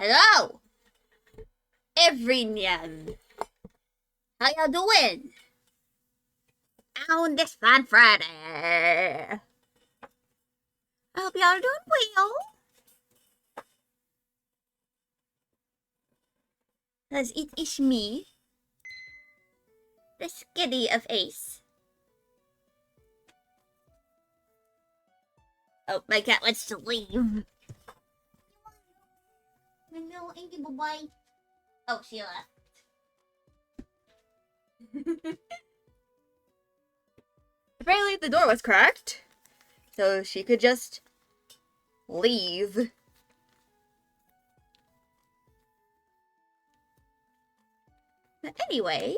Hello, everyone. How y'all doing? On this fine Friday. I hope y'all are doing well. Cause it is me, the skitty of Ace. Oh, my cat wants to leave. No, thank you, bye-bye. Oh, she left. Apparently the door was cracked, so she could just leave. But anyway,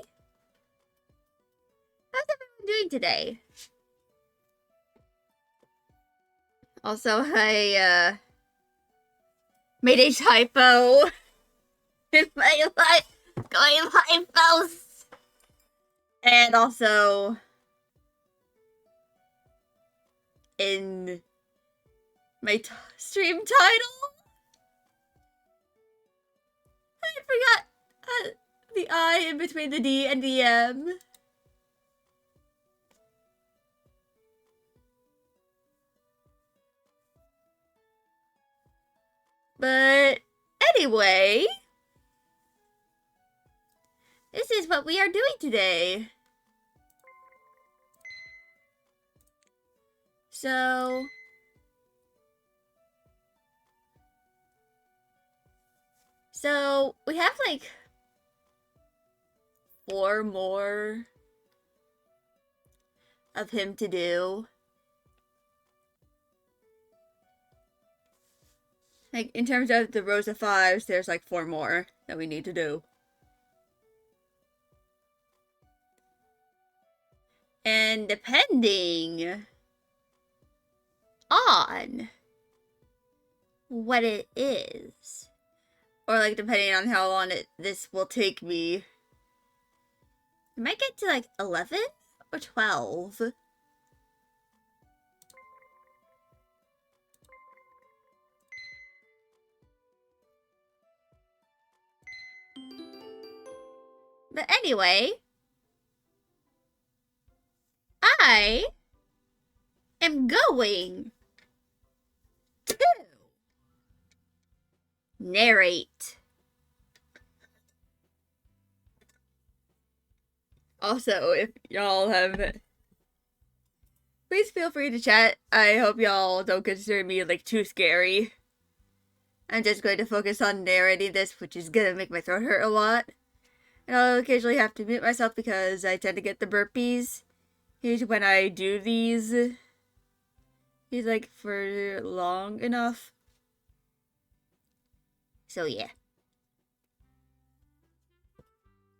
how's everyone doing today? Also, I made a typo in my life post. And also in my stream title. I forgot the I in between the D and the M. But anyway, this is what we are doing today. So we have like 4 more of him to do. Like, in terms of the rows of 5s, there's like 4 more that we need to do. And depending on what it is, or like depending on how long this will take me, I might get to like 11 or 12. But anyway, I am going to narrate. Also, if y'all have, please feel free to chat. I hope y'all don't consider me like too scary. I'm just going to focus on narrating this, which is gonna make my throat hurt a lot. And I'll occasionally have to mute myself because I tend to get the burpees. Usually when I do these like for long enough. So yeah.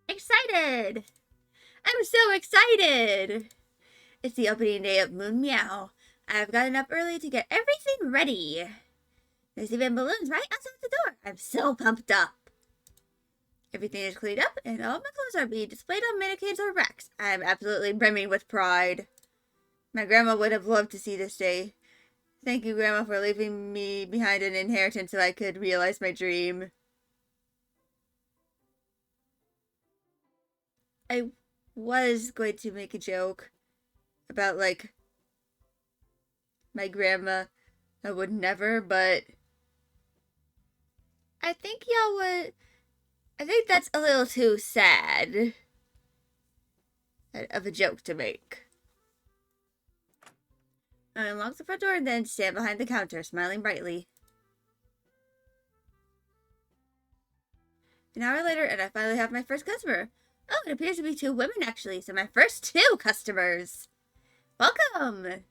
Excited! I'm so excited! It's the opening day of Moon Meow. I've gotten up early to get everything ready. There's even balloons right outside the door. I'm so pumped up. Everything is cleaned up, and all my clothes are being displayed on mannequins or racks. I'm absolutely brimming with pride. My grandma would have loved to see this day. Thank you, Grandma, for leaving me behind an inheritance so I could realize my dream. I was going to make a joke about, like, my grandma. I would never, but I think y'all would. I think that's a little too sad of a joke to make. I unlock the front door and then stand behind the counter, smiling brightly. An hour later, and I finally have my first customer. Oh, it appears to be 2 women, actually, so my first 2 customers. Welcome!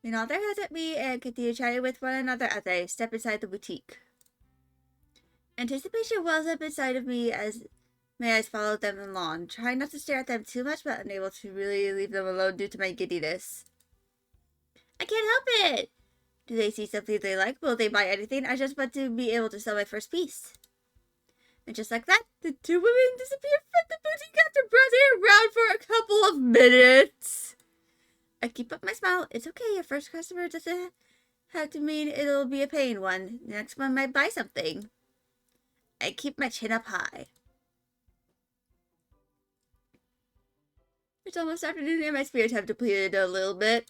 They nod their heads at me and continue chatting with one another as I step inside the boutique. Anticipation wells up inside of me as my eyes follow them along, trying not to stare at them too much, but unable to really leave them alone due to my giddiness. I can't help it! Do they see something they like? Will they buy anything? I just want to be able to sell my first piece. And just like that, the 2 women disappeared from the boutique after browsing around for a couple of minutes. I keep up my smile. It's okay, your first customer doesn't have to mean it'll be a paying one. The next one might buy something. I keep my chin up high. It's almost afternoon and my spirits have depleted a little bit.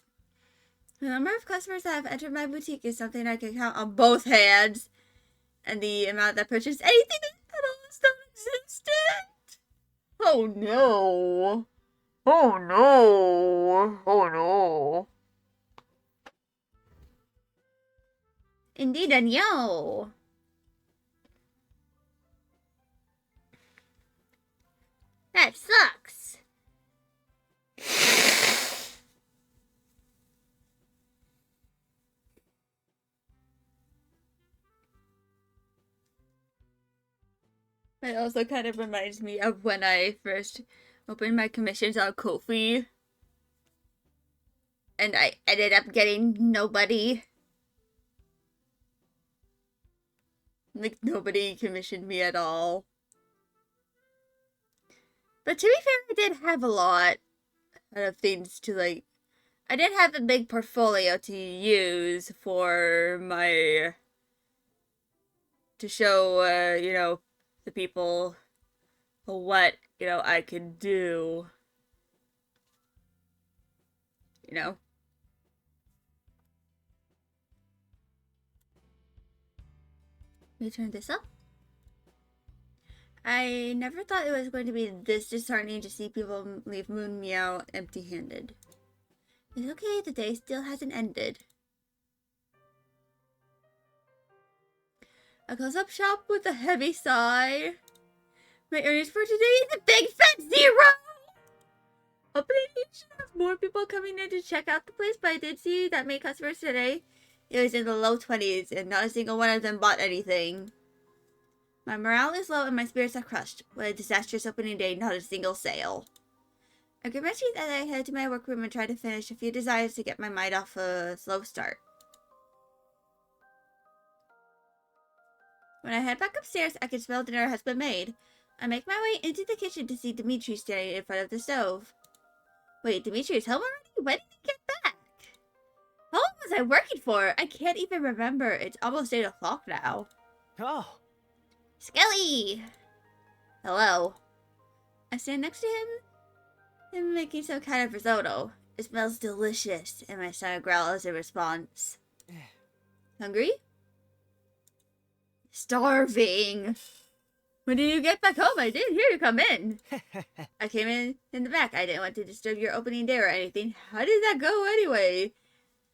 The number of customers that have entered my boutique is something I can count on both hands. And the amount that purchased anything at all is non-existent. Oh no. Oh no. Oh no. Indeed, and yo. That sucks. It also kind of reminds me of when I first opened my commissions on Ko-fi. And I ended up getting nobody. Like, nobody commissioned me at all. But to be fair, I did have a lot of things to, like... I did have a big portfolio to use for my... to show, you know, the people what, you know, I could do. You know? Let me turn this up. I never thought it was going to be this disheartening to see people leave Moon Meow empty-handed. It's okay, the day still hasn't ended. I close up shop with a heavy sigh. My earnings for today is a big fat 0! Hopefully we should have more people coming in to check out the place, but I did see that many customers today. It was in the low 20s, and not a single one of them bought anything. My morale is low and my spirits are crushed. What a disastrous opening day, not a single sale. I could mention that I head to my workroom and try to finish a few designs to get my mind off a slow start. When I head back upstairs, I can smell dinner has been made. I make my way into the kitchen to see Dmitri standing in front of the stove. Wait, Dmitri is home already? When did he get back? How long was I working for? I can't even remember. It's almost 8 o'clock now. Oh. Skelly! Hello. I stand next to him and making some kind of risotto. It smells delicious, and my stomach growls in response. Hungry? Starving. When did you get back home? I didn't hear you come in. I came in the back. I didn't want to disturb your opening day or anything. How did that go anyway?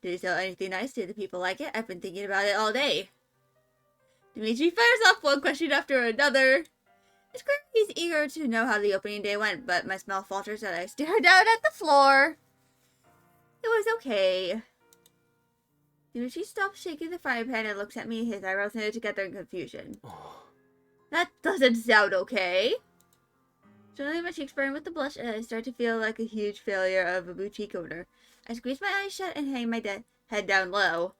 Did you sell anything nice? Did the people like it? I've been thinking about it all day. Dmitri fires off one question after another. It's clear he's eager to know how the opening day went, but my smile falters as I stare down at the floor. It was okay. Dmitri stops shaking the frying pan and looks at me, his eyebrows knitted together in confusion. That doesn't sound okay. Suddenly my cheeks burn with the blush and I start to feel like a huge failure of a boutique owner. I squeeze my eyes shut and hang my head down low.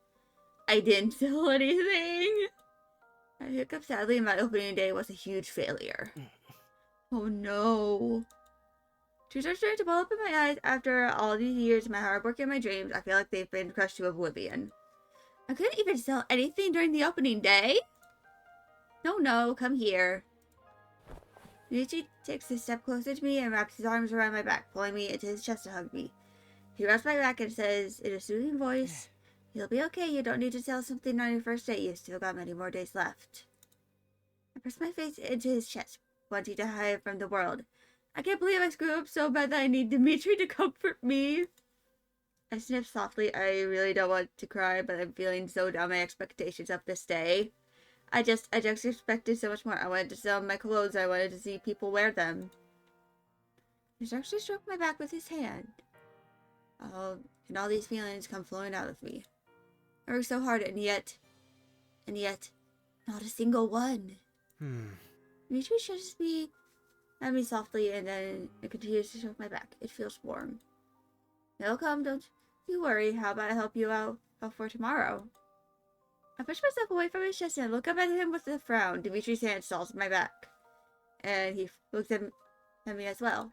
I didn't sell anything. I hiccup sadly and my opening day was a huge failure. Oh no. Tears are starting to ball up in my eyes after all these years of my hard work and my dreams. I feel like they've been crushed to oblivion. I couldn't even sell anything during the opening day. No, come here. Dmitri takes a step closer to me and wraps his arms around my back, pulling me into his chest to hug me. He rubs my back and says in a soothing voice, "You'll be okay. You don't need to sell something on your first day. You've still got many more days left." I press my face into his chest, wanting to hide from the world. I can't believe I screwed up so bad that I need Dmitri to comfort me. I snip softly. I really don't want to cry, but I'm feeling so down my expectations of this day. I just expected so much more. I wanted to sell my clothes. I wanted to see people wear them. He actually stroked my back with his hand. And all these feelings come flowing out of me. I worked so hard, and yet, not a single one. Dmitri shushes me at me softly, and then it continues to stroke my back. It feels warm. It'll come, don't you worry. How about I help you out for tomorrow? I push myself away from his chest and look up at him with a frown. Dimitri's hand stalls my back. And he looks at me as well.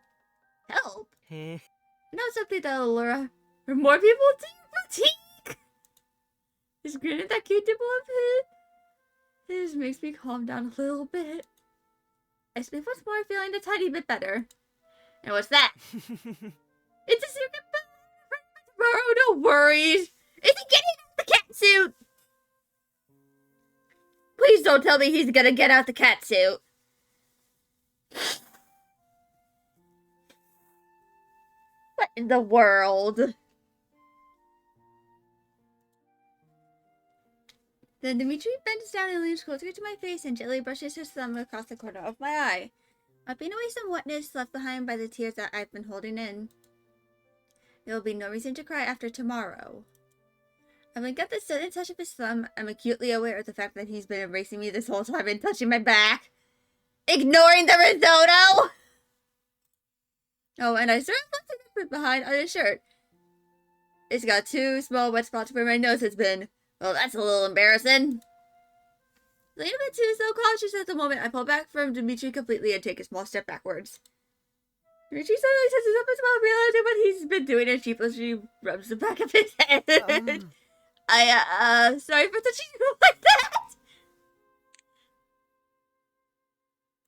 Help? You know something that'll lure more people to your boutique? His grin at that cute dimple of It just makes me calm down a little bit. I sleep once more, feeling a tiny bit better. And what's that? It's a secret tomorrow, no worries. Is he getting out the cat suit? Please don't tell me he's gonna get out the cat suit. What in the world? Then Dmitri bends down and leans closer to my face and gently brushes his thumb across the corner of my eye, wiping away some wetness left behind by the tears that I've been holding in. There will be no reason to cry after tomorrow. When I get the sudden touch of his thumb, I'm acutely aware of the fact that he's been embracing me this whole time and touching my back, ignoring the risotto! Oh, and I sort of left the print behind on his shirt. It's got 2 small wet spots where my nose has been. Well, that's a little embarrassing. A little bit too self-conscious at the moment, I pull back from Dmitri completely and take a small step backwards. Dmitri suddenly touches up his mouth, realizing what he's been doing, and sheepishly rubs the back of his head. Sorry for touching you like that!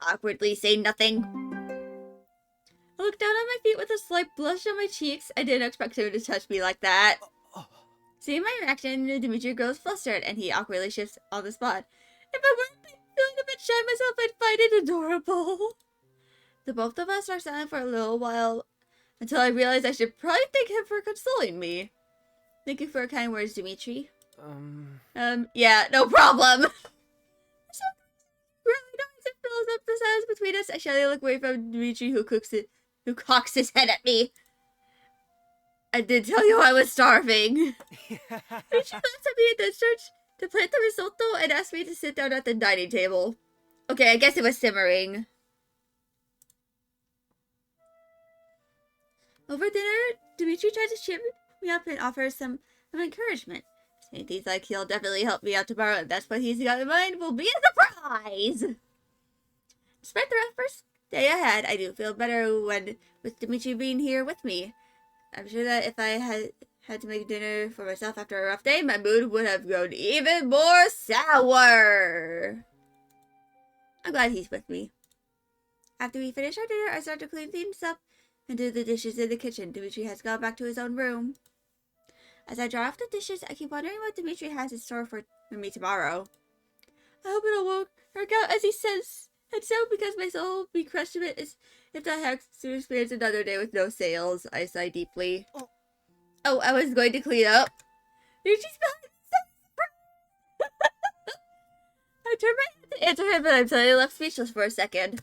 Awkwardly say nothing. I look down on my feet with a slight blush on my cheeks. I didn't expect him to touch me like that. Seeing my reaction, Dmitri grows flustered, and he awkwardly shifts on the spot. If I weren't feeling a bit shy myself, I'd find it adorable. The both of us are silent for a little while, until I realize I should probably thank him for consoling me. Thank you for your kind words, Dmitri. Yeah, no problem. So, really nice, it fills up the silence between us. I shyly look away from Dmitri, who cocks his head at me. I did tell you I was starving. Dmitri laughs at me and then starts to plate the risotto and asked me to sit down at the dining table. Okay, I guess it was simmering. Over dinner, Dmitri tries to cheer me up and offers some encouragement. Saying things like he'll definitely help me out tomorrow, and that's what he's got in mind will be a surprise! Despite the rough first day I had, I do feel better with Dmitri being here with me. I'm sure that if I had to make dinner for myself after a rough day, my mood would have grown even more sour. I'm glad he's with me. After we finish our dinner, I start to clean things up and do the dishes in the kitchen. Dmitri has gone back to his own room. As I dry off the dishes, I keep wondering what Dmitri has in store for me tomorrow. I hope it'll work out as he says. And so, because my soul will be crushed a bit if I have to experience another day with no sales, I sigh deeply. Oh, I was going to clean up. Dmitri's behind. I turn my head to answer him, but I'm suddenly left speechless for a second.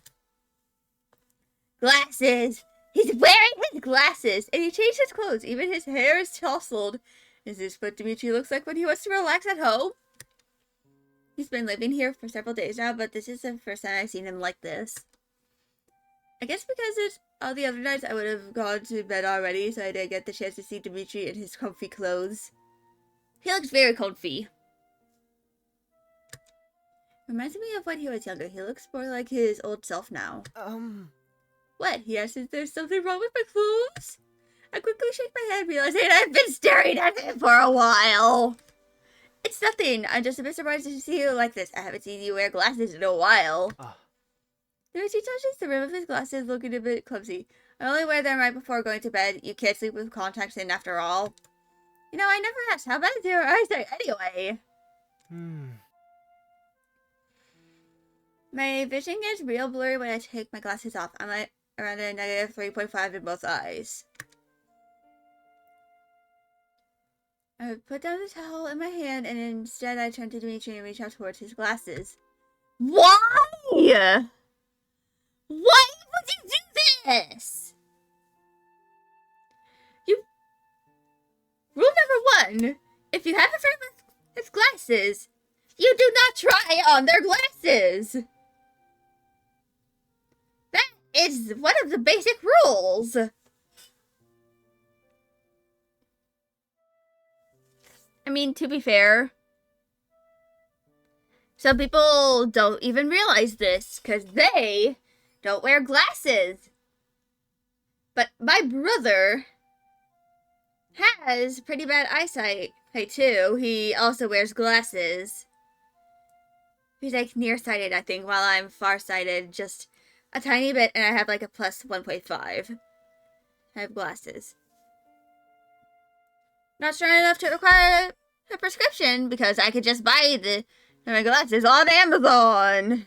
Glasses! He's wearing his glasses! And he changed his clothes. Even his hair is tousled. Is this what Dmitri looks like when he wants to relax at home? He's been living here for several days now, but this is the first time I've seen him like this. I guess because all the other nights I would have gone to bed already, so I didn't get the chance to see Dmitri in his comfy clothes. He looks very comfy. Reminds me of when he was younger. He looks more like his old self now. What? He asks if there's something wrong with my clothes? I quickly shake my head, realizing I've been staring at him for a while. It's nothing. I'm just a bit surprised to see you like this. I haven't seen you wear glasses in a while. Dmitri touches the rim of his glasses, looking a bit clumsy. I only wear them right before going to bed. You can't sleep with contacts in after all. You know, I never asked. How bad is your eyesight anyway? My vision gets real blurry when I take my glasses off. I'm at around a negative 3.5 in both eyes. I put down the towel in my hand, and instead I turn to Dmitri and reach out towards his glasses. Why? Why would you do this? Rule number 1. If you have a friend with glasses, you do not try on their glasses. That is one of the basic rules. I mean, to be fair, some people don't even realize this because they don't wear glasses. But my brother has pretty bad eyesight too. He also wears glasses. He's like nearsighted, I think, while I'm farsighted just a tiny bit, and I have like a plus 1.5. I have glasses. Not strong enough to require a prescription because I could just buy my glasses on Amazon.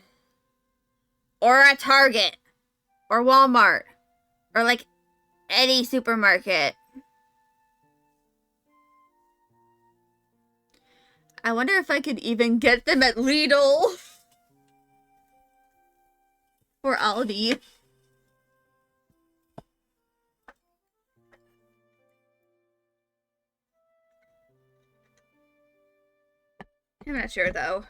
Or at Target. Or Walmart. Or like any supermarket. I wonder if I could even get them at Lidl. Or Aldi. I'm not sure though.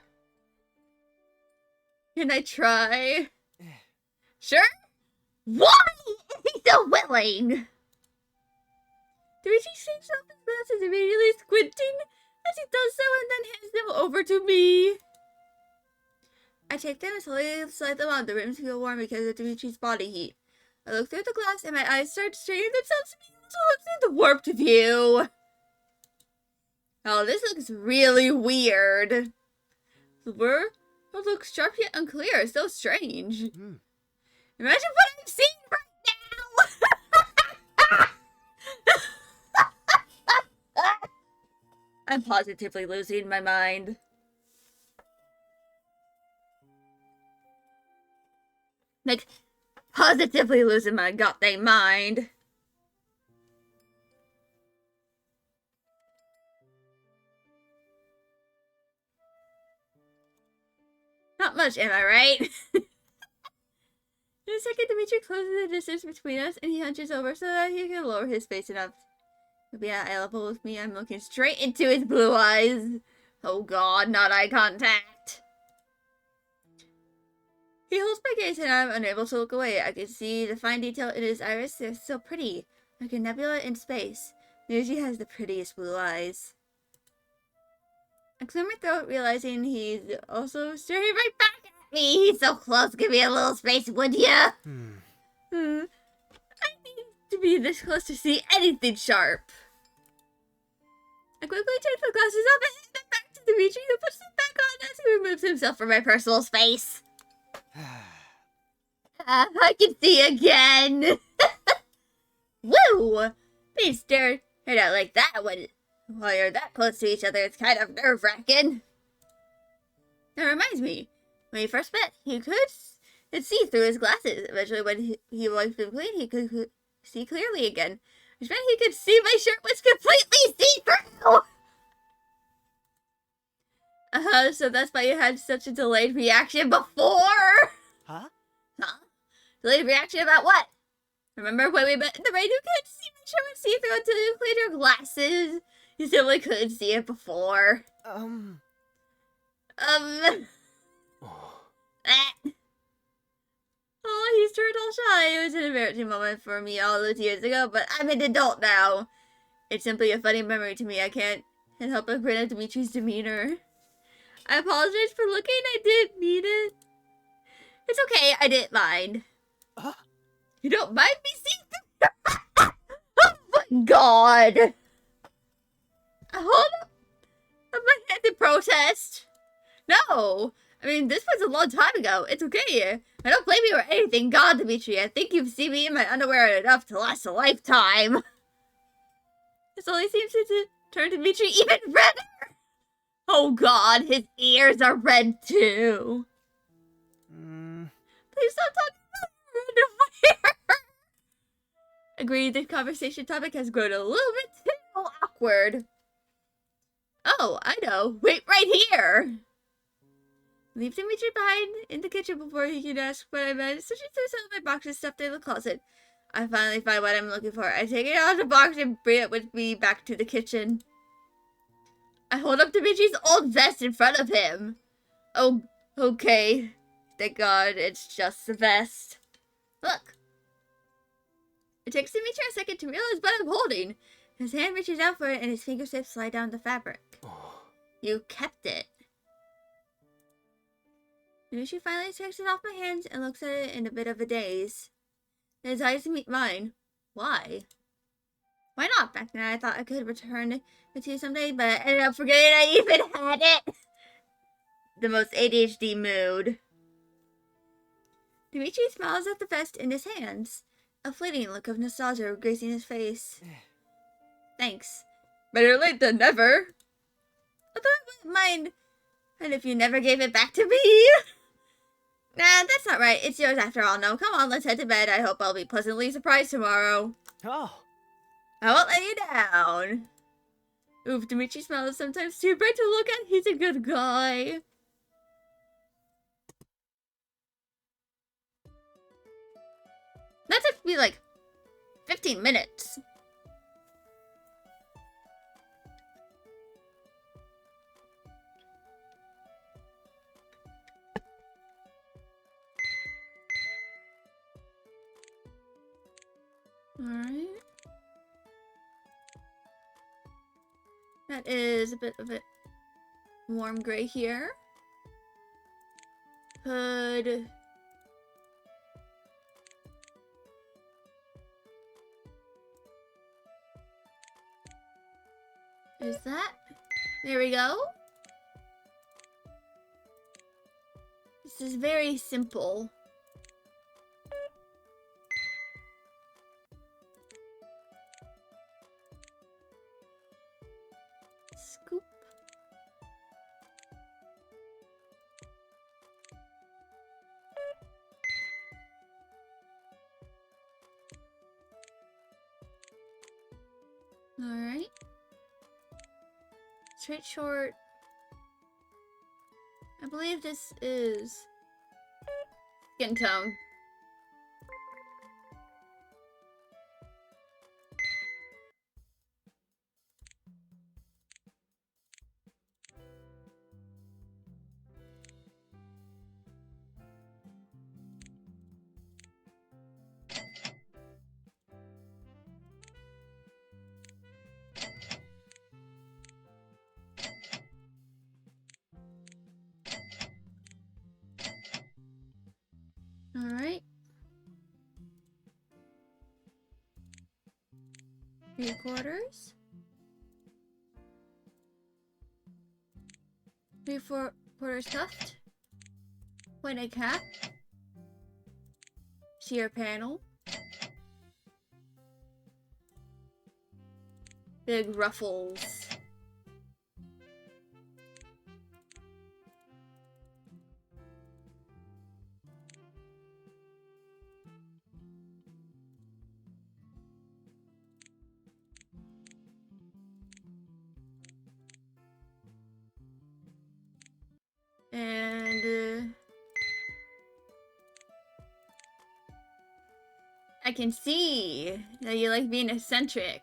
Can I try? Sure? Why is he so willing? Dmitri shakes off his glasses, immediately squinting as he does so and then hands them over to me. I take them and slowly slide them on. The rims feel warm because of Dimitri's body heat. I look through the glass and my eyes start straining themselves to me to look through the warped view. Oh, this looks really weird. The world looks sharp yet unclear. So strange. Imagine what I'm seeing right now! I'm positively losing my mind. Like, positively losing my goddamn mind. Not much, am I right? In a second, Dmitri closes the distance between us, and he hunches over so that he can lower his face enough to be at eye level with me. I'm looking straight into his blue eyes. Oh god, not eye contact. He holds my gaze, and I'm unable to look away. I can see the fine detail in his iris. They're so pretty, like a nebula in space. Dmitri has the prettiest blue eyes. I clear my throat, realizing he's also staring right back at me. He's so close. Give me a little space, would ya? I need to be this close to see anything sharp. I quickly take the glasses off and hand them back to Dmitri, who puts them back on as he removes himself from my personal space. I can see again. Woo! Being stared at like that while you're that close to each other, it's kind of nerve-wracking. That reminds me, when we first met, he could see through his glasses. Eventually, when he wiped them clean, he could see clearly again, which meant he could see my shirt was completely see-through. So that's why you had such a delayed reaction before. Huh? Delayed reaction about what? Remember when we met in the rain? You couldn't see my shirt was see-through until you cleaned your glasses. You simply couldn't see it before. Oh. He's turned all shy. It was an embarrassing moment for me all those years ago, but I'm an adult now. It's simply a funny memory to me. I can't help but grin at Dimitri's demeanor. I apologize for looking. I didn't mean it. It's okay. I didn't mind. You don't mind me seeing the... Oh my god! Hold up! My hand in protest! No! I mean, this was a long time ago. It's okay. I don't blame you or anything. God, Dmitri, I think you've seen me in my underwear enough to last a lifetime. This only seems to turn Dmitri even redder. Oh god, his ears are red too. Please stop talking about underwear. Agreed, the conversation topic has grown a little bit too awkward. Oh, I know. Wait right here. Leave Dmitri behind in the kitchen before he can ask what I meant. Searching through some of my boxes stuffed in the closet. I finally find what I'm looking for. I take it out of the box and bring it with me back to the kitchen. I hold up Dimitri's old vest in front of him. Oh, okay. Thank God, it's just the vest. Look. It takes Dmitri a second to realize what I'm holding. His hand reaches out for it and his fingertips slide down the fabric. You kept it. Dmitri finally takes it off my hands and looks at it in a bit of a daze. His eyes meet mine. Why? Why not? Back then I thought I could return it to you someday, but I ended up forgetting I even had it. the most ADHD mood. Dmitri smiles at the vest in his hands, a fleeting look of nostalgia gracing his face. Thanks. Better late than never. I thought I wouldn't mind. And if you never gave it back to me? Nah, that's not right. It's yours after all. No, come on, let's head to bed. I hope I'll be pleasantly surprised tomorrow. Oh. I won't let you down. Oof, Dmitri smiles sometimes too bright to look at. He's a good guy. That took me like 15 minutes. Alright. That is a bit of a warm gray here. Hood. Is that? There we go. This is very simple. Scoop. All right. Straight short. I believe this is skin tone. All right. 3/4. 3/4 tuft. Pointed cap. Sheer panel. Big ruffles. And I can see that you like being eccentric.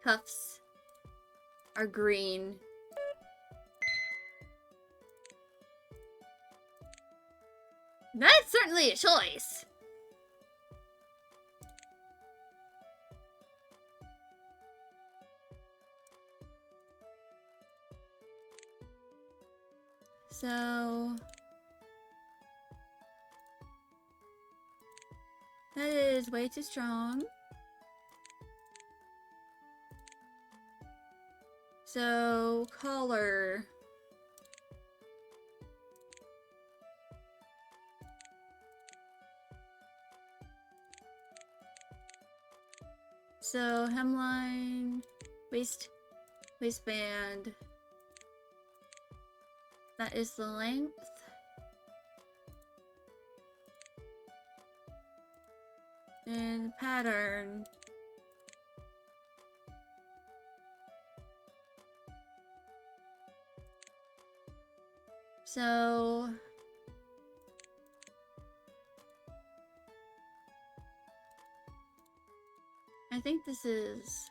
Cuffs are green. That's certainly a choice. So that is way too strong. So collar. So hemline, waistband. That is the length. And pattern. So I think this is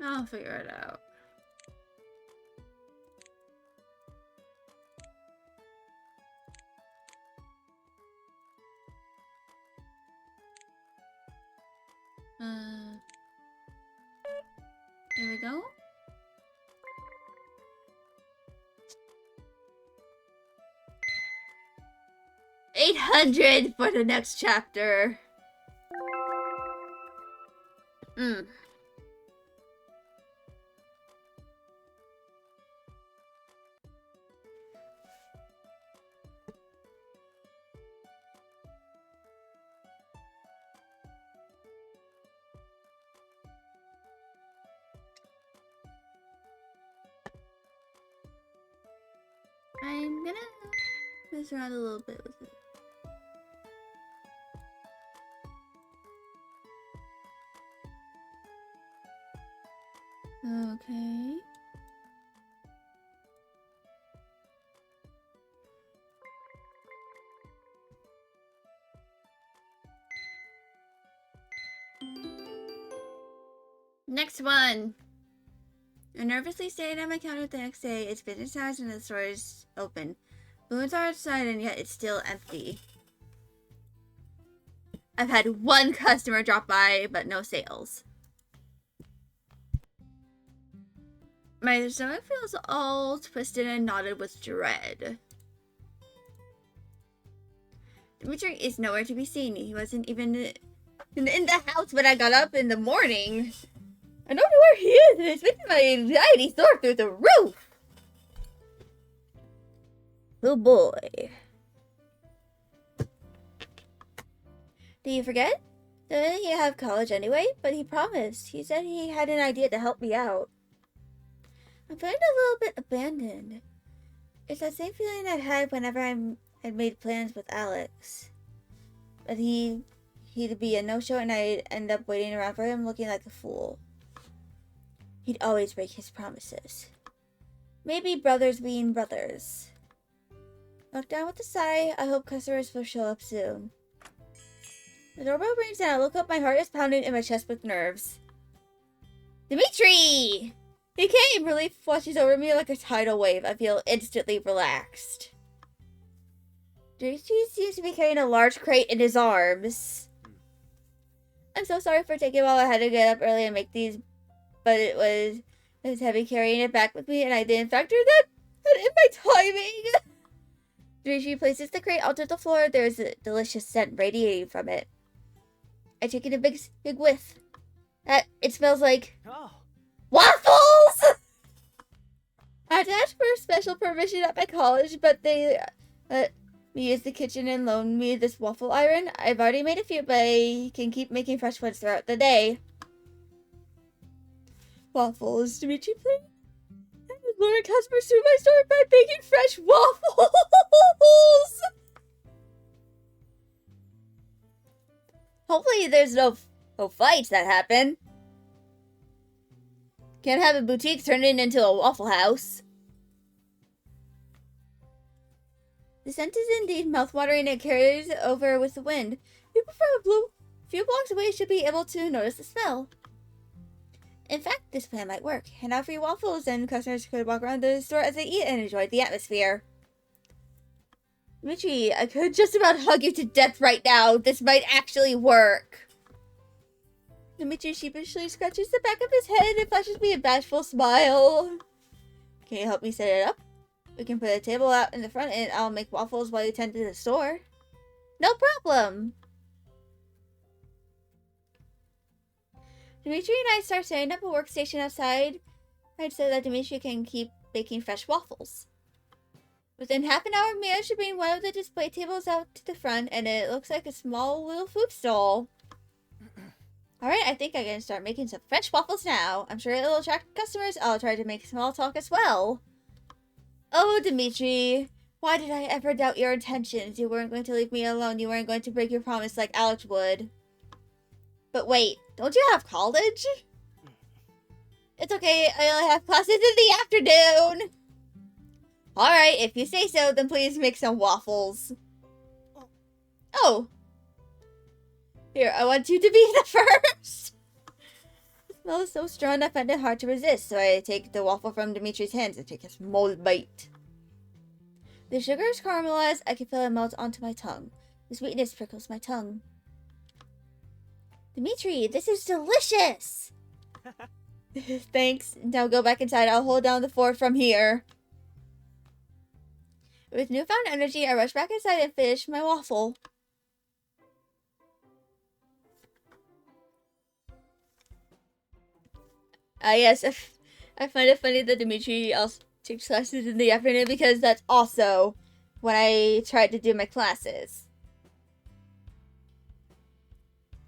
I'll figure it out. Here we go. $800 for the next chapter. I'm gonna mess around a little bit with it. Okay. Next one. I nervously stayed at my counter the next day. It's business hours and the store is open. Balloons are outside and yet it's still empty. I've had one customer drop by, but no sales. My stomach feels all twisted and knotted with dread. Dmitri is nowhere to be seen. He wasn't even in the house when I got up in the morning. I don't know where he is, and it's making my anxiety soar through the roof. Oh boy. Do you forget? Didn't he have college anyway? But he promised. He said he had an idea to help me out. I'm feeling a little bit abandoned. It's that same feeling I had whenever I had made plans with Alex. But he'd be a no-show and I'd end up waiting around for him looking like a fool. He'd always break his promises. Maybe brothers being brothers. Locked down with a sigh, I hope customers will show up soon. The doorbell rings and I look up, my heart is pounding in my chest with nerves. Dmitri! He came! Relief washes over me like a tidal wave. I feel instantly relaxed. Dmitri seems to be carrying a large crate in his arms. I'm so sorry for taking a while. I had to get up early and make these, but it was heavy carrying it back with me and I didn't factor that in my timing. Dmitri places the crate onto the floor. There's a delicious scent radiating from it. I take in a big whiff. It smells like waffles! I had to ask for special permission at my college, but they let me use the kitchen and loaned me this waffle iron. I've already made a few, but I can keep making fresh ones throughout the day. Waffles, Dmitri, please. I would lure customers through my store by baking fresh waffles! Hopefully there's no fights that happen. Can't have a boutique turn it into a Waffle House. The scent is indeed mouthwatering and carries over with the wind. People from a few blocks away should be able to notice the smell. In fact, this plan might work. Hand out free waffles and customers could walk around the store as they eat and enjoy the atmosphere. Dmitri, I could just about hug you to death right now. This might actually work. Dmitri sheepishly scratches the back of his head and flashes me a bashful smile. Can you help me set it up? We can put a table out in the front and I'll make waffles while you tend to the store. No problem. Dmitri and I start setting up a workstation outside. I'd say that Dmitri can keep baking fresh waffles. Within half an hour, Mia should bring one of the display tables out to the front, and it looks like a small little food stall. Alright, I think I can start making some fresh waffles now. I'm sure it'll attract customers. I'll try to make small talk as well. Oh, Dmitri, why did I ever doubt your intentions? You weren't going to leave me alone. You weren't going to break your promise like Alex would. But wait, don't you have college? It's okay, I only have classes in the afternoon. Alright, if you say so, then please make some waffles. Oh. Here, I want you to be the first. smell is so strong I find it hard to resist, so I take the waffle from Dimitri's hands and take a small bite. The sugar is caramelized, I can feel it melt onto my tongue. The sweetness prickles my tongue. Dmitri, this is delicious! Thanks. Now go back inside. I'll hold down the fort from here. With newfound energy, I rush back inside and finish my waffle. Yes, I find it funny that Dmitri also takes classes in the afternoon because that's also when I tried to do my classes.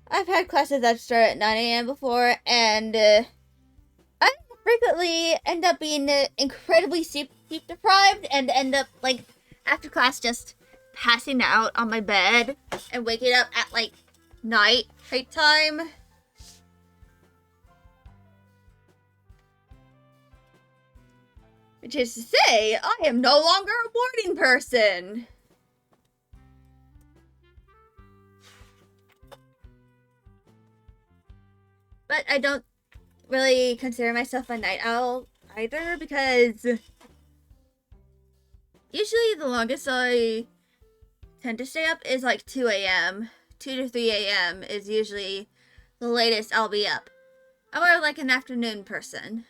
I've had classes that start at 9 a.m. before, and I frequently end up being incredibly sleep deprived and end up, like, after class just passing out on my bed and waking up at, like, night time. Which is to say, I am no longer a morning person. But I don't really consider myself a night owl either, because usually the longest I tend to stay up is like 2 a.m. 2 to 3 a.m. is usually the latest I'll be up. I'm more like an afternoon person.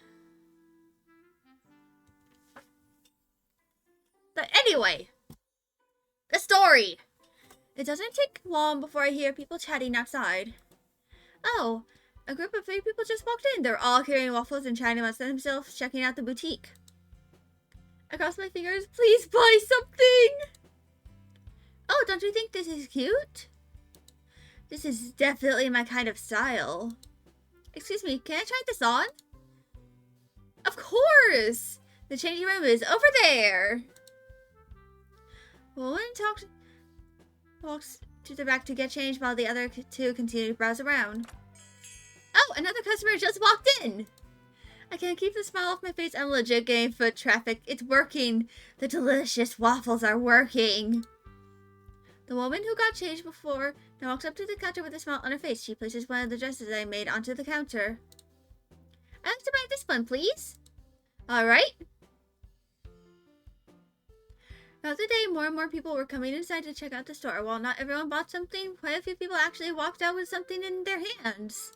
But anyway, the story. It doesn't take long before I hear people chatting outside. Oh, a group of 3 people just walked in. They're all carrying waffles and chatting amongst themselves, checking out the boutique. I cross my fingers. Please buy something! Oh, don't you think this is cute? This is definitely my kind of style. Excuse me, can I try this on? Of course! The changing room is over there! Woman walks to the back to get changed while the other 2 continue to browse around. Oh, another customer just walked in! I can't keep the smile off my face. I'm legit getting foot traffic. It's working. The delicious waffles are working. The woman who got changed before now walks up to the counter with a smile on her face. She places one of the dresses I made onto the counter. I'd like to buy this one, please. Alright. Throughout the day, more and more people were coming inside to check out the store. While not everyone bought something, quite a few people actually walked out with something in their hands.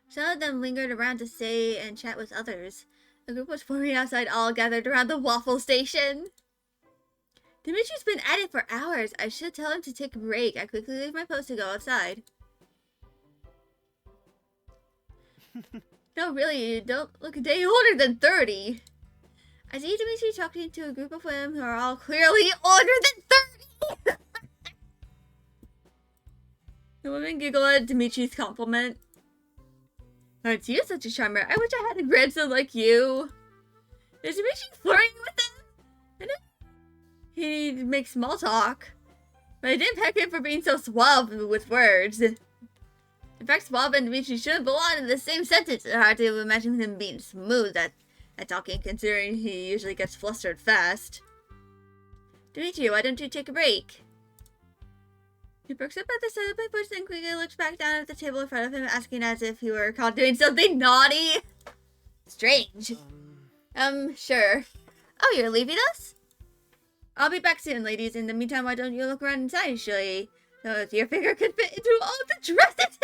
Some of them lingered around to stay and chat with others. A group was forming outside, all gathered around the waffle station. Dimitri's been at it for hours. I should tell him to take a break. I quickly leave my post to go outside. No, really, you don't look a day older than 30. I see Dmitri talking to a group of women who are all clearly older than 30. The women giggle at Dimitri's compliment. Aren't you such a charmer? I wish I had a grandson like you. Is Dmitri flirting with them? I know he makes small talk, but I didn't peck him for being so suave with words. In fact, suave and Dmitri shouldn't belong in the same sentence. It's hard to imagine him being smooth at talking, considering he usually gets flustered fast. Dmitri, why don't you take a break? He perks up at the sight of my push, then quickly looks back down at the table in front of him, asking as if he were caught doing something naughty. Strange. Sure. Oh, you're leaving us? I'll be back soon, ladies. In the meantime, why don't you look around inside, surely? So if your figure could fit into all the dresses.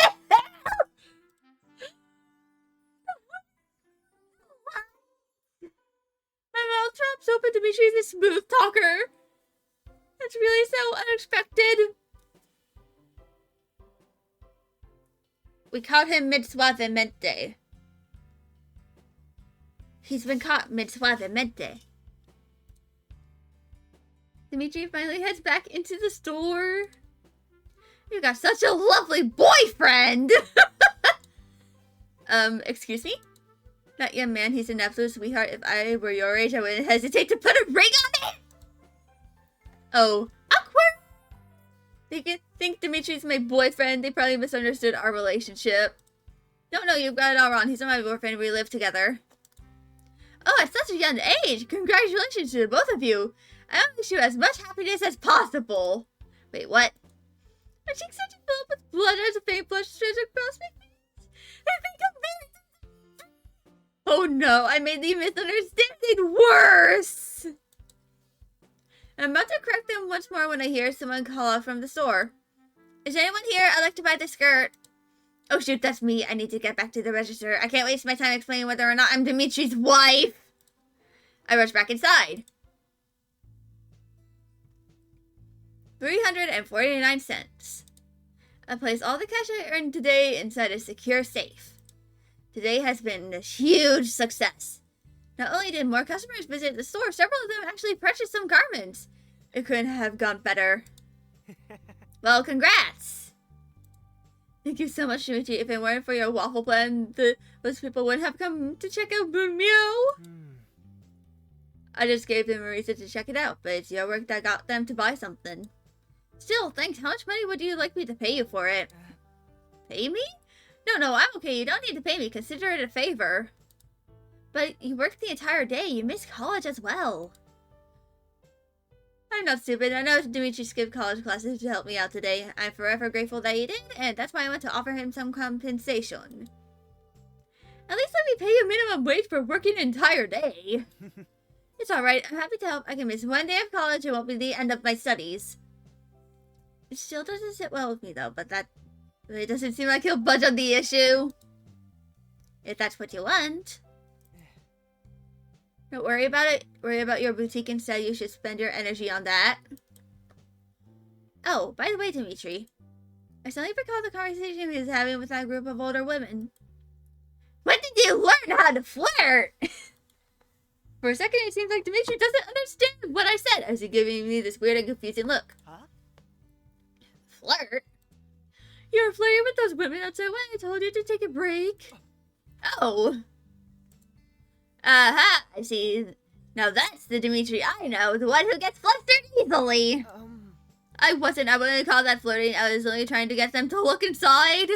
My mouth drops open. Dimitri's a smooth talker. That's really so unexpected. We caught him mid-suavemente. He's been caught mid-suavemente. Dmitri finally heads back into the store. You got such a lovely boyfriend! Excuse me? That young man, he's an absolute sweetheart. If I were your age, I wouldn't hesitate to put a ring on it! Oh, awkward! They think Dimitri's my boyfriend. They probably misunderstood our relationship. No, you've got it all wrong. He's not my boyfriend. We live together. Oh, at such a young age! Congratulations to both of you! I wish you as much happiness as possible. Wait, what? My cheeks are filled with blood as a faint blush streams across my face. I think I'm married. Oh no, I made the misunderstanding worse! I'm about to correct them once more when I hear someone call out from the store. Is anyone here? I'd like to buy the skirt. Oh shoot, that's me. I need to get back to the register. I can't waste my time explaining whether or not I'm Dmitri's wife. I rush back inside. 349 cents. I place all the cash I earned today inside a secure safe. Today has been a huge success. Not only did more customers visit the store, several of them actually purchased some garments. It couldn't have gone better. Well, congrats! Thank you so much, Dmitri. If it weren't for your waffle plan, those people wouldn't have come to check out Meow. I just gave them a reason to check it out, but it's your work that got them to buy something. Still, thanks. How much money would you like me to pay you for it? Pay me? No, I'm okay. You don't need to pay me. Consider it a favor. But you worked the entire day. You missed college as well. I'm not stupid. I know Dmitri skipped college classes to help me out today. I'm forever grateful that he did, and that's why I want to offer him some compensation. At least let me pay you minimum wage for working an entire day. It's alright. I'm happy to help. I can miss one day of college. It won't be the end of my studies. It still doesn't sit well with me, though, but that really doesn't seem like he'll budge on the issue. If that's what you want. Don't worry about it. Worry about your boutique instead. You should spend your energy on that. Oh, by the way, Dmitri. I suddenly recall the conversation he was having with that group of older women. When did you learn how to flirt? For a second, it seems like Dmitri doesn't understand what I said as he giving me this weird and confusing look. Huh? Flirt? You were flirting with those women outside when I told you to take a break. Oh. Aha, I see. Now that's the Dmitri I know, the one who gets flustered easily. I wouldn't call that flirting. I was only trying to get them to look inside.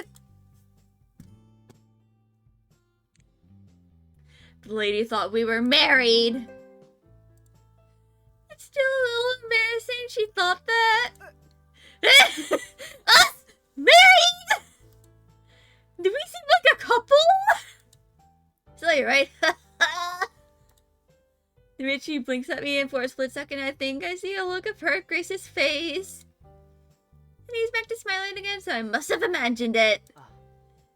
The lady thought we were married. It's still a little embarrassing she thought that. Us? Married? Do we seem like a couple? Silly, right? Dmitri blinks at me, and for a split second I think I see a look of hurt grace his face. And he's back to smiling again, so I must have imagined it.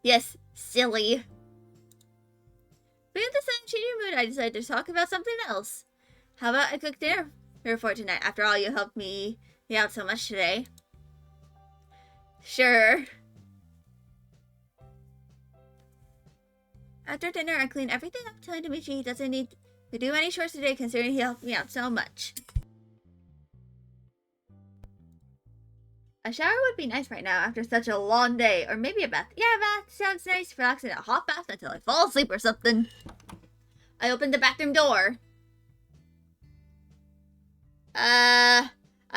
Yes, silly. But in the sudden changing mood, I decided to talk about something else. How about I cook dinner for tonight? After all, you helped me out so much today. Sure. After dinner, I clean everything up, telling Dmitri he doesn't need to do any chores today, considering he helped me out so much. A shower would be nice right now after such a long day, or maybe a bath. Yeah, a bath sounds nice. Relax in a hot bath until I fall asleep or something. I opened the bathroom door.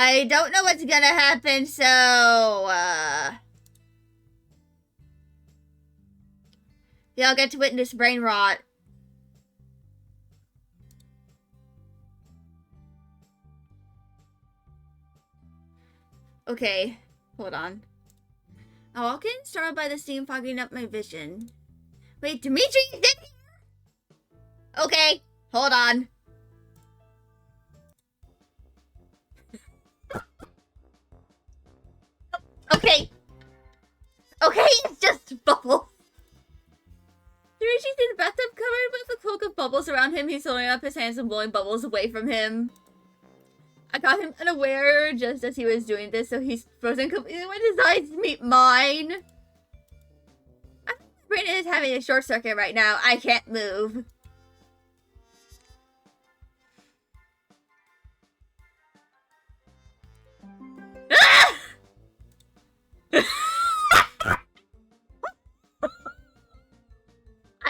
I don't know what's gonna happen, so, y'all get to witness brain rot. Okay, hold on. I walk in, startled by the steam fogging up my vision. Wait, Dmitri is in here? Okay, hold on. Okay. Okay, it's just bubbles. Dimitri's in the bathtub covered with a cloak of bubbles around him. He's holding up his hands and blowing bubbles away from him. I caught him unaware just as he was doing this, so he's frozen completely when his eyes meet mine. I think my brain is having a short circuit right now. I can't move. Ah!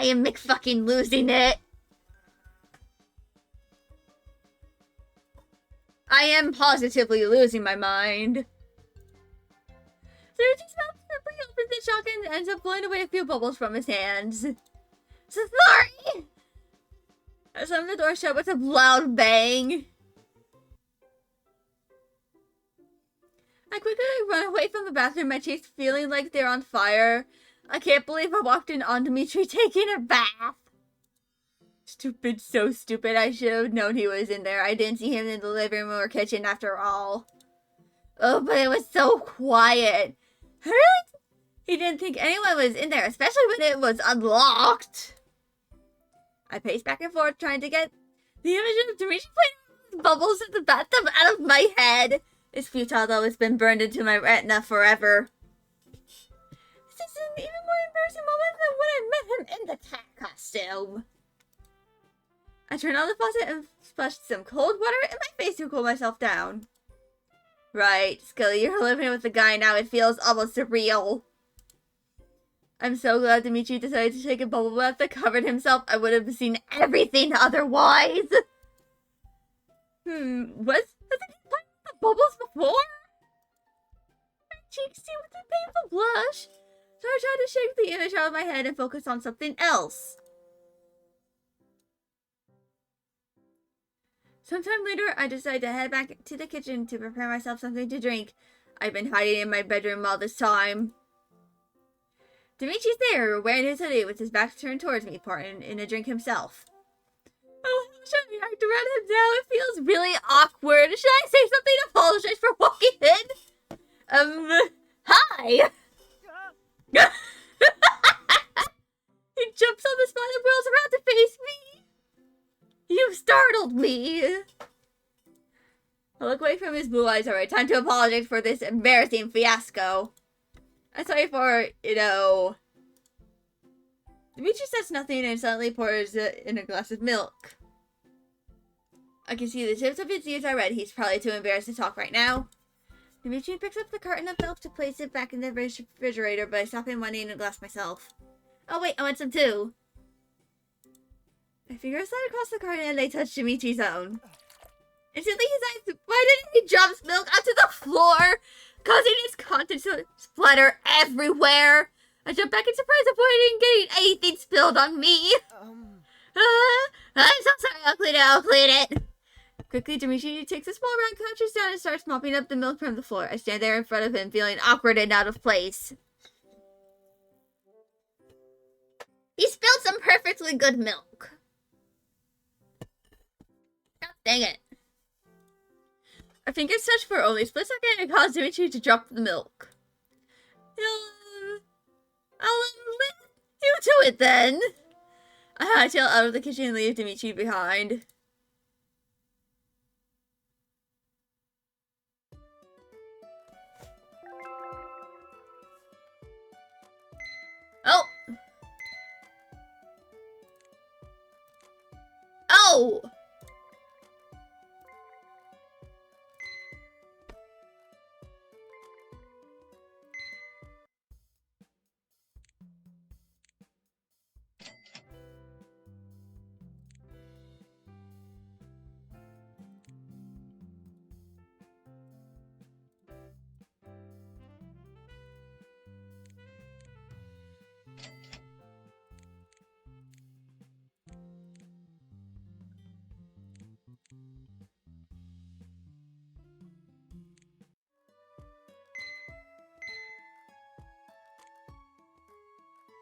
I am McFucking losing it. I am positively losing my mind. So he just simply opens the shotgun and ends up blowing away a few bubbles from his hands. So sorry! I slammed the door shut with a loud bang. I quickly run away from the bathroom, my cheeks feeling like they're on fire. I can't believe I walked in on Dmitri taking a bath. Stupid, so stupid. I should have known he was in there. I didn't see him in the living room or kitchen after all. Oh, but it was so quiet. He didn't think anyone was in there, especially when it was unlocked. I paced back and forth, trying to get the image of Dmitri playing with bubbles in the bathtub out of my head. It's futile, though. It's been burned into my retina forever. This is an even more embarrassing moment than when I met him in the cat costume. I turned on the faucet and splashed some cold water in my face to cool myself down. Right, Scully, you're living with the guy now. It feels almost surreal. I'm so glad Dmitri decided to take a bubble bath that covered himself. I would have seen everything otherwise. Has he been playing with the bubbles before? My cheeks seemed with a painful blush. So I tried to shake the image out of my head and focus on something else. Sometime later, I decided to head back to the kitchen to prepare myself something to drink. I've been hiding in my bedroom all this time. Dimitri's there, wearing his hoodie with his back turned towards me, pouring in a drink himself. Oh, how should I act around him now? It feels really awkward. Should I say something to apologize for walking in? Hi! He jumps on the spot and whirls around to face me. You startled me. I look away from his blue eyes. Alright, time to apologize for this embarrassing fiasco. I'm sorry for, Dmitri says nothing and suddenly pours in a glass of milk. I can see the tips of his ears are red. He's probably too embarrassed to talk right now. Dmitri picks up the carton of milk to place it back in the refrigerator, but I stop him wanting a glass myself. Oh wait, I want some too. My fingers slide across the carton and they touch Dimitri's own. Instantly his eyes widen and he drops milk onto the floor, causing its contents to splatter everywhere. I jump back in surprise, avoiding getting anything spilled on me. I'm so sorry, I'll clean it. Quickly, Dmitri takes a small round couches down and starts mopping up the milk from the floor. I stand there in front of him, feeling awkward and out of place. He spilled some perfectly good milk. God dang it. Our fingers touch for only a split second and cause Dmitri to drop the milk. I'll let you to it then. I hightail out of the kitchen and leave Dmitri behind. Oh! Oh!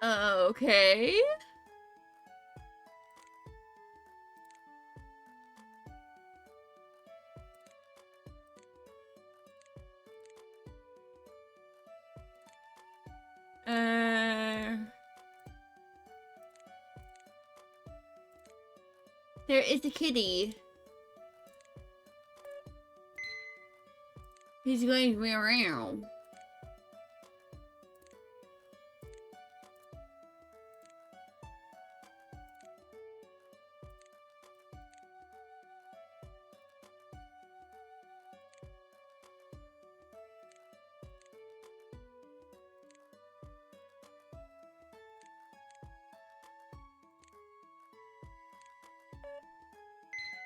Okay. There is a kitty. He's going meow.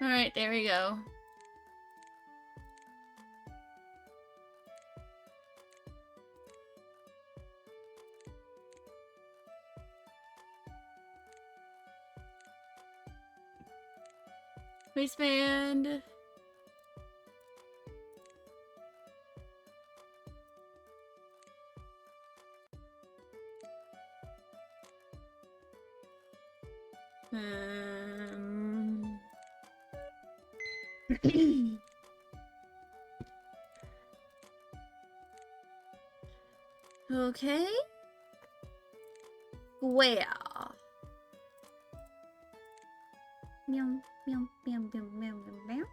Alright, there we go. Waistband. Okay. Square. Meow, meow, meow, meow, meow, meow, meow.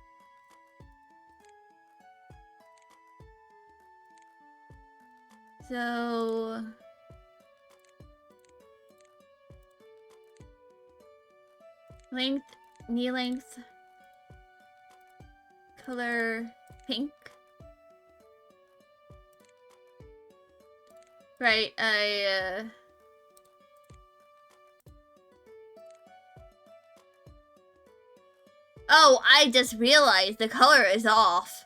So length, knee length, color pink. Right, Oh, I just realized the color is off.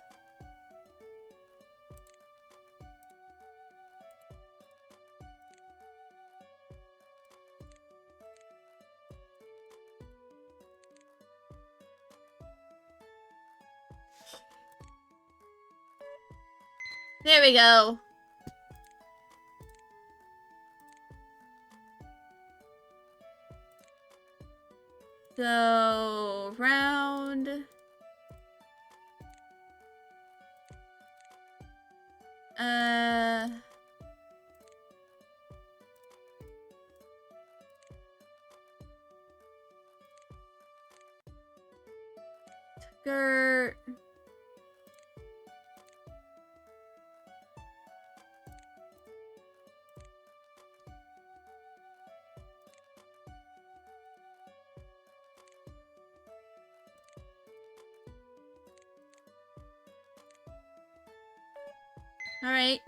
There we go. So, round. Skirt. All right.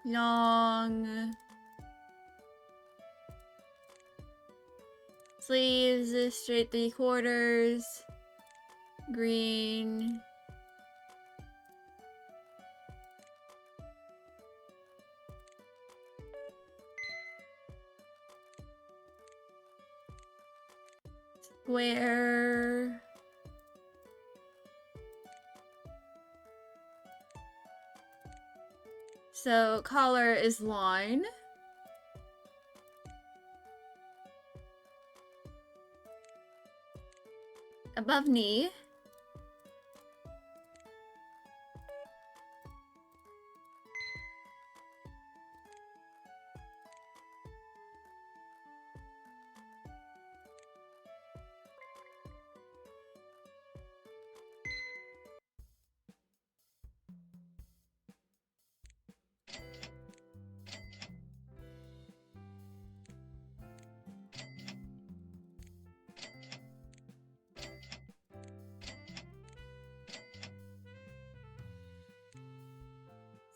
Long sleeves, straight 3/4, green. Square. So collar is line. Above knee.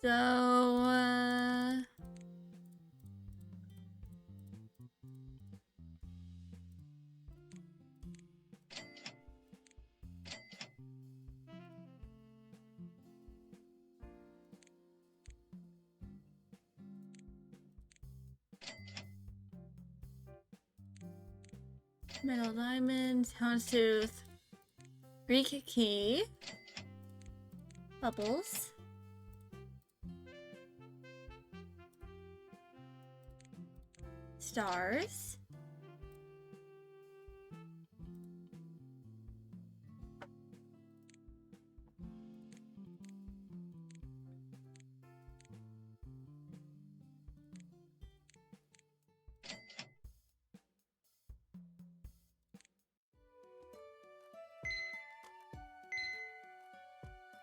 So, metal diamonds, houndstooth, Greek key, bubbles, stars,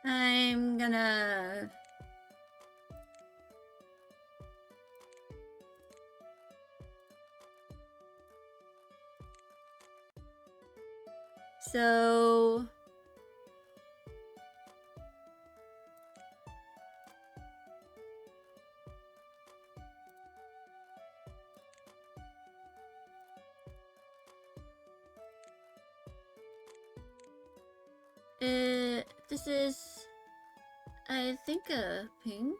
I'm gonna so this is, I think, a pink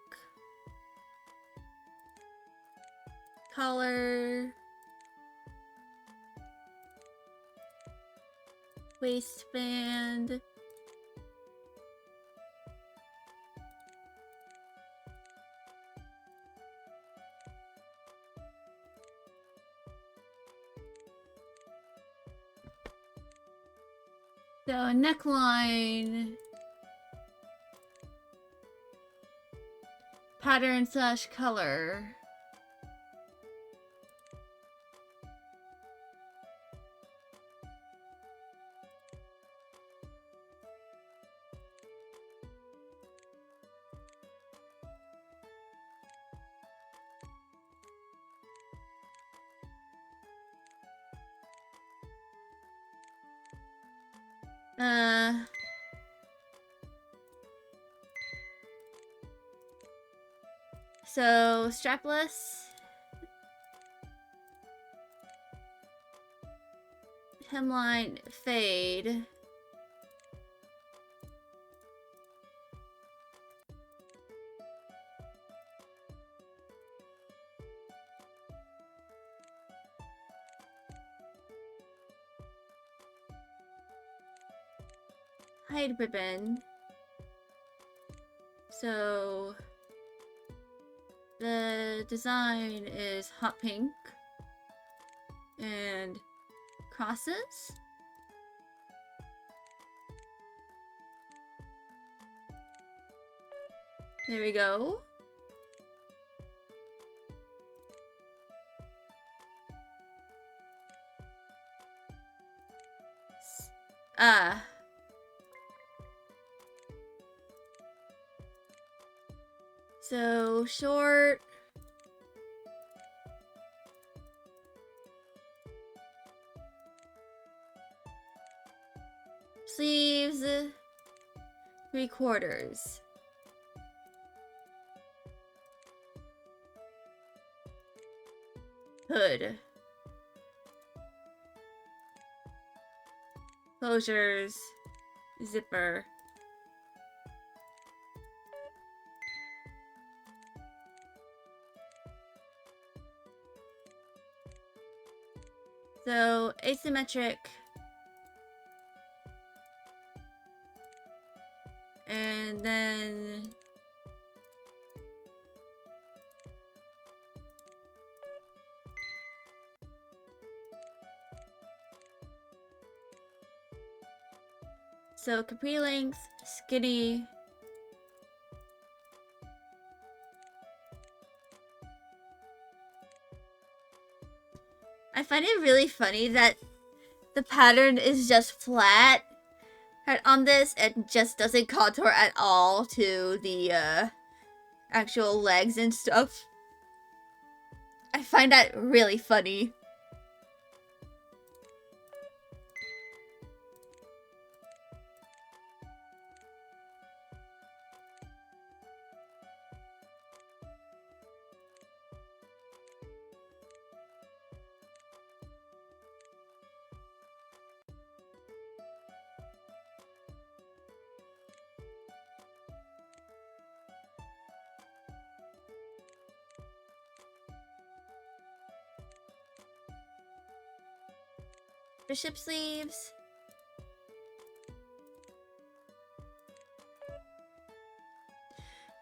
collar, waistband, So neckline, pattern slash color. So strapless, hemline fade, hide ribbon. So the design is hot pink and crosses. There we go. So short. Sleeves, 3/4. Hood. Closures, zipper. So asymmetric. And then so capri length, skinny. I find it really funny that the pattern is just flat on this and just doesn't contour at all to the actual legs and stuff. I find that really funny. Bishop sleeves.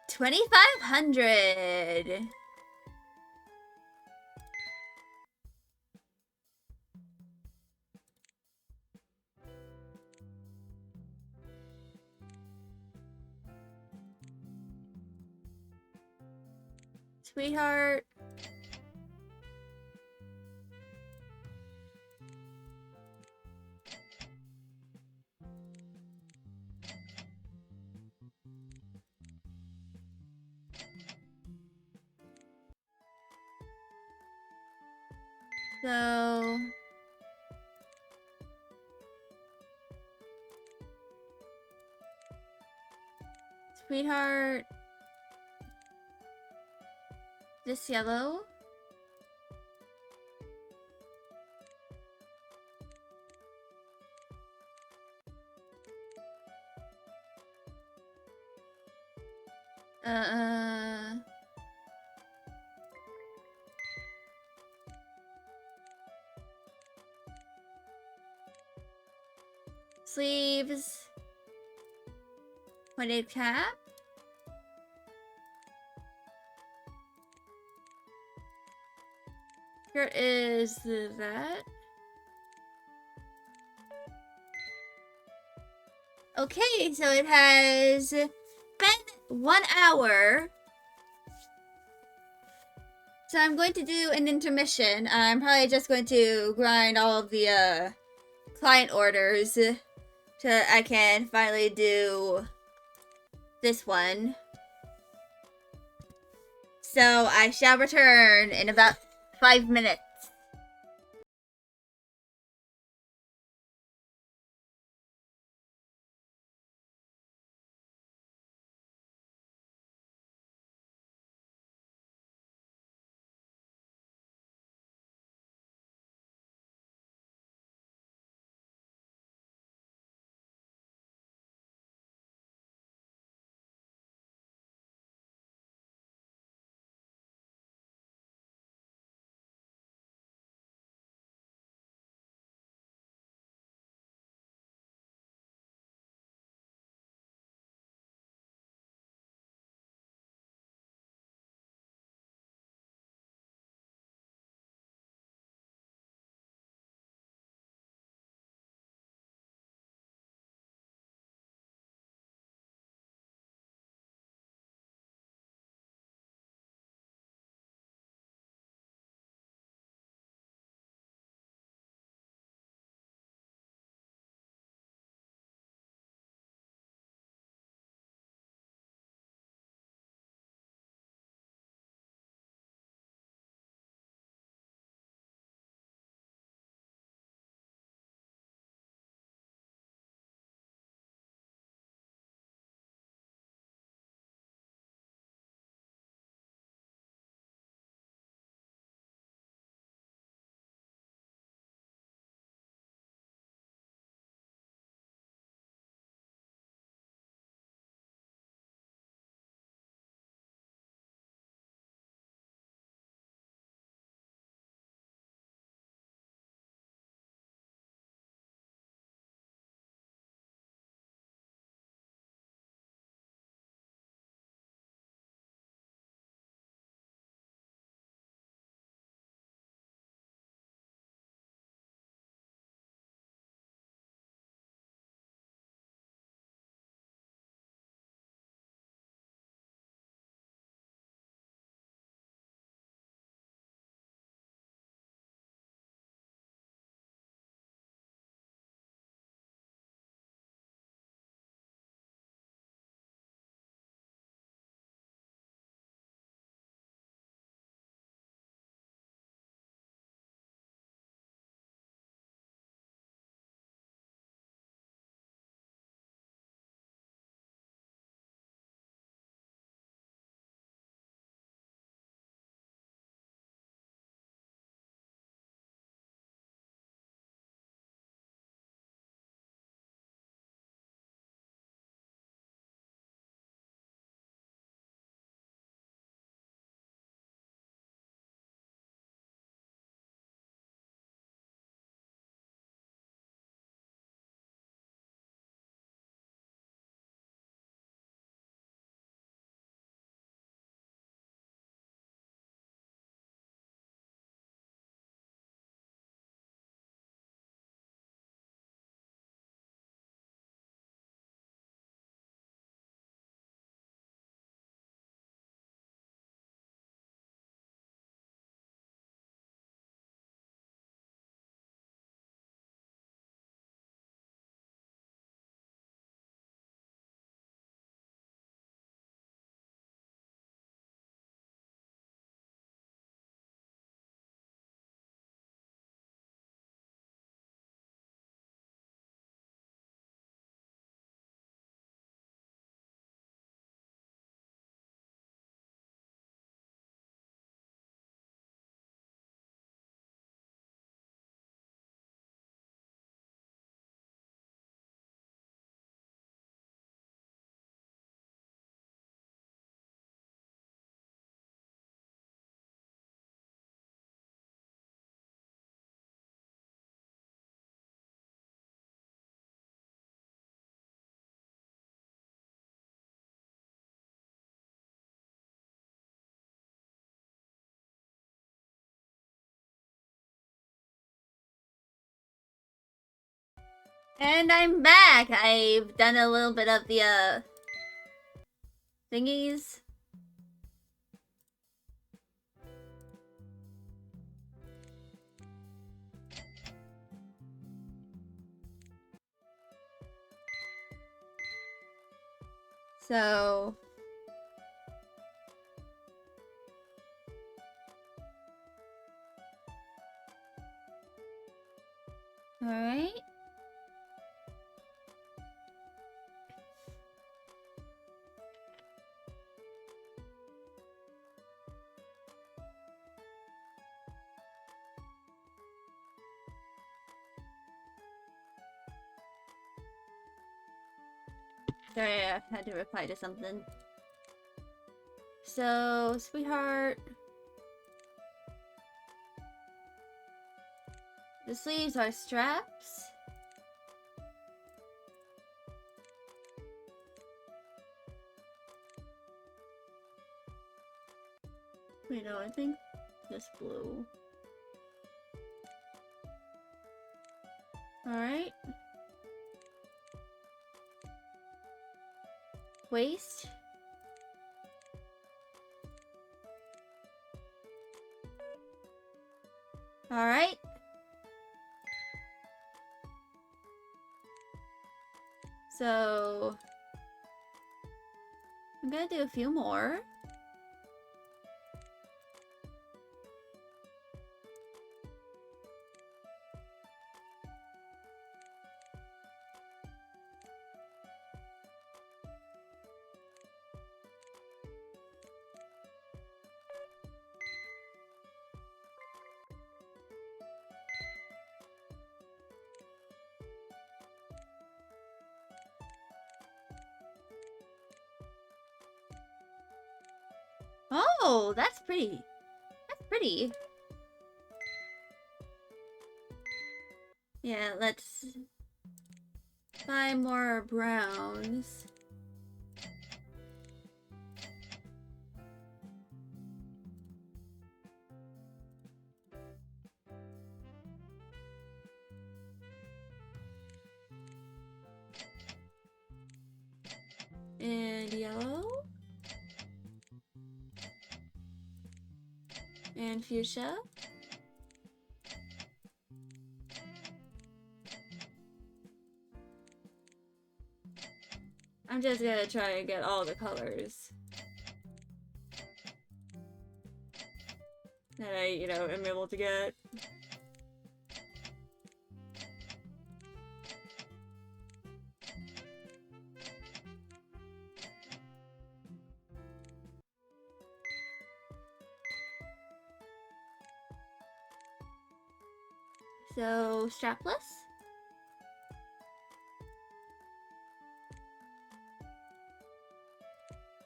$2,500. Sweetheart. So sweetheart. This yellow. Sleeves. Pointed cap. Here is that. Okay, so it has been 1 hour. So I'm going to do an intermission. I'm probably just going to grind all of the client orders so I can finally do this one. So I shall return in about 5 minutes. And I'm back! I've done a little bit of the, thingies. So... Alright. Sorry, I had to reply to something. So, sweetheart. The sleeves are straps. Wait, no, I think this blue. Alright. Waist. Alright. So... I'm gonna do a few more. Oh, that's pretty. That's pretty. Yeah, let's buy more browns. And yellow. And fuchsia. I'm just gonna try and get all the colors that I, am able to get. So, strapless.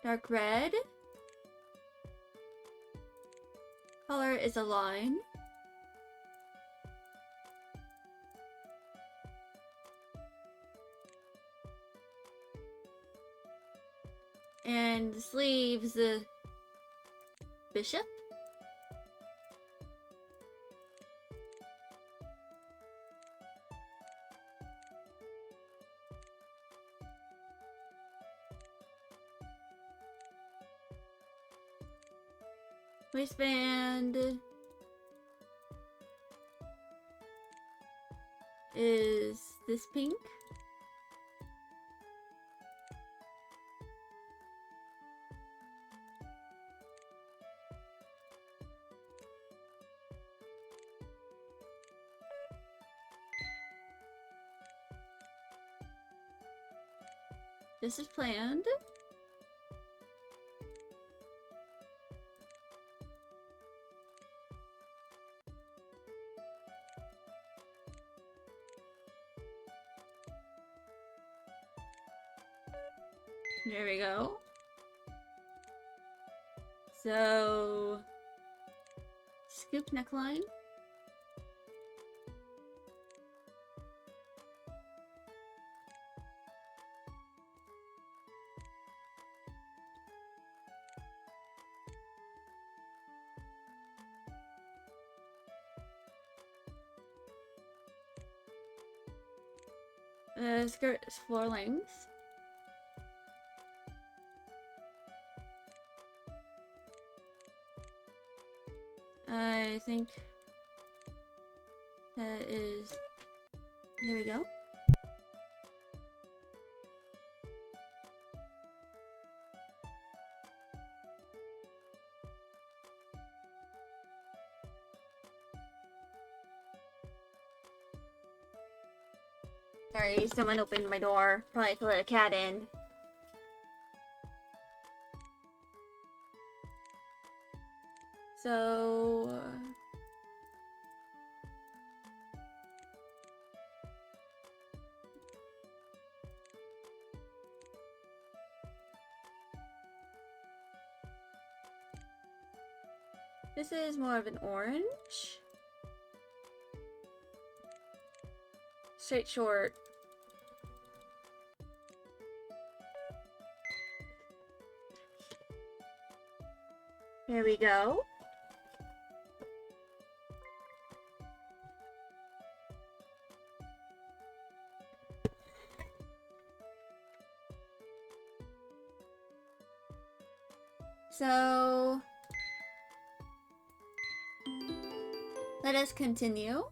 Dark red. Color is a line. And the sleeves, bishop. Waistband is this pink. This is planned. There we go. So, scoop neckline. Skirt is floor length. I think that is. Here we go. Sorry, someone opened my door. Probably to let a cat in. So... this is more of an orange. Straight short. There we go. So, let us continue.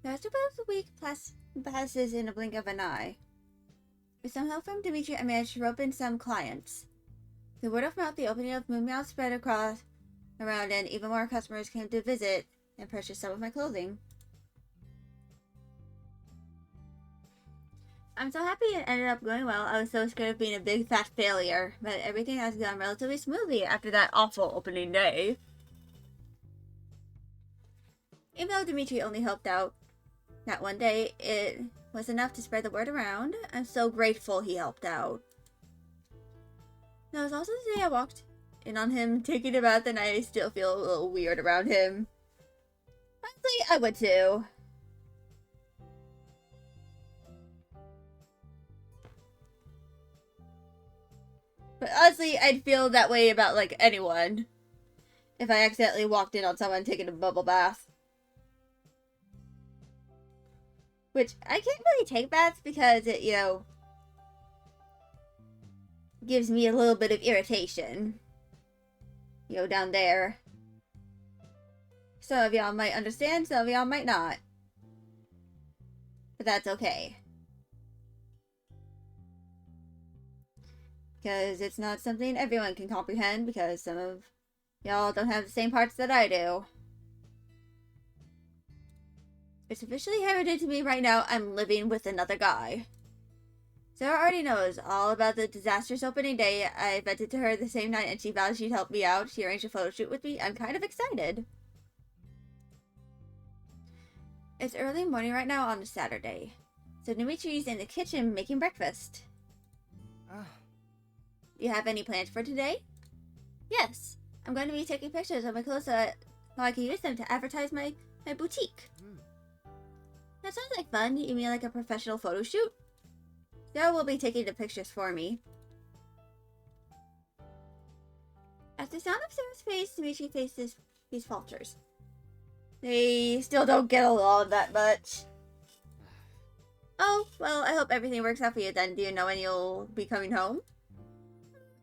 I suppose the week passes in a blink of an eye. With some help from Dmitri, I managed to rope in some clients. The word of mouth, the opening of Moon Meow spread around, and even more customers came to visit and purchase some of my clothing. I'm so happy it ended up going well. I was so scared of being a big fat failure, but everything has gone relatively smoothly after that awful opening day. Even though Dmitri only helped out that one day, it was enough to spread the word around. I'm so grateful he helped out. There was also the day I walked in on him taking a bath, and I still feel a little weird around him. Honestly, I would too. But honestly, I'd feel that way about, like, anyone if I accidentally walked in on someone taking a bubble bath. Which, I can't really take baths because it, gives me a little bit of irritation. Down there. Some of y'all might understand, some of y'all might not. But that's okay. Because it's not something everyone can comprehend, because some of y'all don't have the same parts that I do. It's officially heralded to me right now. I'm living with another guy. Sarah already knows all about the disastrous opening day. I vented to her the same night and she vowed she'd help me out. She arranged a photo shoot with me. I'm kind of excited. It's early morning right now on a Saturday. So Dmitri's in the kitchen making breakfast. Do you have any plans for today? Yes. I'm going to be taking pictures of my clothes so I can use them to advertise my boutique. That sounds like fun. You mean like a professional photo shoot? Sarah will be taking the pictures for me. At the sound of Sarah's face, Dmitri faces these falters. They still don't get along that much. Oh, well, I hope everything works out for you then. Do you know when you'll be coming home?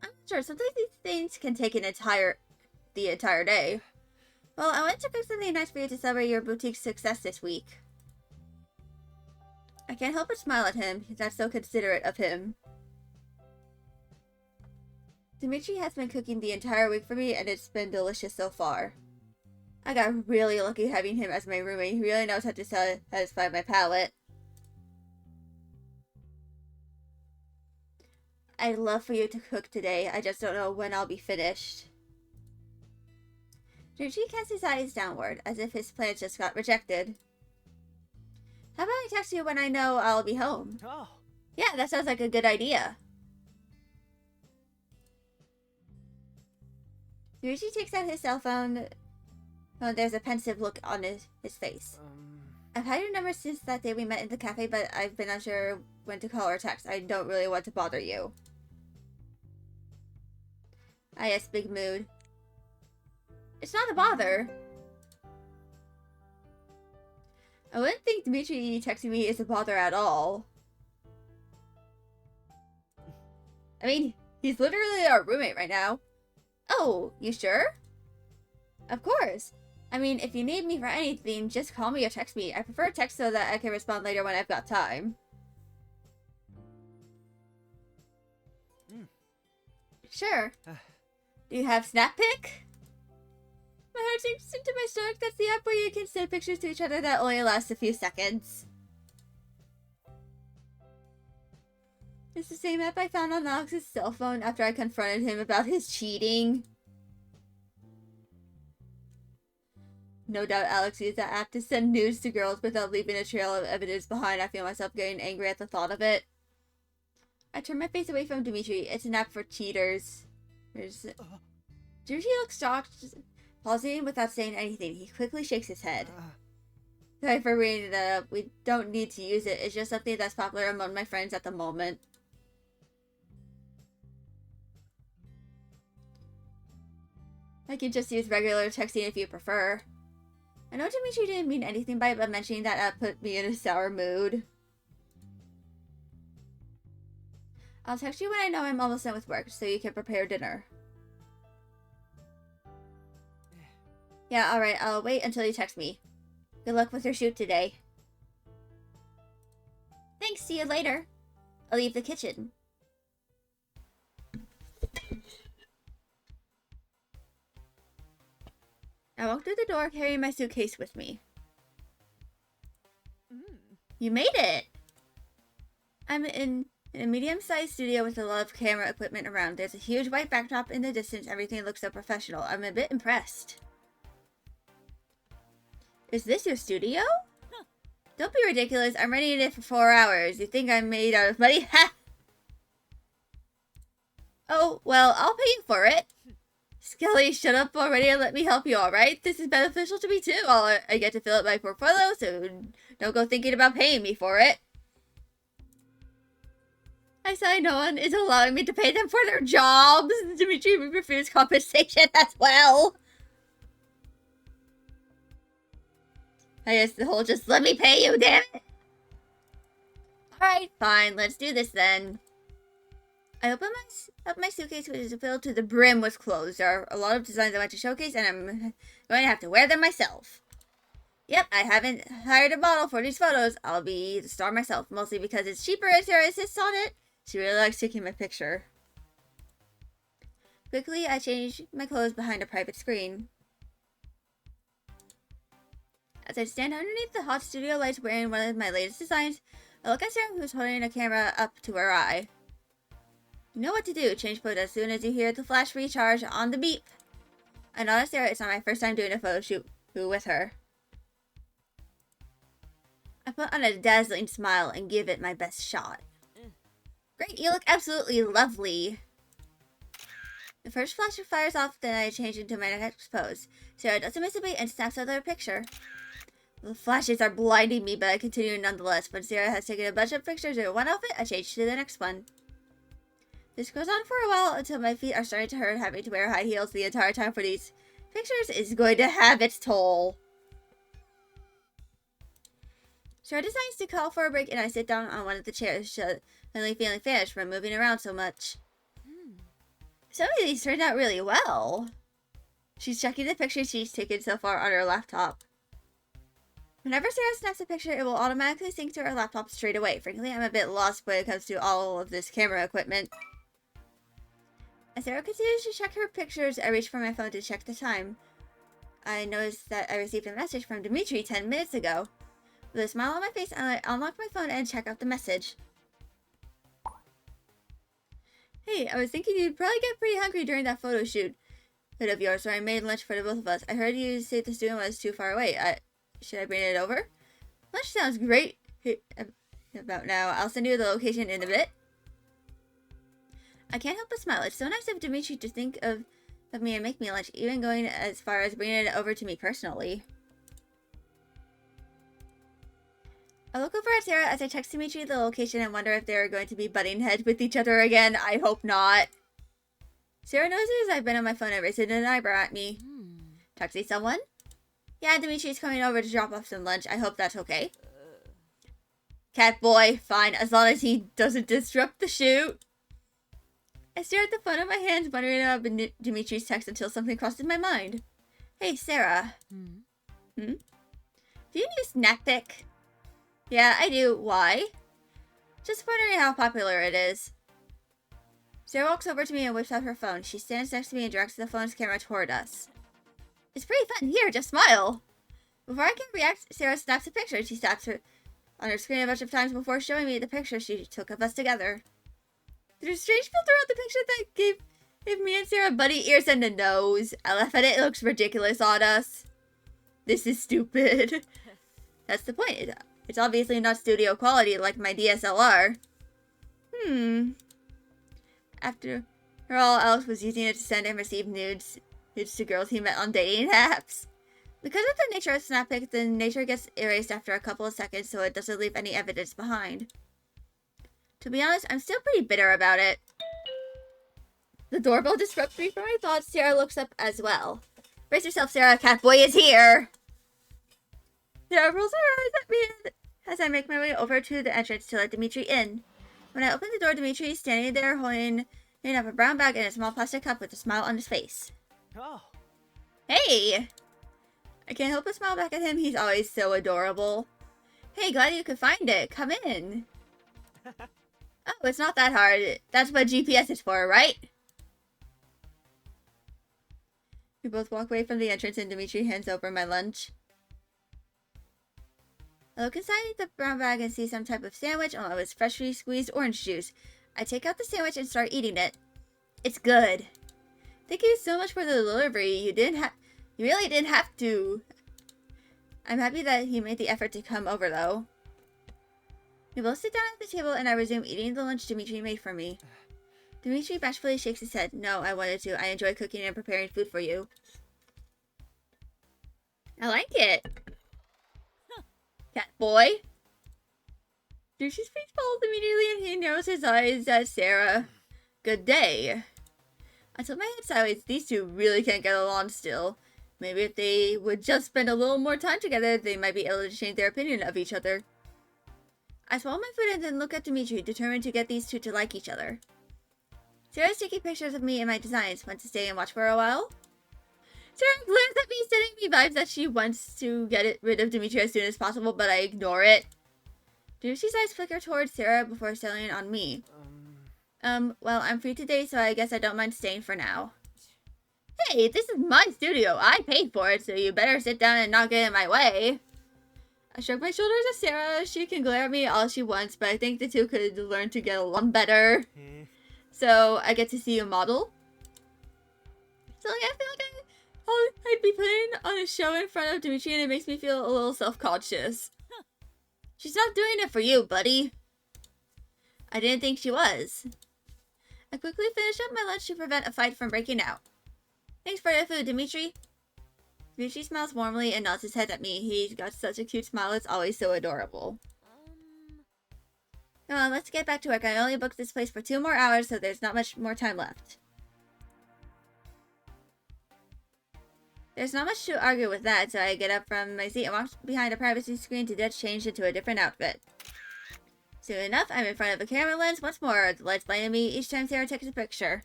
I'm not sure. Sometimes these things can take the entire day. Well, I want to cook something nice for you to celebrate your boutique's success this week. I can't help but smile at him. That's so considerate of him. Dmitri has been cooking the entire week for me, and it's been delicious so far. I got really lucky having him as my roommate. He really knows how to satisfy my palate. I'd love for you to cook today. I just don't know when I'll be finished. Dmitri casts his eyes downward, as if his plans just got rejected. How about I text you when I know I'll be home? Oh. Yeah, that sounds like a good idea. Dmitri takes out his cell phone. Oh, there's a pensive look on his face. I've had your number since that day we met in the cafe, but I've been unsure when to call or text. I don't really want to bother you. Ah, yes, big mood. It's not a bother. I wouldn't think Dmitri texting me is a bother at all. I mean, he's literally our roommate right now. Oh, you sure? Of course. I mean, if you need me for anything, just call me or text me. I prefer text so that I can respond later when I've got time. Sure. Do you have SnapPic? My heart sinks into my stomach. That's the app where you can send pictures to each other that only lasts a few seconds. It's the same app I found on Alex's cell phone after I confronted him about his cheating. No doubt Alex used that app to send news to girls without leaving a trail of evidence behind. I feel myself getting angry at the thought of it. I turn my face away from Dmitri. It's an app for cheaters. Dmitri looks shocked, pausing without saying anything. He quickly shakes his head. Sorry for bringing that up. We don't need to use it. It's just something that's popular among my friends at the moment. I can just use regular texting if you prefer. I know Dmitri didn't mean anything by it, but mentioning that app put me in a sour mood. I'll text you when I know I'm almost done with work, so you can prepare dinner. Yeah, alright, I'll wait until you text me. Good luck with your shoot today. Thanks, see you later. I'll leave the kitchen. I walked through the door carrying my suitcase with me. You made it! I'm in a medium-sized studio with a lot of camera equipment around. There's a huge white backdrop in the distance. Everything looks so professional. I'm a bit impressed. Is this your studio? Huh. Don't be ridiculous. I'm renting it for 4 hours. You think I'm made out of money? Ha! Oh, well, I'll pay you for it. Skelly, shut up already and let me help you, alright? This is beneficial to me too. I get to fill up my portfolio, so don't go thinking about paying me for it. I say no one is allowing me to pay them for their jobs. Dmitri refused compensation as well. I guess the whole just let me pay you, damn it. Alright, fine, let's do this then. I open up my suitcase, which is filled to the brim with clothes. There are a lot of designs I want to showcase, and I'm going to have to wear them myself. Yep, I haven't hired a model for these photos. I'll be the star myself, mostly because it's cheaper and Sarah insists on it. She really likes taking my picture. Quickly, I change my clothes behind a private screen. As I stand underneath the hot studio lights wearing one of my latest designs, I look at Sarah, who's holding a camera up to her eye. You know what to do. Change pose as soon as you hear the flash recharge on the beep. I nod at Sarah. It's not my first time doing a photo shoot with her. I put on a dazzling smile and give it my best shot. Great, you look absolutely lovely. The first flash fires off, then I change into my next pose. Sarah doesn't miss a beat and snaps another picture. The flashes are blinding me, but I continue nonetheless. When Sarah has taken a bunch of pictures in one outfit, I change to the next one. This goes on for a while until my feet are starting to hurt. Having to wear high heels the entire time for these pictures is going to have its toll. Sarah decides to call for a break, and I sit down on one of the chairs, suddenly feeling famished from moving around so much. Some of these turned out really well. She's checking the pictures she's taken so far on her laptop. Whenever Sarah snaps a picture, it will automatically sync to her laptop straight away. Frankly, I'm a bit lost when it comes to all of this camera equipment. As Sarah continues to check her pictures, I reach for my phone to check the time. I noticed that I received a message from Dmitri 10 minutes ago. With a smile on my face, I unlock my phone and check out the message. Hey, I was thinking you'd probably get pretty hungry during that photo shoot of yours, so I made lunch for the both of us. I heard you say the student was too far away. Should I bring it over? Lunch sounds great. About now. I'll send you the location in a bit. I can't help but smile. It's so nice of Dmitri to think of me and make me lunch, even going as far as bringing it over to me personally. I look over at Sarah as I text Dmitri the location and wonder if they're going to be butting heads with each other again. I hope not. Sarah notices I've been on my phone and raises an eyebrow at me. Texting someone? Yeah, Dimitri's coming over to drop off some lunch. I hope that's okay. Cat boy, fine, as long as he doesn't disrupt the shoot. I stare at the phone in my hands, wondering about Dimitri's text until something crosses my mind. Hey, Sarah. Do you use Snappic? Yeah, I do. Why? Just wondering how popular it is. Sarah walks over to me and whips out her phone. She stands next to me and directs the phone's camera toward us. It's pretty fun. Here, just smile. Before I can react, Sarah snaps a picture. She snaps her on her screen a bunch of times before showing me the picture she took of us together. There's a strange filter on the picture that gave me and Sarah buddy ears and a nose. I laugh at it. It looks ridiculous on us. This is stupid. That's the point. It's obviously not studio quality like my DSLR. After all, Alex was using it to send and receive nudes to girls he met on dating apps. Because of the nature of Snappic, the nature gets erased after a couple of seconds so it doesn't leave any evidence behind. To be honest, I'm still pretty bitter about it. The doorbell disrupts me from my thoughts. Sarah looks up as well. Brace yourself, Sarah. Catboy is here. Sarah rolls her eyes at me as I make my way over to the entrance to let Dmitri in. When I open the door, Dmitri is standing there holding up a brown bag and a small plastic cup with a smile on his face. Oh. Hey! I can't help but smile back at him. He's always so adorable. Hey, glad you could find it. Come in. Oh, it's not that hard. That's what GPS is for, right? We both walk away from the entrance and Dmitri hands over my lunch. I look inside the brown bag and see some type of sandwich along with freshly squeezed orange juice. I take out the sandwich and start eating it. It's good. Thank you so much for the delivery. You really didn't have to. I'm happy that he made the effort to come over though. We both sit down at the table and I resume eating the lunch Dmitri made for me. Dmitri bashfully shakes his head. No, I wanted to. I enjoy cooking and preparing food for you. I like it. Cat boy. Dimitri's face falls immediately and he narrows his eyes at Sarah. Good day. I tilt my head sideways. These two really can't get along still. Maybe if they would just spend a little more time together, they might be able to change their opinion of each other. I swallow my food and then look at Dmitri, determined to get these two to like each other. Sarah's taking pictures of me and my designs. Want to stay and watch for a while? Sarah glares at me, sending me vibes that she wants to get rid of Dmitri as soon as possible, but I ignore it. Dimitri's eyes flicker towards Sarah before settling on me. Well, I'm free today, so I guess I don't mind staying for now. Hey, this is my studio. I paid for it, so you better sit down and not get in my way. I shrug my shoulders at Sarah. She can glare at me all she wants, but I think the two could learn to get along better. So, I get to see a model. So, I feel like I'd be putting on a show in front of Dmitri, and it makes me feel a little self-conscious. She's not doing it for you, buddy. I didn't think she was. I quickly finish up my lunch to prevent a fight from breaking out. Thanks for the food, Dmitri. Dmitri smiles warmly and nods his head at me. He's got such a cute smile, it's always so adorable. Come on, let's get back to work. I only booked this place for 2 more hours, so there's not much more time left. There's not much to argue with that, so I get up from my seat and walk behind a privacy screen to get changed into a different outfit. Soon enough, I'm in front of a camera lens once more, the lights blinding me each time Sarah takes a picture.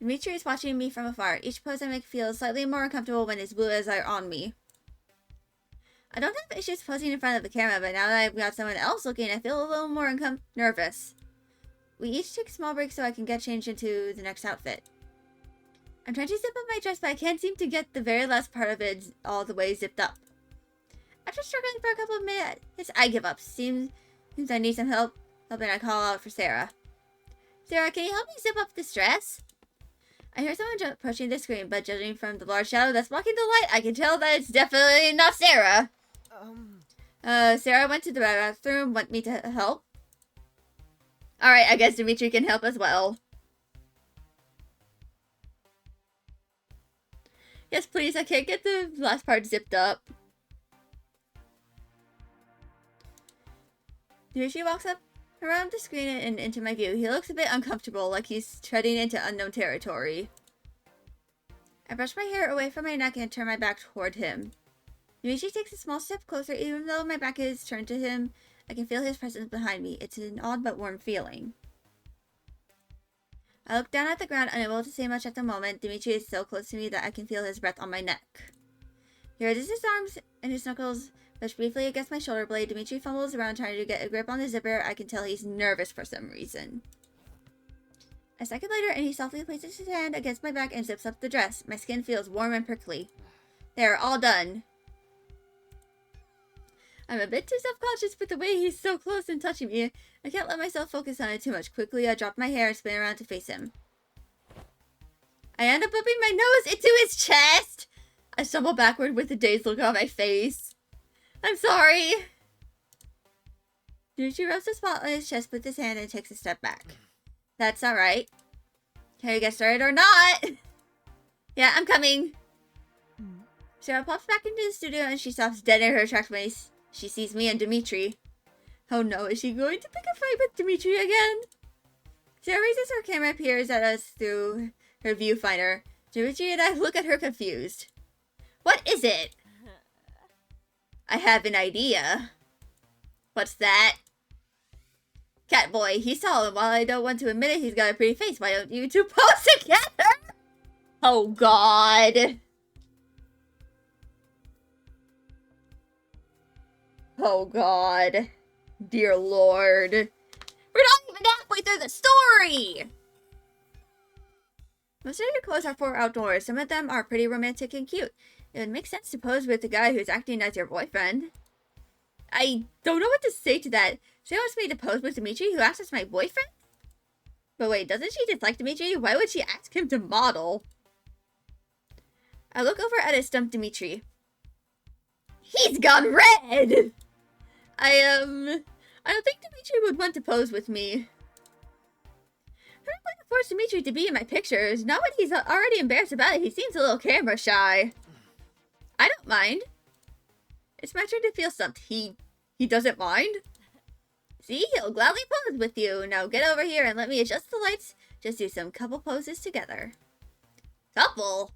Dmitri is watching me from afar. Each pose I make feels slightly more uncomfortable when his blue eyes are on me. I don't have issues posing in front of the camera, but now that I've got someone else looking, I feel a little more nervous. We each take small breaks so I can get changed into the next outfit. I'm trying to zip up my dress, but I can't seem to get the very last part of it all the way zipped up. After struggling for a couple of minutes, I give up. Seems I need some help, and I call out for Sarah. Sarah, can you help me zip up this dress? I hear someone approaching the screen, but judging from the large shadow that's blocking the light, I can tell that it's definitely not Sarah. Sarah went to the bathroom. Want me to help? Alright, I guess Dmitri can help as well. Yes, please, I can't get the last part zipped up. Dmitri walks up around the screen and into my view. He looks a bit uncomfortable, like he's treading into unknown territory. I brush my hair away from my neck and turn my back toward him. Dmitri takes a small step closer. Even though my back is turned to him, I can feel his presence behind me. It's an odd but warm feeling. I look down at the ground, unable to say much at the moment. Dmitri is so close to me that I can feel his breath on my neck. He raises his arms and his knuckles brush briefly against my shoulder blade. Dmitri fumbles around trying to get a grip on the zipper. I can tell he's nervous for some reason. A second later, and he softly places his hand against my back and zips up the dress. My skin feels warm and prickly. There, all done. I'm a bit too self-conscious with the way he's so close and touching me. I can't let myself focus on it too much. Quickly, I drop my hair and spin around to face him. I end up bumping my nose into his chest. I stumble backward with a dazed look on my face. I'm sorry. Dmitri rubs the spot on his chest with his hand and takes a step back. That's alright. Can we get started or not? Yeah, I'm coming. Sarah pops back into the studio and she stops dead in her tracks when she sees me and Dmitri. Oh no, is she going to pick a fight with Dmitri again? Sarah raises her camera and peers at us through her viewfinder. Dmitri and I look at her confused. What is it? I have an idea. What's that? Catboy, he's tall, and while I don't want to admit it, he's got a pretty face. Why don't you two pose together? Oh god. Oh god. Dear lord. We're not even halfway through the story! Most of your clothes are for outdoors. Some of them are pretty romantic and cute. It would make sense to pose with the guy who's acting as your boyfriend. I don't know what to say to that. She wants me to pose with Dmitri, who acts as my boyfriend? But wait, doesn't she dislike Dmitri? Why would she ask him to model? I look over at a stumped Dmitri. He's gone red! I don't think Dmitri would want to pose with me. I'm not going to force Dmitri to be in my pictures. Not when he's already embarrassed about it. He seems a little camera shy. I don't mind. It's my turn to feel stumped. He doesn't mind? See, he'll gladly pose with you. Now get over here and let me adjust the lights. Just do some couple poses together. Couple?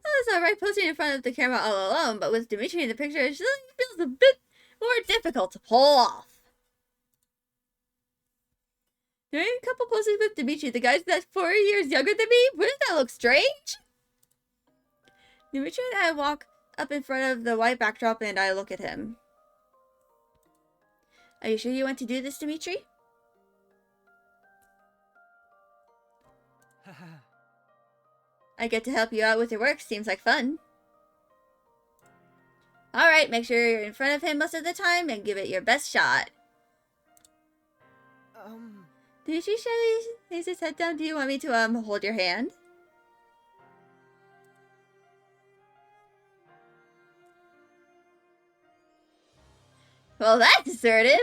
Oh, it's alright posing in front of the camera all alone, but with Dmitri in the picture, it feels a bit more difficult to pull off. Doing a couple poses with Dmitri, the guy's that's 4 years younger than me? Wouldn't that look strange? Dmitri and I walk up in front of the white backdrop and I look at him. Are you sure you want to do this, Dmitri? I get to help you out with your work. Seems like fun. Alright, make sure you're in front of him most of the time and give it your best shot. Dmitri shyly lays his head down. Do you want me to hold your hand? Well, that's assertive.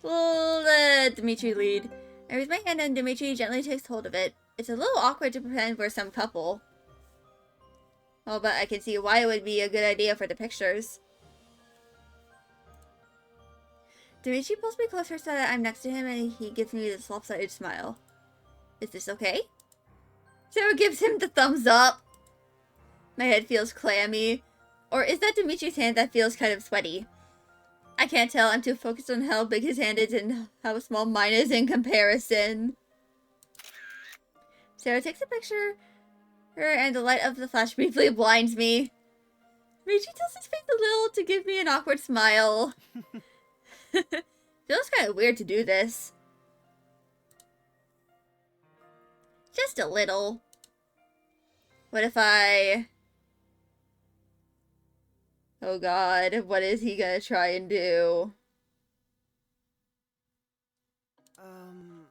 We'll let Dmitri lead. I raise my hand and Dmitri gently takes hold of it. It's a little awkward to pretend we're some couple. Oh, but I can see why it would be a good idea for the pictures. Dmitri pulls me closer so that I'm next to him and he gives me this lopsided smile. Is this okay? Sarah gives him the thumbs up. My head feels clammy. Or is that Dimitri's hand that feels kind of sweaty? I can't tell. I'm too focused on how big his hand is and how small mine is in comparison. Sarah takes a picture and the light of the flash briefly blinds me. Dmitri tilts his face a little to give me an awkward smile. Feels kind of weird to do this. Just a little. What if I... Oh god, what is he gonna try and do?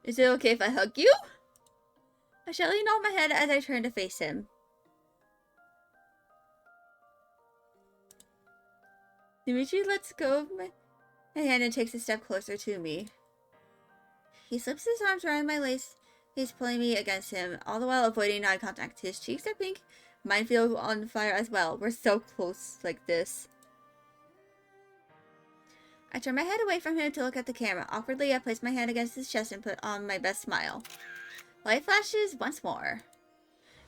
Is it okay if I hug you? I shyly nod my head as I turn to face him. Dmitri lets go of my hand and takes a step closer to me. He slips his arms around my waist. He's pulling me against him, all the while avoiding eye contact. His cheeks are pink. Mine feel on fire as well. We're so close like this. I turn my head away from him to look at the camera. Awkwardly, I place my hand against his chest and put on my best smile. Light flashes once more.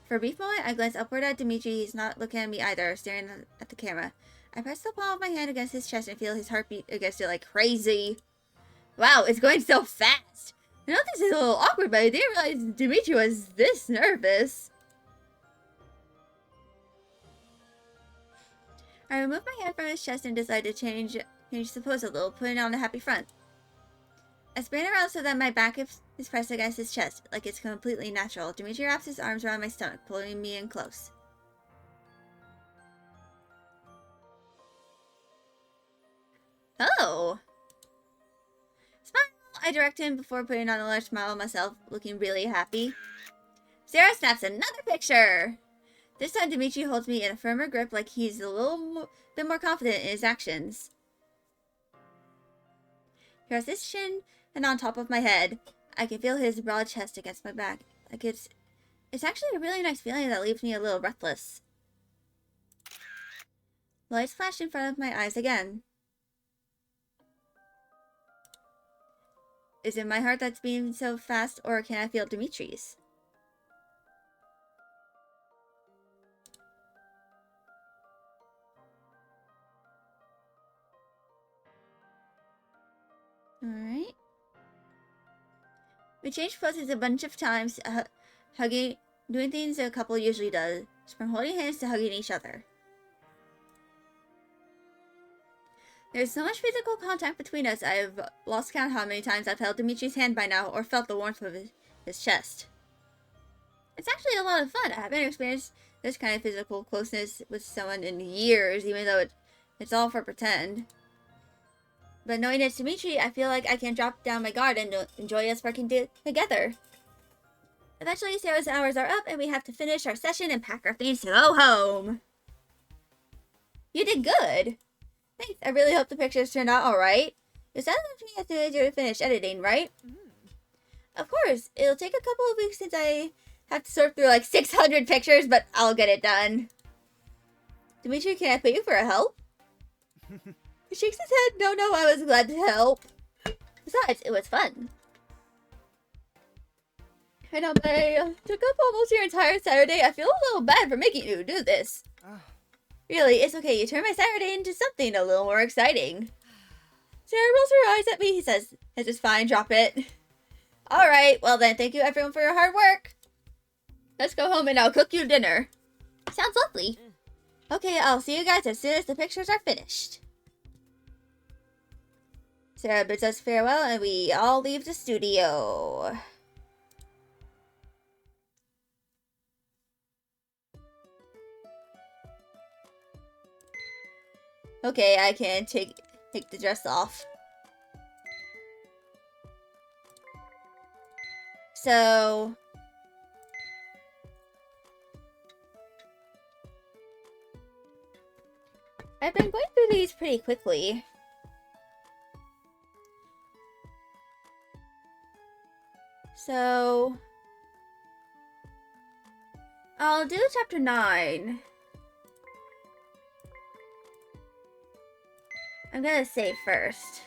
For a brief moment, I glance upward at Dmitri. He's not looking at me either, staring at the camera. I press the palm of my hand against his chest and feel his heartbeat against it like crazy. Wow, it's going so fast. I know this is a little awkward, but I didn't realize Dmitri was this nervous. I removed my hand from his chest and decided to change the pose a little, putting on a happy front. I spin around so that my back is pressed against his chest, like it's completely natural. Dmitri wraps his arms around my stomach, pulling me in close. Oh! Smile! I direct him before putting on a large smile myself, looking really happy. Sarah snaps another picture! This time Dmitri holds me in a firmer grip, like he's a little bit more confident in his actions. He rests his chin and on top of my head. I can feel his broad chest against my back. Like it's actually a really nice feeling that leaves me a little breathless. Lights flash in front of my eyes again. Is it my heart that's beating so fast, or can I feel Dimitri's? Alright. We changed poses a bunch of times, hugging, doing things a couple usually does, from holding hands to hugging each other. There's so much physical contact between us, I've lost count how many times I've held Dimitri's hand by now, or felt the warmth of his chest. It's actually a lot of fun. I haven't experienced this kind of physical closeness with someone in years, even though it's all for pretend. But knowing it's Dmitri, I feel like I can drop down my guard and enjoy us working together. Eventually, Sarah's hours are up and we have to finish our session and pack our things to go home. You did good. Thanks, I really hope the pictures turned out alright. It sounds like we have to finish editing, right? Of course, it'll take a couple of weeks since I have to sort through like 600 pictures, but I'll get it done. Dmitri, can I put you for a help? He shakes his head. No, I was glad to help. Besides, it was fun. I know, but I took up almost your entire Saturday. I feel a little bad for making you do this. Really, it's okay. You turned my Saturday into something a little more exciting. Sarah rolls her eyes at me. He says, it's just fine. Drop it. Alright, well then, thank you everyone for your hard work. Let's go home and I'll cook you dinner. Sounds lovely. Okay, I'll see you guys as soon as the pictures are finished. Sarah bids us farewell and we all leave the studio. Okay, I can take the dress off. So I've been going through these pretty quickly. So I'll do chapter 9. I'm gonna save first.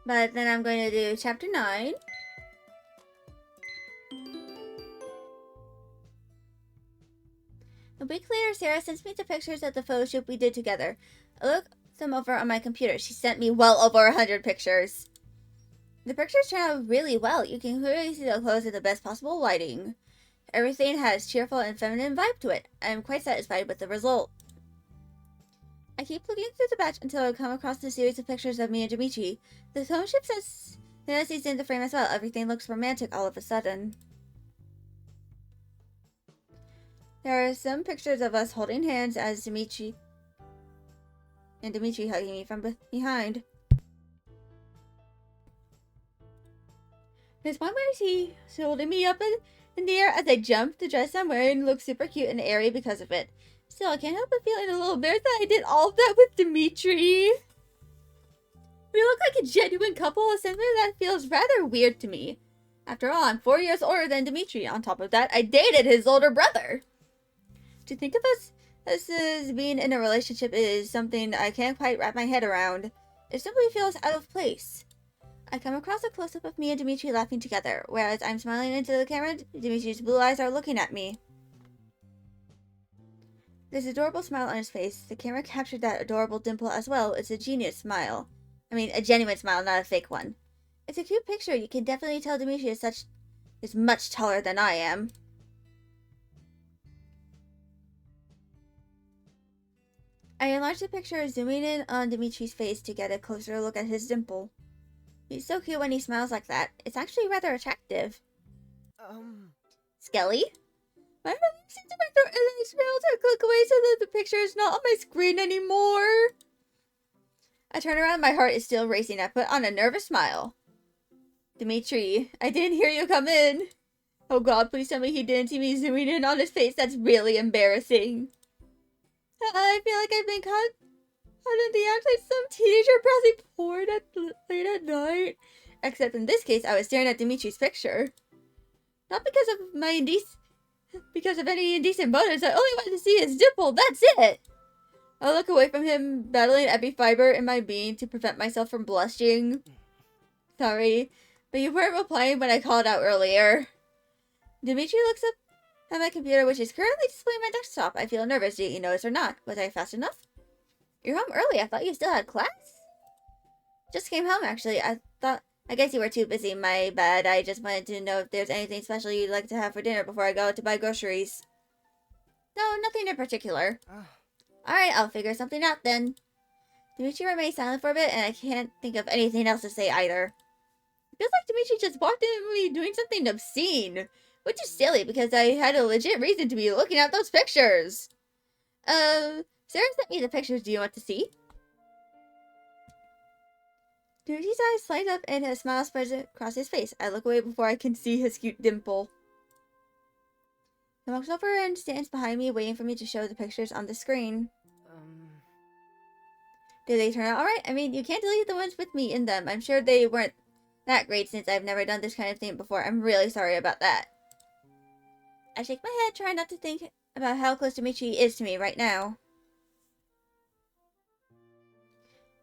But then I'm going to do chapter 9. A week later, Sarah sends me the pictures of the photo shoot we did together. I looked them over on my computer. She sent me well over 100 pictures. The pictures turn out really well. You can clearly see the clothes in the best possible lighting. Everything has cheerful and feminine vibe to it. I am quite satisfied with the result. I keep looking through the batch until I come across a series of pictures of me and Dmitri. The tone shift says Nancy's in the frame as well. Everything looks romantic all of a sudden. There are some pictures of us holding hands as Dmitri hugging me from behind. There's one where he's holding me up in the air as I jump. The dress I'm wearing looks super cute and airy because of it. Still, I can't help but feeling a little embarrassed that I did all of that with Dmitri. We look like a genuine couple, something that feels rather weird to me. After all, I'm 4 years older than Dmitri. On top of that, I dated his older brother. To think of us This is being in a relationship is something I can't quite wrap my head around. It simply feels out of place. I come across a close-up of me and Dmitri laughing together, whereas I'm smiling into the camera, Dmitri's blue eyes are looking at me. There's an adorable smile on his face. The camera captured that adorable dimple as well. It's a genius smile. I mean, a genuine smile, not a fake one. It's a cute picture. You can definitely tell Dmitri is much taller than I am. I enlarged the picture, zooming in on Dmitri's face to get a closer look at his dimple. He's so cute when he smiles like that. It's actually rather attractive. Skelly? My heart leaps into my throat and I scramble to click away so that the picture is not on my screen anymore. I turn around, my heart is still racing. I put on a nervous smile. Dmitri, I didn't hear you come in. Oh god, please tell me he didn't see me zooming in on his face. That's really embarrassing. I feel like I've been caught in the act like some teenager browsing porn late at night. Except in this case, I was staring at Dmitri's picture. Not because of any indecent motives. I only wanted to see his dimple. That's it. I look away from him, battling every fiber in my being to prevent myself from blushing. Sorry, but you weren't replying when I called out earlier. Dmitri looks up at my computer, which is currently displaying my desktop. I feel nervous. Did you notice or not? Was I fast enough? You're home early. I thought you still had class. Just came home, actually. I guess you were too busy. My bad. I just wanted to know if there's anything special you'd like to have for dinner before I go out to buy groceries. No, nothing in particular. Alright, I'll figure something out then. Dmitri remained silent for a bit, and I can't think of anything else to say either. It feels like Dmitri just walked in with me doing something obscene. Which is silly, because I had a legit reason to be looking at those pictures. Sarah sent me the pictures. Do you want to see? Dmitri's eyes light up and a smile spreads across his face. I look away before I can see his cute dimple. He walks over and stands behind me, waiting for me to show the pictures on the screen. Did they turn out alright? I mean, you can't delete the ones with me in them. I'm sure they weren't that great since I've never done this kind of thing before. I'm really sorry about that. I shake my head, trying not to think about how close Dmitri is to me right now.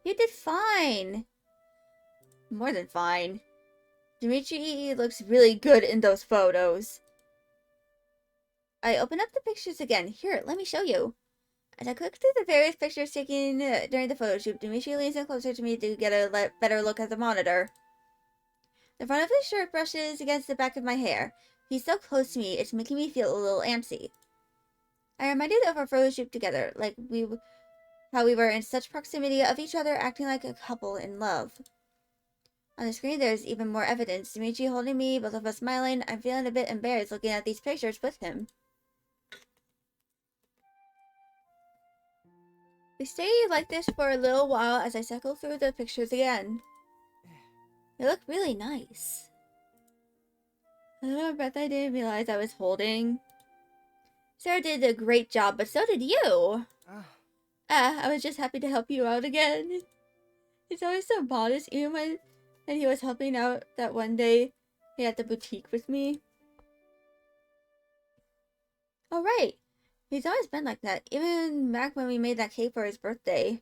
You did fine. More than fine. Dmitri looks really good in those photos. I open up the pictures again. Here, let me show you. As I click through the various pictures taken during the photo shoot, Dmitri leans in closer to me to get a better look at the monitor. The front of his shirt brushes against the back of my hair. He's so close to me, it's making me feel a little antsy. I reminded of our photo shoot together, how we were in such proximity of each other, acting like a couple in love. On the screen, there's even more evidence. Dmitri holding me, both of us smiling. I'm feeling a bit embarrassed looking at these pictures with him. We stay like this for a little while as I cycle through the pictures again. They look really nice. Another breath I didn't realize I was holding. Sarah did a great job, but so did you. I was just happy to help you out again. He's always so modest, even when he was helping out that one day he had the boutique with me. Oh, right. He's always been like that, even back when we made that cake for his birthday.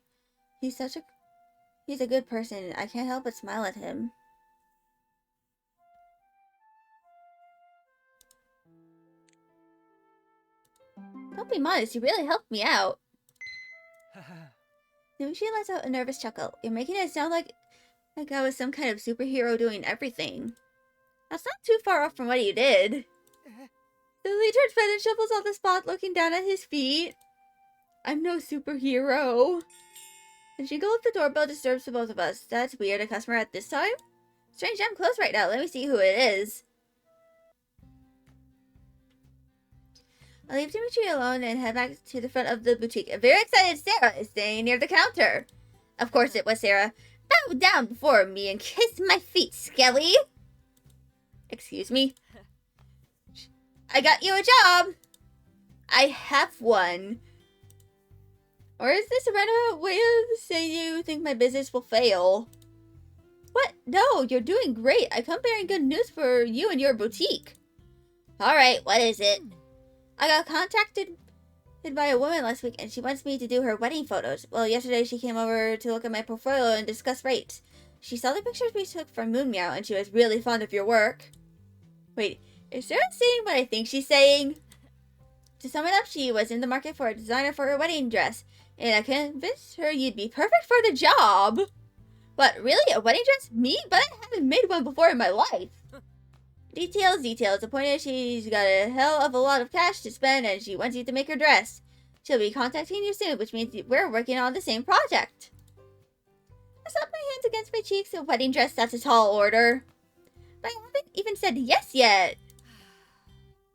He's a good person. I can't help but smile at him. Don't be modest, you really helped me out. Dmitri lets out a nervous chuckle. You're making it sound like I was some kind of superhero doing everything. That's not too far off from what you did. Lily turns red and shuffles on the spot, looking down at his feet. I'm no superhero. The jingle of the doorbell disturbs the both of us. That's weird, a customer at this time? Strange, I'm closed right now. Let me see who it is. I leave Dmitri alone and head back to the front of the boutique. A very excited Sarah is standing near the counter. Of course it was Sarah. Bow down before me and kiss my feet, Skelly. Excuse me. I got you a job. I have one. Or is this a roundabout way of saying you think my business will fail? What? No, you're doing great. I come bearing good news for you and your boutique. Alright, what is it? I got contacted by a woman last week, and she wants me to do her wedding photos. Well, yesterday she came over to look at my portfolio and discuss rates. She saw the pictures we took from Moon Meow, and she was really fond of your work. Wait, is Sarah saying what I think she's saying? To sum it up, she was in the market for a designer for her wedding dress, and I convinced her you'd be perfect for the job. What, really? A wedding dress? Me? But I haven't made one before in my life. Details. The point is she's got a hell of a lot of cash to spend, and she wants you to make her dress. She'll be contacting you soon, which means we're working on the same project. I slapped my hands against my cheeks. A wedding dress, that's a tall order. But I haven't even said yes yet.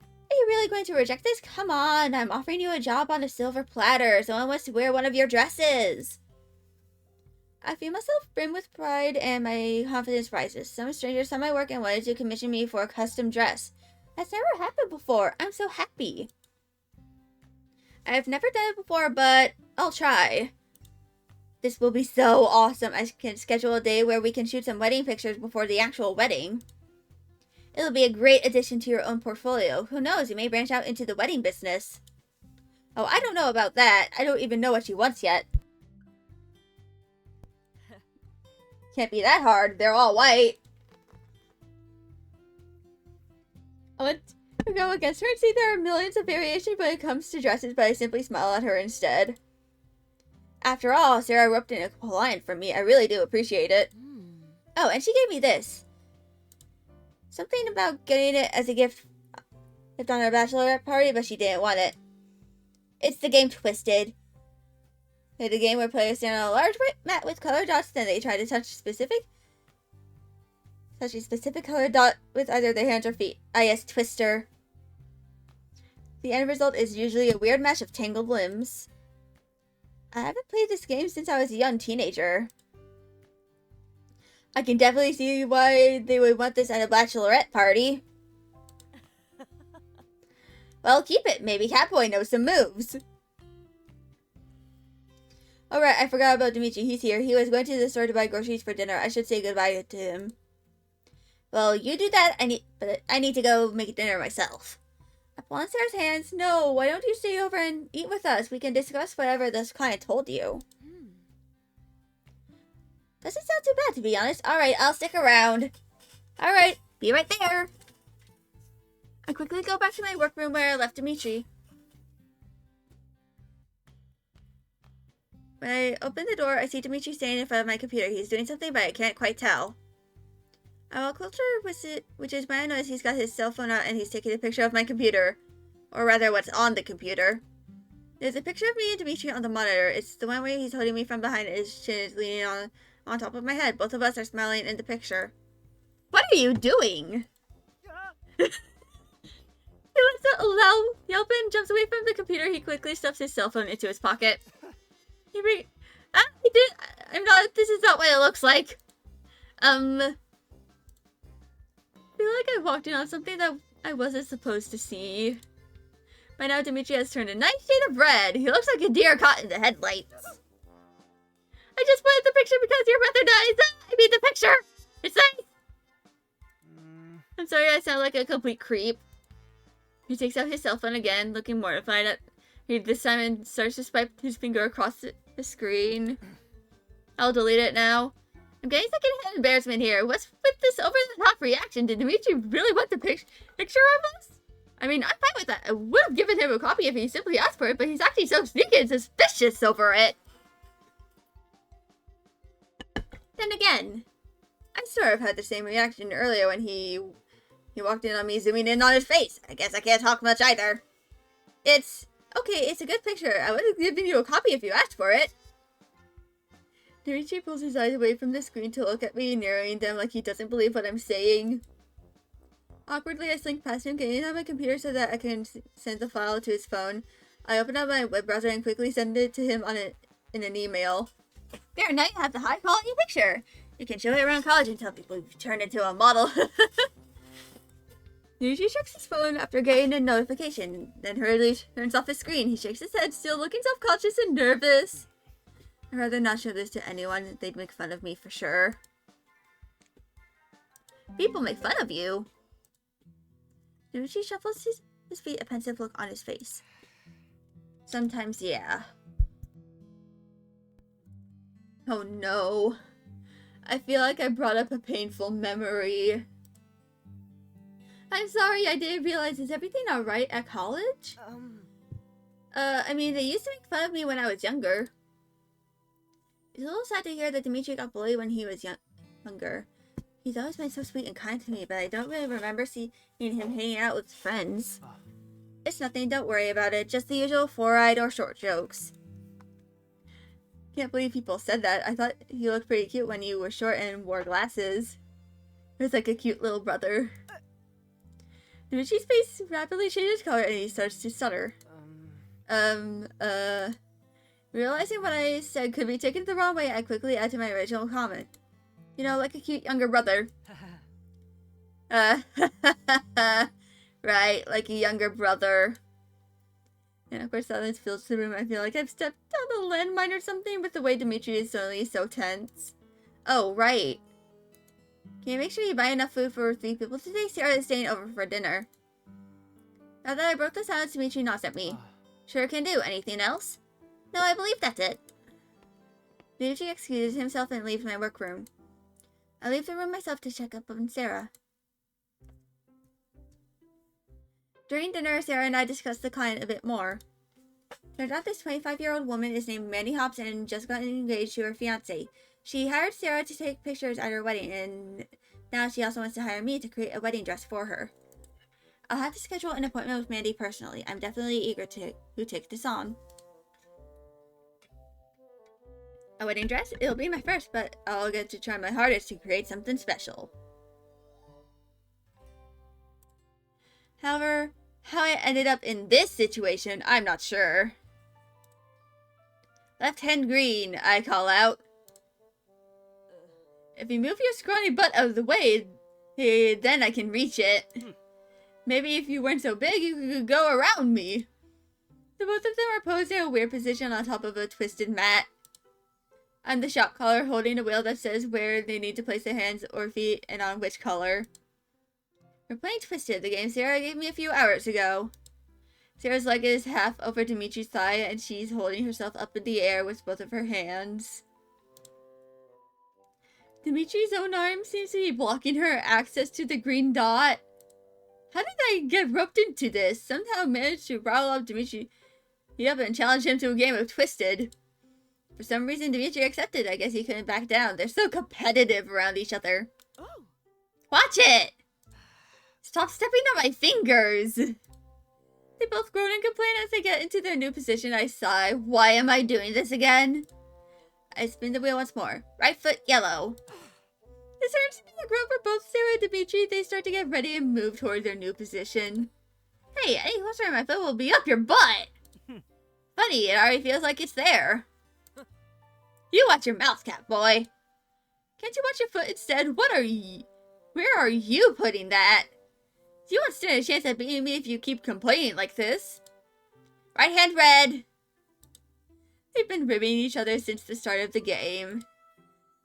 Are you really going to reject this? Come on, I'm offering you a job on a silver platter. Someone wants to wear one of your dresses. I feel myself brim with pride and my confidence rises. Some stranger saw my work and wanted to commission me for a custom dress. That's never happened before. I'm so happy. I've never done it before, but I'll try. This will be so awesome. I can schedule a day where we can shoot some wedding pictures before the actual wedding. It'll be a great addition to your own portfolio. Who knows, you may branch out into the wedding business. Oh, I don't know about that. I don't even know what she wants yet. Can't be that hard. They're all white. I want to go against her and see there are millions of variations when it comes to dresses, but I simply smile at her instead. After all, Sarah roped in a client for me. I really do appreciate it. Oh, and she gave me this. Something about getting it as a gift on her bachelorette party, but she didn't want it. It's the game Twisted. It's a game where players stand on a large mat with colored dots, then they try to touch a specific colored dot with either their hands or feet. Ah yes, Twister. The end result is usually a weird mesh of tangled limbs. I haven't played this game since I was a young teenager. I can definitely see why they would want this at a bachelorette party. Well, keep it. Maybe Catboy knows some moves. Alright, I forgot about Dmitri. He's here. He was going to the store to buy groceries for dinner. I should say goodbye to him. Well, you do that. But I need to go make dinner myself. I pull on Sarah's hands. No, why don't you stay over and eat with us? We can discuss whatever this client told you. Doesn't sound too bad, to be honest. Alright, I'll stick around. Alright, be right there. I quickly go back to my workroom where I left Dmitri. When I open the door, I see Dmitri standing in front of my computer. He's doing something, but I can't quite tell. I walk closer, which is when I notice he's got his cell phone out and he's taking a picture of my computer. Or rather, what's on the computer. There's a picture of me and Dmitri on the monitor. It's the one where he's holding me from behind and his chin is leaning on top of my head. Both of us are smiling in the picture. What are you doing? He wants to allow Yelpin jumps away from the computer. He quickly stuffs his cell phone into his pocket. This is not what it looks like. I feel like I walked in on something that I wasn't supposed to see. By now, Dmitri has turned a nice shade of red. He looks like a deer caught in the headlights. I just wanted the picture because your brother dies. I mean the picture. It's nice. I'm sorry I sound like a complete creep. He takes out his cell phone again, looking mortified at me this time and starts to swipe his finger across the screen. I'll delete it now. I'm getting secondhand embarrassment here. What's with this over-the-top reaction? Did Dmitri really want the picture of us? I mean, I'm fine with that. I would have given him a copy if he simply asked for it, but he's acting so sneaky and suspicious over it. Then again, I sort of had the same reaction earlier when he walked in on me zooming in on his face. I guess I can't talk much either. It's a good picture. I would have given you a copy if you asked for it. Dmitri pulls his eyes away from the screen to look at me, narrowing them like he doesn't believe what I'm saying. Awkwardly, I slink past him, getting on my computer so that I can send the file to his phone. I open up my web browser and quickly send it to him in an email. There, now you have the high-quality picture. You can show it around college and tell people you've turned into a model. Dmitri checks his phone after getting a notification, then hurriedly turns off his screen. He shakes his head, still looking self-conscious and nervous. I'd rather not show this to anyone. They'd make fun of me for sure. People make fun of you? Dmitri shuffles his feet, a pensive look on his face. Sometimes, yeah. Oh no. I feel like I brought up a painful memory. I'm sorry, I didn't realize. Is everything alright at college? I mean, they used to make fun of me when I was younger. It's a little sad to hear that Dmitri got bullied when he was younger. He's always been so sweet and kind to me, but I don't really remember seeing him hanging out with friends. It's nothing, don't worry about it. Just the usual four-eyed or short jokes. Can't believe people said that. I thought you looked pretty cute when you were short and wore glasses. It was like a cute little brother. Dimitri's face rapidly changes color and he starts to stutter. Realizing what I said could be taken the wrong way, I quickly add to my original comment. You know, like a cute younger brother. Right, like a younger brother. And of course, silence fills the room. I feel like I've stepped on a landmine or something with the way Dmitri is suddenly so tense. Oh, right. Can you make sure you buy enough food for 3 people today? Sarah is staying over for dinner. Now that I broke the silence, Dmitri nods at me. Sure can do. Anything else? No, I believe that's it. Dmitri excuses himself and leaves my workroom. I leave the room myself to check up on Sarah. During dinner, Sarah and I discussed the client a bit more. Turns out this 25-year-old woman is named Mandy Hobbs and just got engaged to her fiancé. She hired Sarah to take pictures at her wedding, and now she also wants to hire me to create a wedding dress for her. I'll have to schedule an appointment with Mandy personally. I'm definitely eager to take this on. A wedding dress? It'll be my first, but I'll get to try my hardest to create something special. However, how I ended up in this situation, I'm not sure. Left hand green, I call out. If you move your scrawny butt out of the way, then I can reach it. Maybe if you weren't so big, you could go around me. The both of them are posed in a weird position on top of a twisted mat. I'm the shop caller holding a wheel that says where they need to place their hands or feet and on which color. We're playing Twisted, the game Sarah gave me a few hours ago. Sarah's leg is half over Dimitri's thigh and she's holding herself up in the air with both of her hands. Dimitri's own arm seems to be blocking her access to the green dot. How did I get roped into this? Somehow managed to rile up Dmitri up and challenge him to a game of Twisted. For some reason, Dmitri accepted. I guess he couldn't back down. They're so competitive around each other. Oh. Watch it! Stop stepping on my fingers! They both groan and complain as they get into their new position. I sigh. Why am I doing this again? I spin the wheel once more. Right foot yellow. This turns to be a groove for both Sarah and Dmitri. They start to get ready and move toward their new position. Hey, any closer my foot will be up your butt! Funny, it already feels like it's there. You watch your mouth, cat boy. Can't you watch your foot instead? What are you? Where are you putting that? You won't stand a chance at beating me if you keep complaining like this. Right hand red. They've been ribbing each other since the start of the game.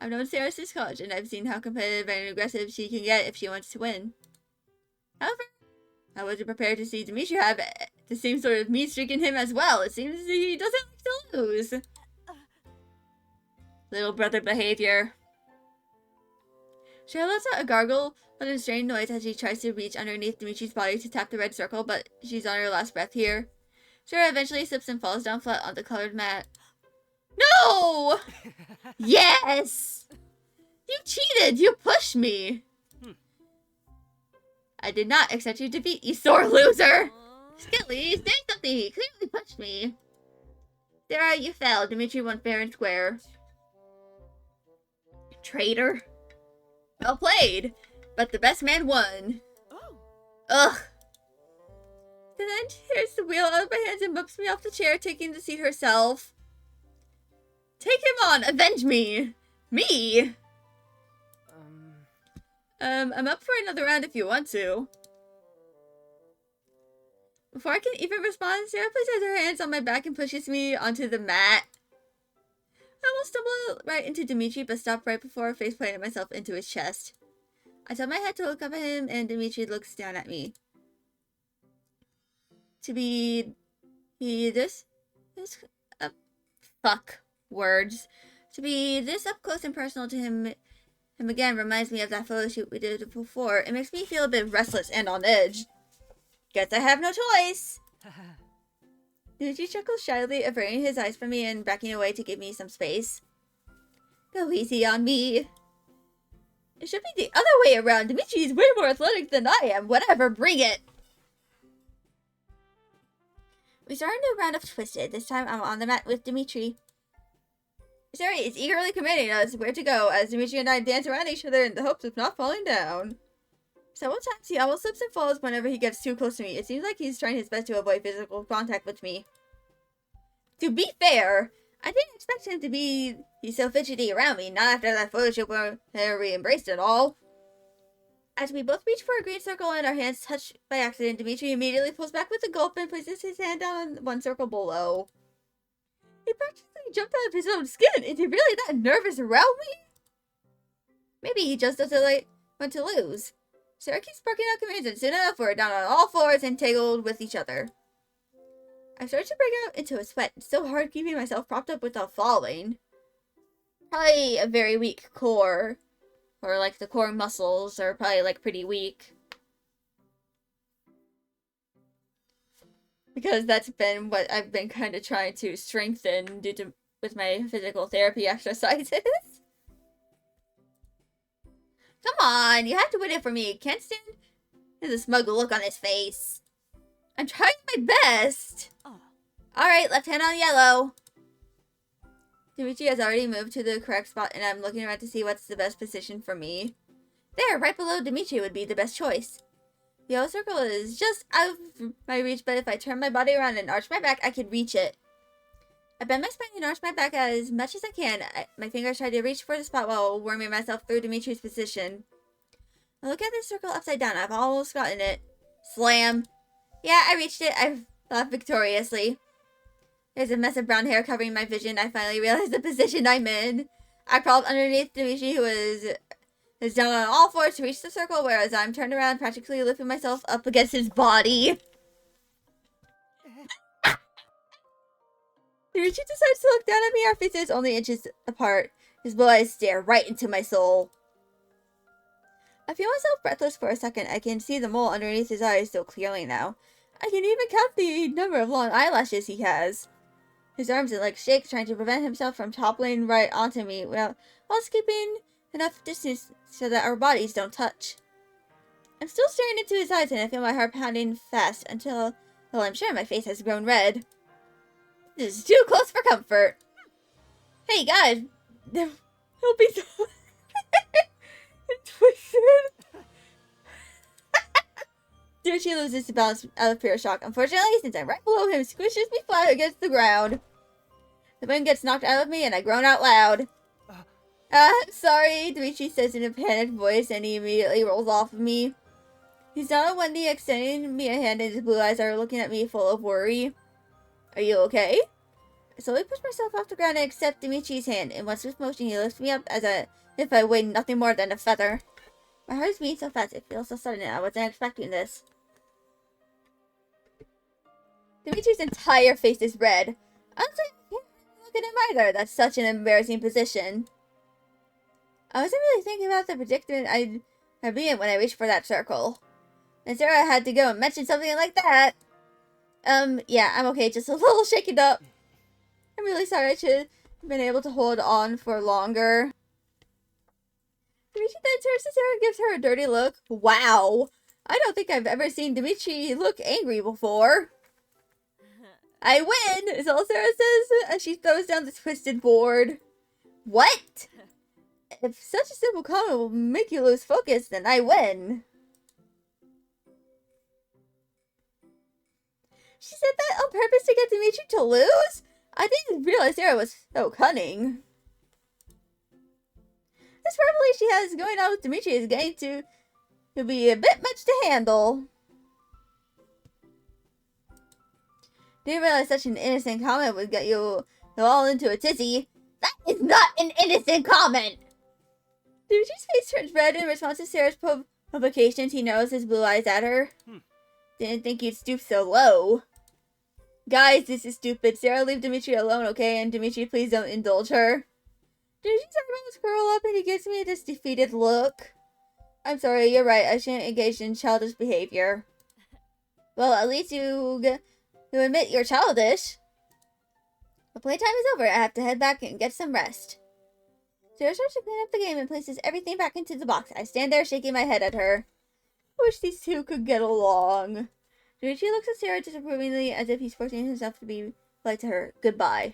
I've known Sarah since college, and I've seen how competitive and aggressive she can get if she wants to win. However, I wasn't prepared to see Dmitri have the same sort of mean streak in him as well. It seems he doesn't like to lose. Little brother behavior. Cheryl lets out a gargle but a strained noise as she tries to reach underneath Dimitri's body to tap the red circle, but she's on her last breath here. Cheryl eventually slips and falls down flat on the colored mat. No! Yes! You cheated! You pushed me! I did not expect you to defeat, you sore loser! Skilly, say something! He clearly pushed me. Sarah, you fell. Dmitri won fair and square. Traitor. Well played, but the best man won. Oh. Ugh. Then tears the wheel out of my hands and bumps me off the chair, taking the seat herself. Take him on! Avenge me! Me! I'm up for another round if you want to. Before I can even respond, Sarah places her hands on my back and pushes me onto the mat. I almost stumble right into Dmitri, but stop right before I face planted myself into his chest. I tilt my head to look up at him, and Dmitri looks down at me. To be this? This, fuck words. To be this up close and personal to him again reminds me of that photo shoot we did before. It makes me feel a bit restless and on edge. Guess I have no choice. Dmitri chuckles shyly, averting his eyes from me and backing away to give me some space. Go easy on me. It should be the other way around. Dmitri is way more athletic than I am. Whatever, bring it. We start a new round of Twisted. This time I'm on the mat with Dmitri. Sari is eagerly commanding us where to go as Dmitri and I dance around each other in the hopes of not falling down. Several times he almost slips and falls whenever he gets too close to me. It seems like he's trying his best to avoid physical contact with me. To be fair, I didn't expect him to be so fidgety around me, not after that photo shoot where we embraced it all. As we both reach for a green circle and our hands touch by accident, Dmitri immediately pulls back with a gulp and places his hand down on one circle below. He practically jumped out of his own skin. Is he really that nervous around me? Maybe he just doesn't want to lose. Sarah keeps barking out commands, and soon enough we're down on all fours and tangled with each other. I started to break out into a sweat. It's so hard keeping myself propped up without falling. Probably a very weak core. Or like the core muscles are probably like pretty weak. Because that's been what I've been kind of trying to strengthen with my physical therapy exercises. Come on, you have to win it for me. Can't stand there's a smug look on his face. I'm trying my best. Oh. Alright, left hand on yellow. Dmitri has already moved to the correct spot and I'm looking around to see what's the best position for me. There, right below Dmitri would be the best choice. The yellow circle is just out of my reach, but if I turn my body around and arch my back, I can reach it. I bend my spine and arch my back as much as I can. My fingers try to reach for the spot while worming myself through Dimitri's position. I look at the circle upside down. I've almost gotten it. Slam. Yeah, I reached it. I thought victoriously. There's a mess of brown hair covering my vision. I finally realized the position I'm in. I crawled underneath Dmitri, who is down on all fours to reach the circle, whereas I'm turned around, practically lifting myself up against his body. Dmitri decides to look down at me, our faces only inches apart. His blue eyes stare right into my soul. I feel myself breathless for a second. I can see the mole underneath his eyes so clearly now. I can even count the number of long eyelashes he has. His arms and legs shake, trying to prevent himself from toppling right onto me, while keeping enough distance so that our bodies don't touch. I'm still staring into his eyes, and I feel my heart pounding fast until I'm sure my face has grown red. This is too close for comfort. Hey guys, he'll be so twisted. Dmitri loses his balance out of pure shock. Unfortunately, since I'm right below him, squishes me flat against the ground. The wind gets knocked out of me, and I groan out loud. I'm sorry, Dmitri says in a panicked voice, and he immediately rolls off of me. He's down on one knee, extending me a hand, and his blue eyes are looking at me full of worry. Are you okay? I slowly push myself off the ground and accept Dimitri's hand. In one swift motion, he lifts me up if I weighed nothing more than a feather. My heart is beating so fast, it feels so sudden, and I wasn't expecting this. Dimitri's entire face is red. Honestly, I can't look at him either. That's such an embarrassing position. I wasn't really thinking about the predicament I'd be in when I reached for that circle. And Sarah had to go and mention something like that. Yeah, I'm okay, just a little shaken up. I'm really sorry I should have been able to hold on for longer. Dmitri then turns to Sarah and gives her a dirty look. Wow! I don't think I've ever seen Dmitri look angry before. I win, is all Sarah says as she throws down the twisted board. What? If such a simple comment will make you lose focus, then I win. She said that on purpose to get Dmitri to lose? I didn't realize Sarah was so cunning. This rivalry she has going on with Dmitri is going to be a bit much to handle. Didn't realize such an innocent comment would get you all into a tizzy. That is not an innocent comment! Dimitri's face turns red in response to Sarah's provocations. He narrows his blue eyes at her. Didn't think you'd stoop so low. Guys, this is stupid. Sarah, leave Dmitri alone, okay? And Dmitri, please don't indulge her. Dimitri's eyebrows curl up and he gives me this defeated look. I'm sorry, you're right. I shouldn't engage in childish behavior. Well, at least you admit you're childish. The playtime is over. I have to head back and get some rest. Sarah starts to clean up the game and places everything back into the box. I stand there shaking my head at her. I wish these two could get along. Dmitri looks at Sarah disapprovingly as if he's forcing himself to be polite to her. Goodbye.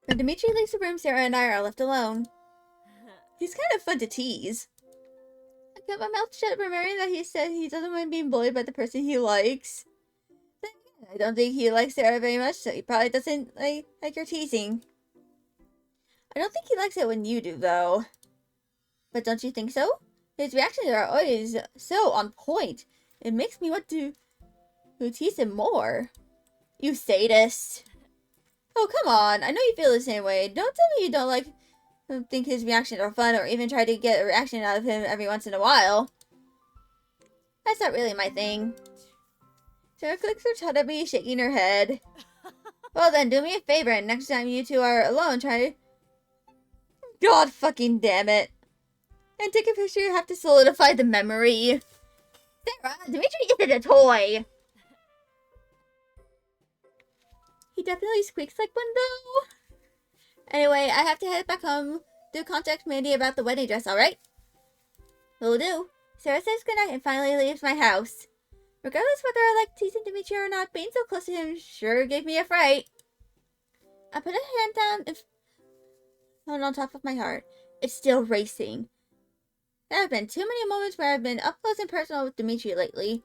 When Dmitri leaves the room, Sarah and I are left alone. He's kind of fun to tease. I kept my mouth shut, remembering that he said he doesn't mind being bullied by the person he likes. Then again, I don't think he likes Sarah very much, so he probably doesn't like your teasing. I don't think he likes it when you do, though. But don't you think so? His reactions are always so on point. It makes me want to tease him more. You sadist. Oh, come on. I know you feel the same way. Don't tell me you don't think his reactions are fun or even try to get a reaction out of him every once in a while. That's not really my thing. Sarah clicks her tongue at me, shaking her head. Well then, do me a favor and next time you two are alone, try... God fucking damn it. And take a picture, you have to solidify the memory. Sarah, Dmitri isn't a toy. He definitely squeaks like one though. Anyway, I have to head back home to contact Mandy about the wedding dress, alright? Will do. Sarah says goodnight and finally leaves my house. Regardless whether I like teasing Dmitri or not, being so close to him sure gave me a fright. I put a hand down and on top of my heart. It's still racing. There have been too many moments where I've been up close and personal with Dmitri lately.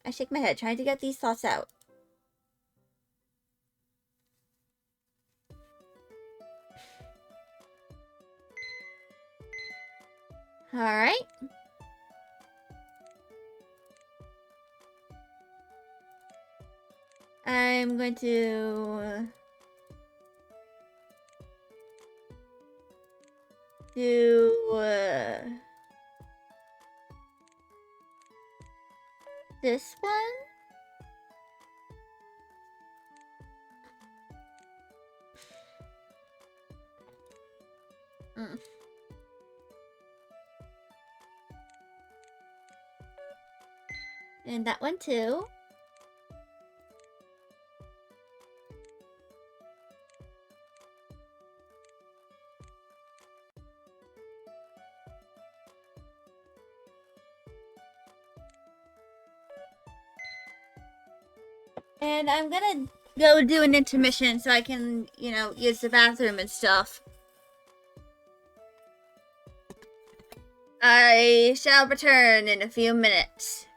I shake my head, trying to get these thoughts out. Alright. I'm going to do this one. And that one too. And I'm gonna go do an intermission so I can, use the bathroom and stuff. I shall return in a few minutes.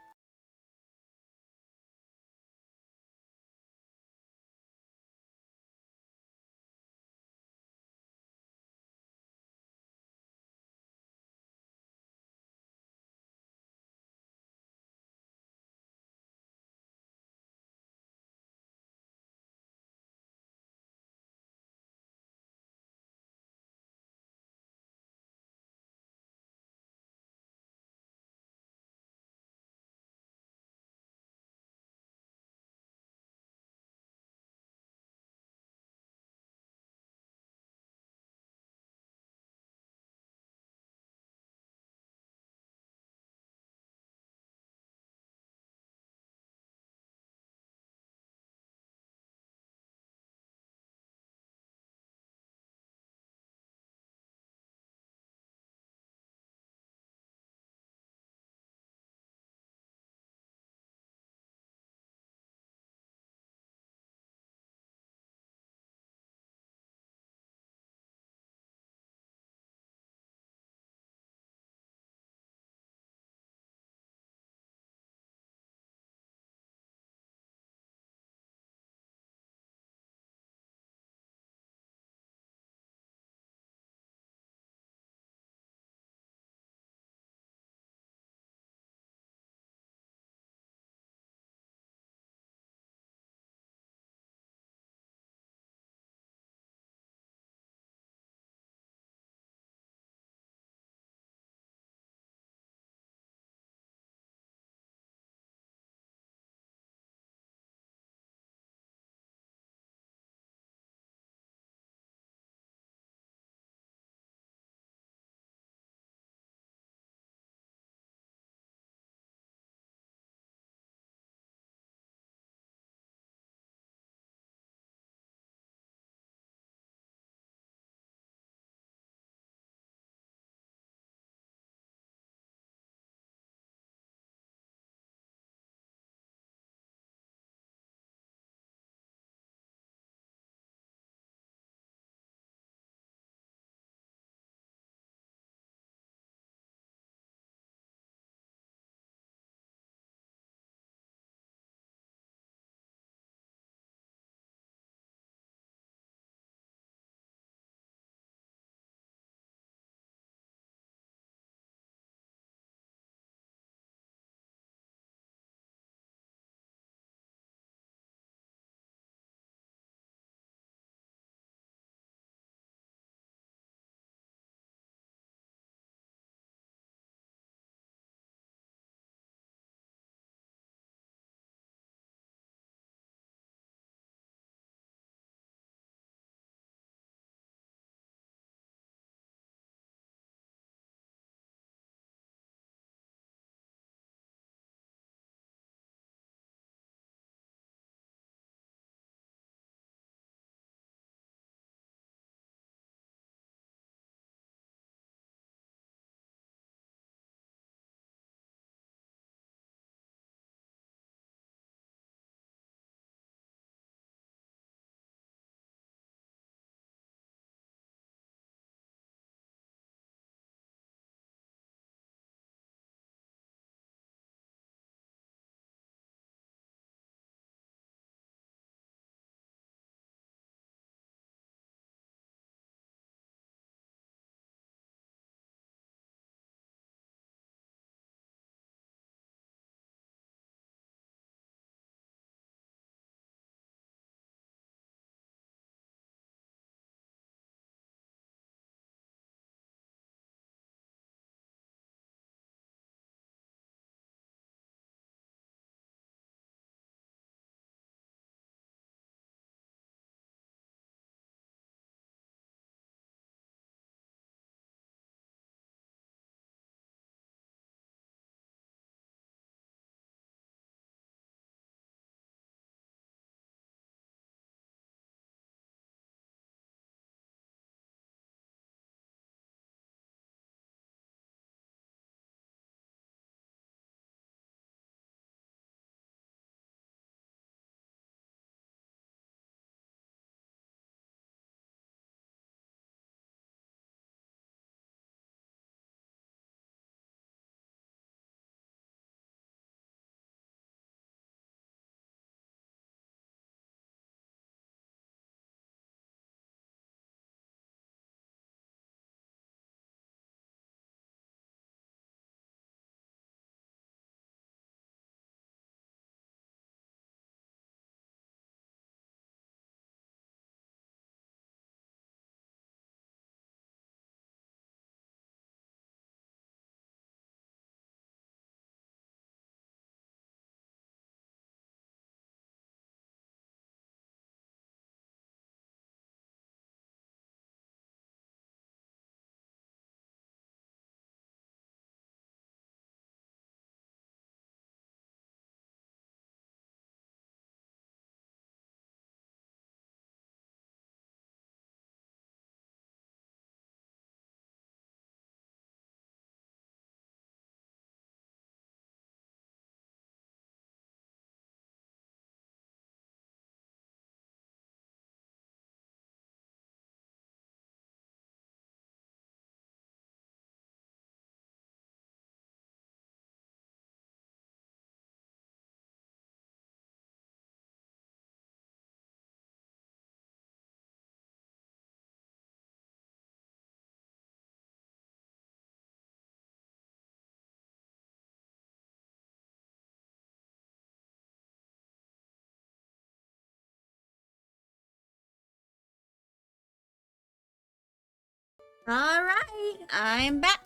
Alright, I'm back.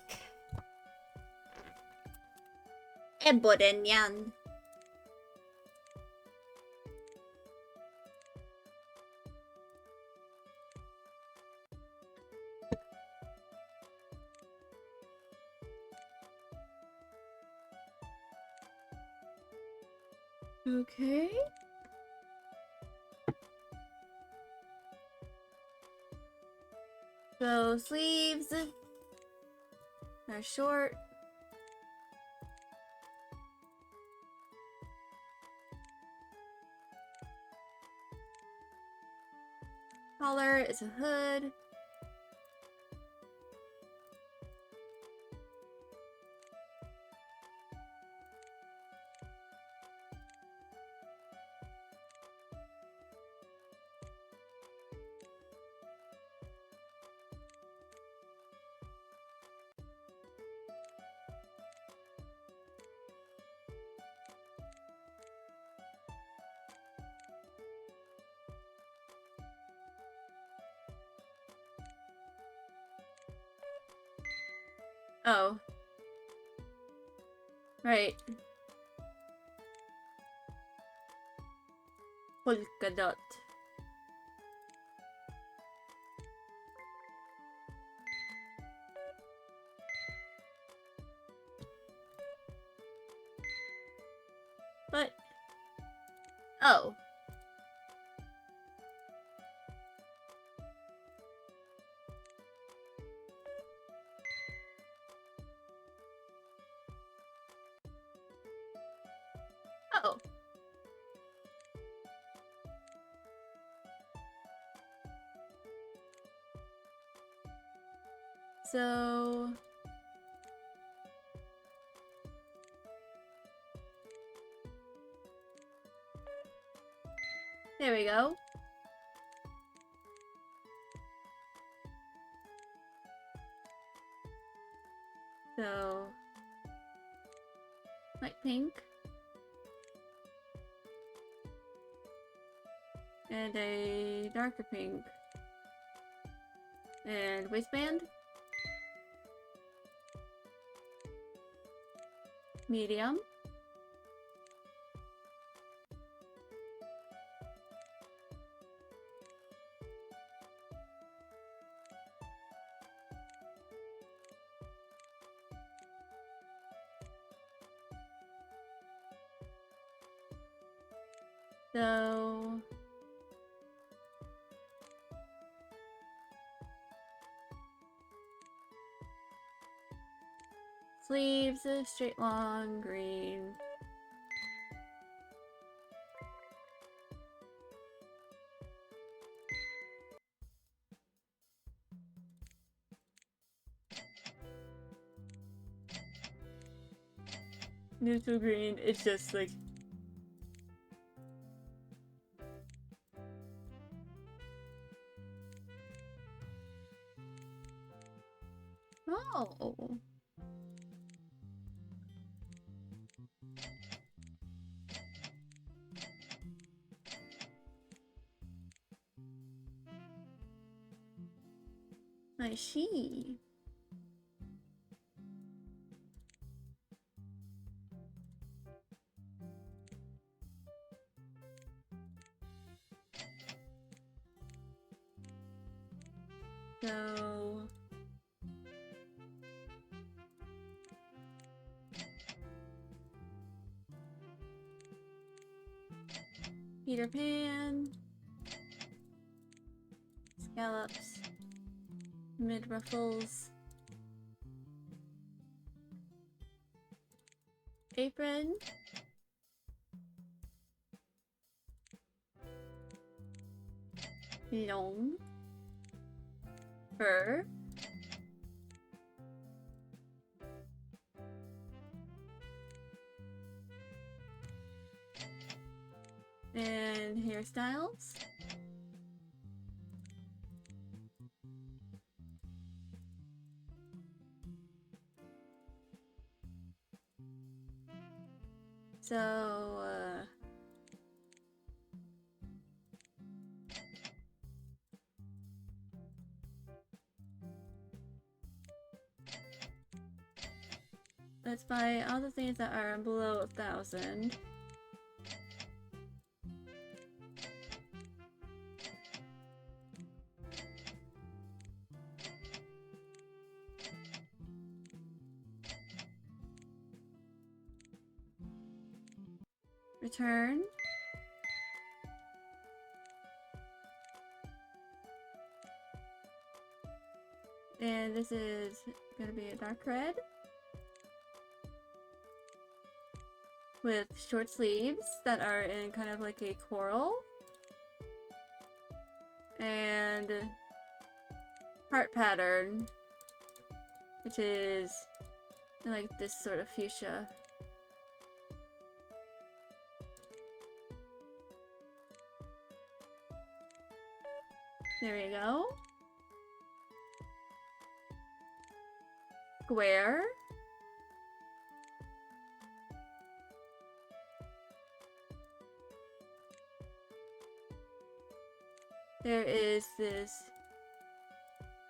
Ebo din yan. Okay. So sleeves are short. Collar is a hood. Oh. Right. Polka dot. But... Oh. Oh. So... There we go. So... Light pink. And a darker pink. And waistband. Medium. So... Sleeves, straight long, green. Neutral green, it's just like... Oh! I see. So... Peter Pan. Scallops. Mid ruffles. Apron. Long. Fur. And hairstyles. So, let's buy all the things that are below 1,000. Return. And this is gonna be a dark red with short sleeves that are in kind of like a coral and heart pattern, which is like this sort of fuchsia. There you go. Square. There is this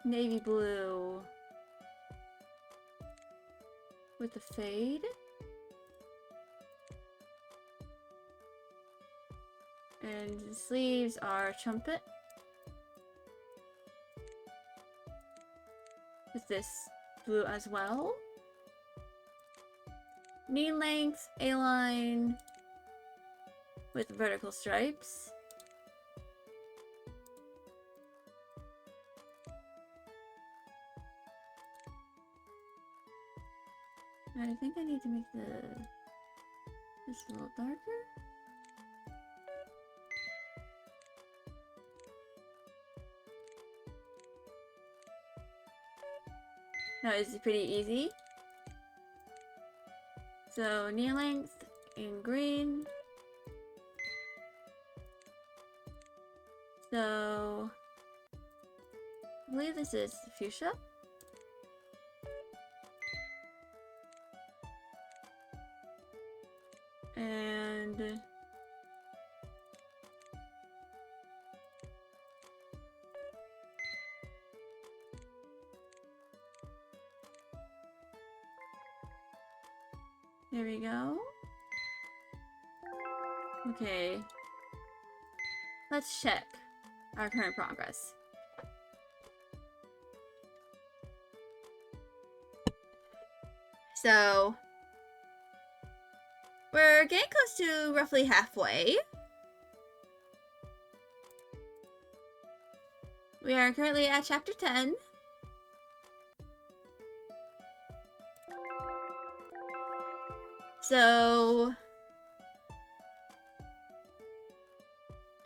navy blue with the fade. And the sleeves are trumpet. With this blue as well. Knee length, A-line with vertical stripes. I think I need to make this a little darker. Now this is pretty easy. So knee length in green. So I believe this is fuchsia. And there we go. Okay. Let's check our current progress. So we're getting close to roughly halfway. We are currently at chapter 10. So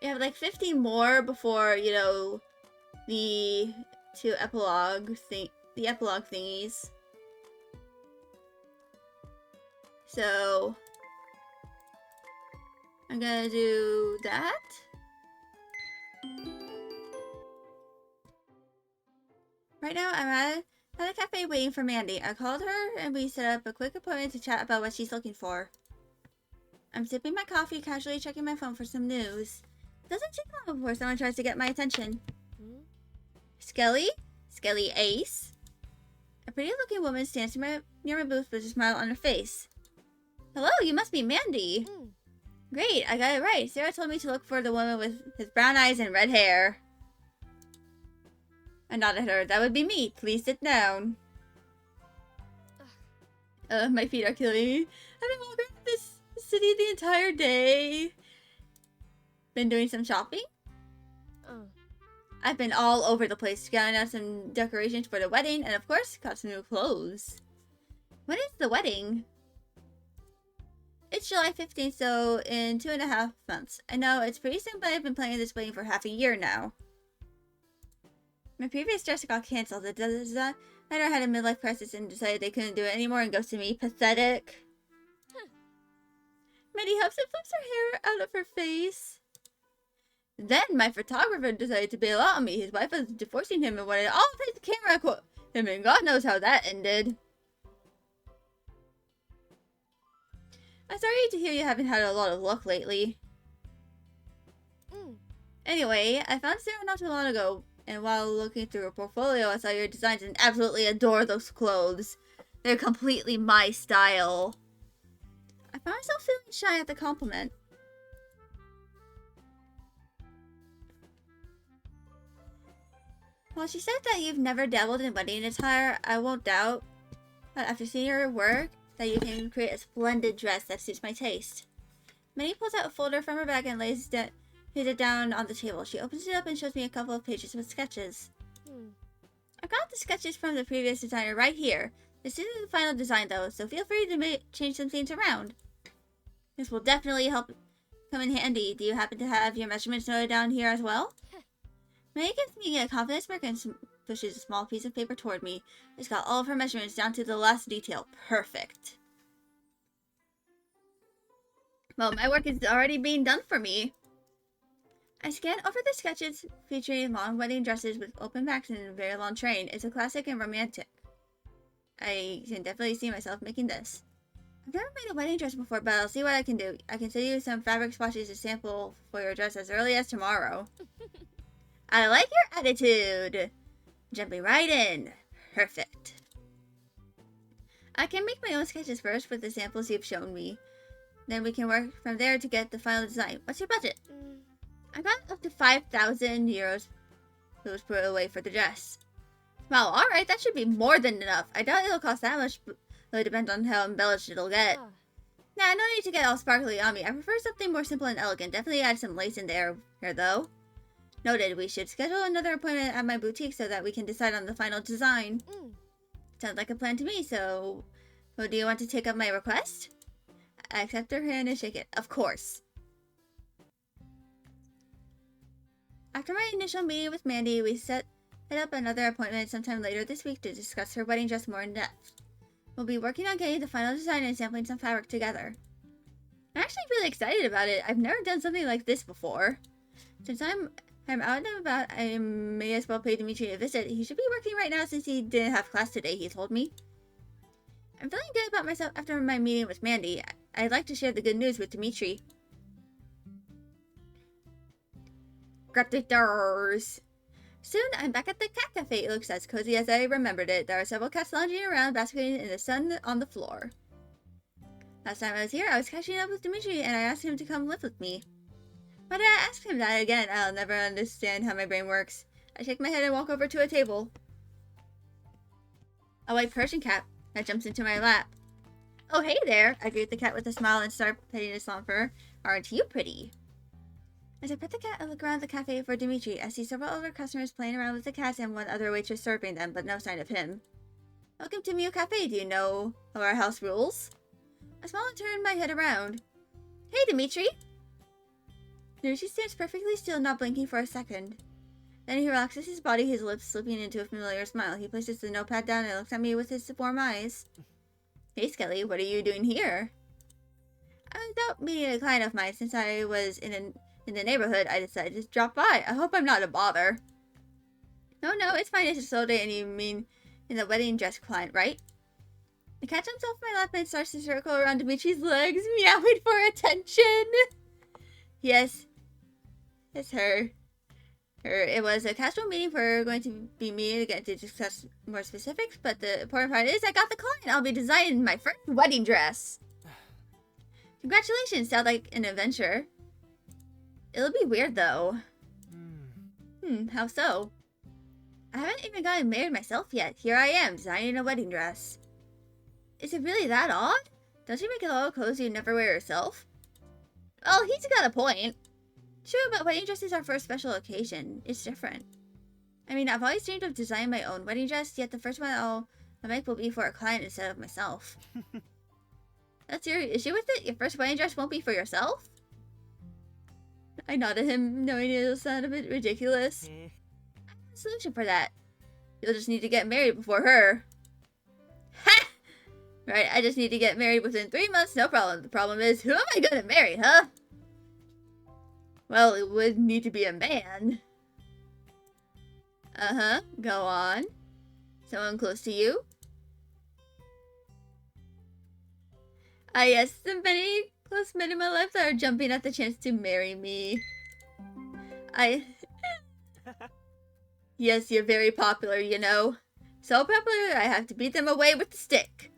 we have like 50 more before, you know, the epilogue thingies. So I'm gonna do that. Right now I'm at a cafe waiting for Mandy. I called her and we set up a quick appointment to chat about what she's looking for. I'm sipping my coffee, casually checking my phone for some news. It doesn't take long before someone tries to get my attention. Skelly? Skelly Ace? A pretty looking woman stands near my booth with a smile on her face. Hello, you must be Mandy. Great, I got it right. Sarah told me to look for the woman with brown eyes and red hair. I nodded at her. That would be me. Please sit down. My feet are killing me. I've been walking around this city the entire day. Been doing some shopping? I've been all over the place, scouting out some decorations for the wedding, and of course, got some new clothes. When is the wedding? It's July 15th, so in 2.5 months. I know, it's pretty soon, but I've been planning this wedding for half a year now. My previous dress got cancelled. The designer had a midlife crisis and decided they couldn't do it anymore and ghosted me. Pathetic. Minnie helps and flips her hair out of her face. Then my photographer decided to bail out on me. His wife was divorcing him and wanted all of his camera him, and God knows how that ended. I'm sorry to hear you haven't had a lot of luck lately. Anyway, I found Sarah not too long ago, and while looking through her portfolio, I saw your designs and absolutely adore those clothes. They're completely my style. I found myself feeling shy at the compliment. While she said that you've never dabbled in wedding attire, I won't doubt that after seeing your work, that you can create a splendid dress that suits my taste. Minnie pulls out a folder from her bag and lays it down on the table. She opens it up and shows me a couple of pages with sketches. I've got the sketches from the previous designer right here. This isn't the final design though, so feel free to change some things around. This will definitely come in handy. Do you happen to have your measurements noted down here as well? Minnie gives me a confidence smirk and pushes a small piece of paper toward me. It's got all of her measurements down to the last detail. Perfect. Well, my work is already being done for me. I scan over the sketches featuring long wedding dresses with open backs and a very long train. It's a classic and romantic. I can definitely see myself making this. I've never made a wedding dress before, but I'll see what I can do. I can send you some fabric swatches to sample for your dress as early as tomorrow. I like your attitude. Jumping right in. Perfect. I can make my own sketches first with the samples you've shown me. Then we can work from there to get the final design. What's your budget? I got up to 5,000 euros put away for the dress. Wow, alright, that should be more than enough. I doubt it'll cost that much, but it'll depend on how embellished it'll get. Nah, no need to get all sparkly on me. I prefer something more simple and elegant. Definitely add some lace in there though. Noted, we should schedule another appointment at my boutique so that we can decide on the final design. Sounds like a plan to me, so... Well, do you want to take up my request? I accept her hand and shake it. Of course. After my initial meeting with Mandy, we set up another appointment sometime later this week to discuss her wedding dress more in depth. We'll be working on getting the final design and sampling some fabric together. I'm actually really excited about it. I've never done something like this before. Since I'm out and about, I may as well pay Dmitri a visit. He should be working right now since he didn't have class today, he told me. I'm feeling good about myself after my meeting with Mandy. I'd like to share the good news with Dmitri. Grab the doors. Soon, I'm back at the cat cafe. It looks as cozy as I remembered it. There are several cats lounging around, basking in the sun on the floor. Last time I was here, I was catching up with Dmitri, and I asked him to come live with me. Why did I ask him that again? I'll never understand how my brain works. I shake my head and walk over to a table. A white Persian cat that jumps into my lap. Oh, hey there! I greet the cat with a smile and start petting its long fur. Aren't you pretty? As I pet the cat, I look around the cafe for Dmitri. I see several other customers playing around with the cats and one other waitress serving them, but no sign of him. Welcome to Mew Cafe. Do you know our house rules? I smile and turn my head around. Hey, Dmitri! Dmitri stands perfectly still, not blinking for a second. Then he relaxes his body, his lips slipping into a familiar smile. He places the notepad down and looks at me with his warm eyes. Hey, Skelly, what are you doing here? Without meeting a client of mine, since I was in the neighborhood, I decided to drop by. I hope I'm not a bother. No, it's fine. It's just all day, and you mean in the wedding dress client, right? The cat jumps off my lap and starts to circle around Dimitri's legs, meowing for attention. Yes, it's her. It was a casual meeting. We're going to be meeting again to discuss more specifics, but the important part is I got the client. I'll be designing my first wedding dress. Congratulations, sounds like an adventure. It'll be weird though. How so? I haven't even gotten married myself yet. Here I am, designing a wedding dress. Is it really that odd? Don't you make a lot of clothes you never wear yourself? Well, he's got a point. True, but wedding dresses are for a special occasion. It's different. I mean, I've always dreamed of designing my own wedding dress, yet the first one I'll make will be for a client instead of myself. That's your issue with it? Your first wedding dress won't be for yourself? I nodded him, knowing it'll sound a bit ridiculous. I have a solution for that. You'll just need to get married before her. Ha! Right, I just need to get married within 3 months, no problem. The problem is, who am I gonna marry, huh? Well, it would need to be a man. Uh-huh, go on. Someone close to you? Yes, the many close men in my life that are jumping at the chance to marry me. Yes, you're very popular, you know. So popular, I have to beat them away with the stick.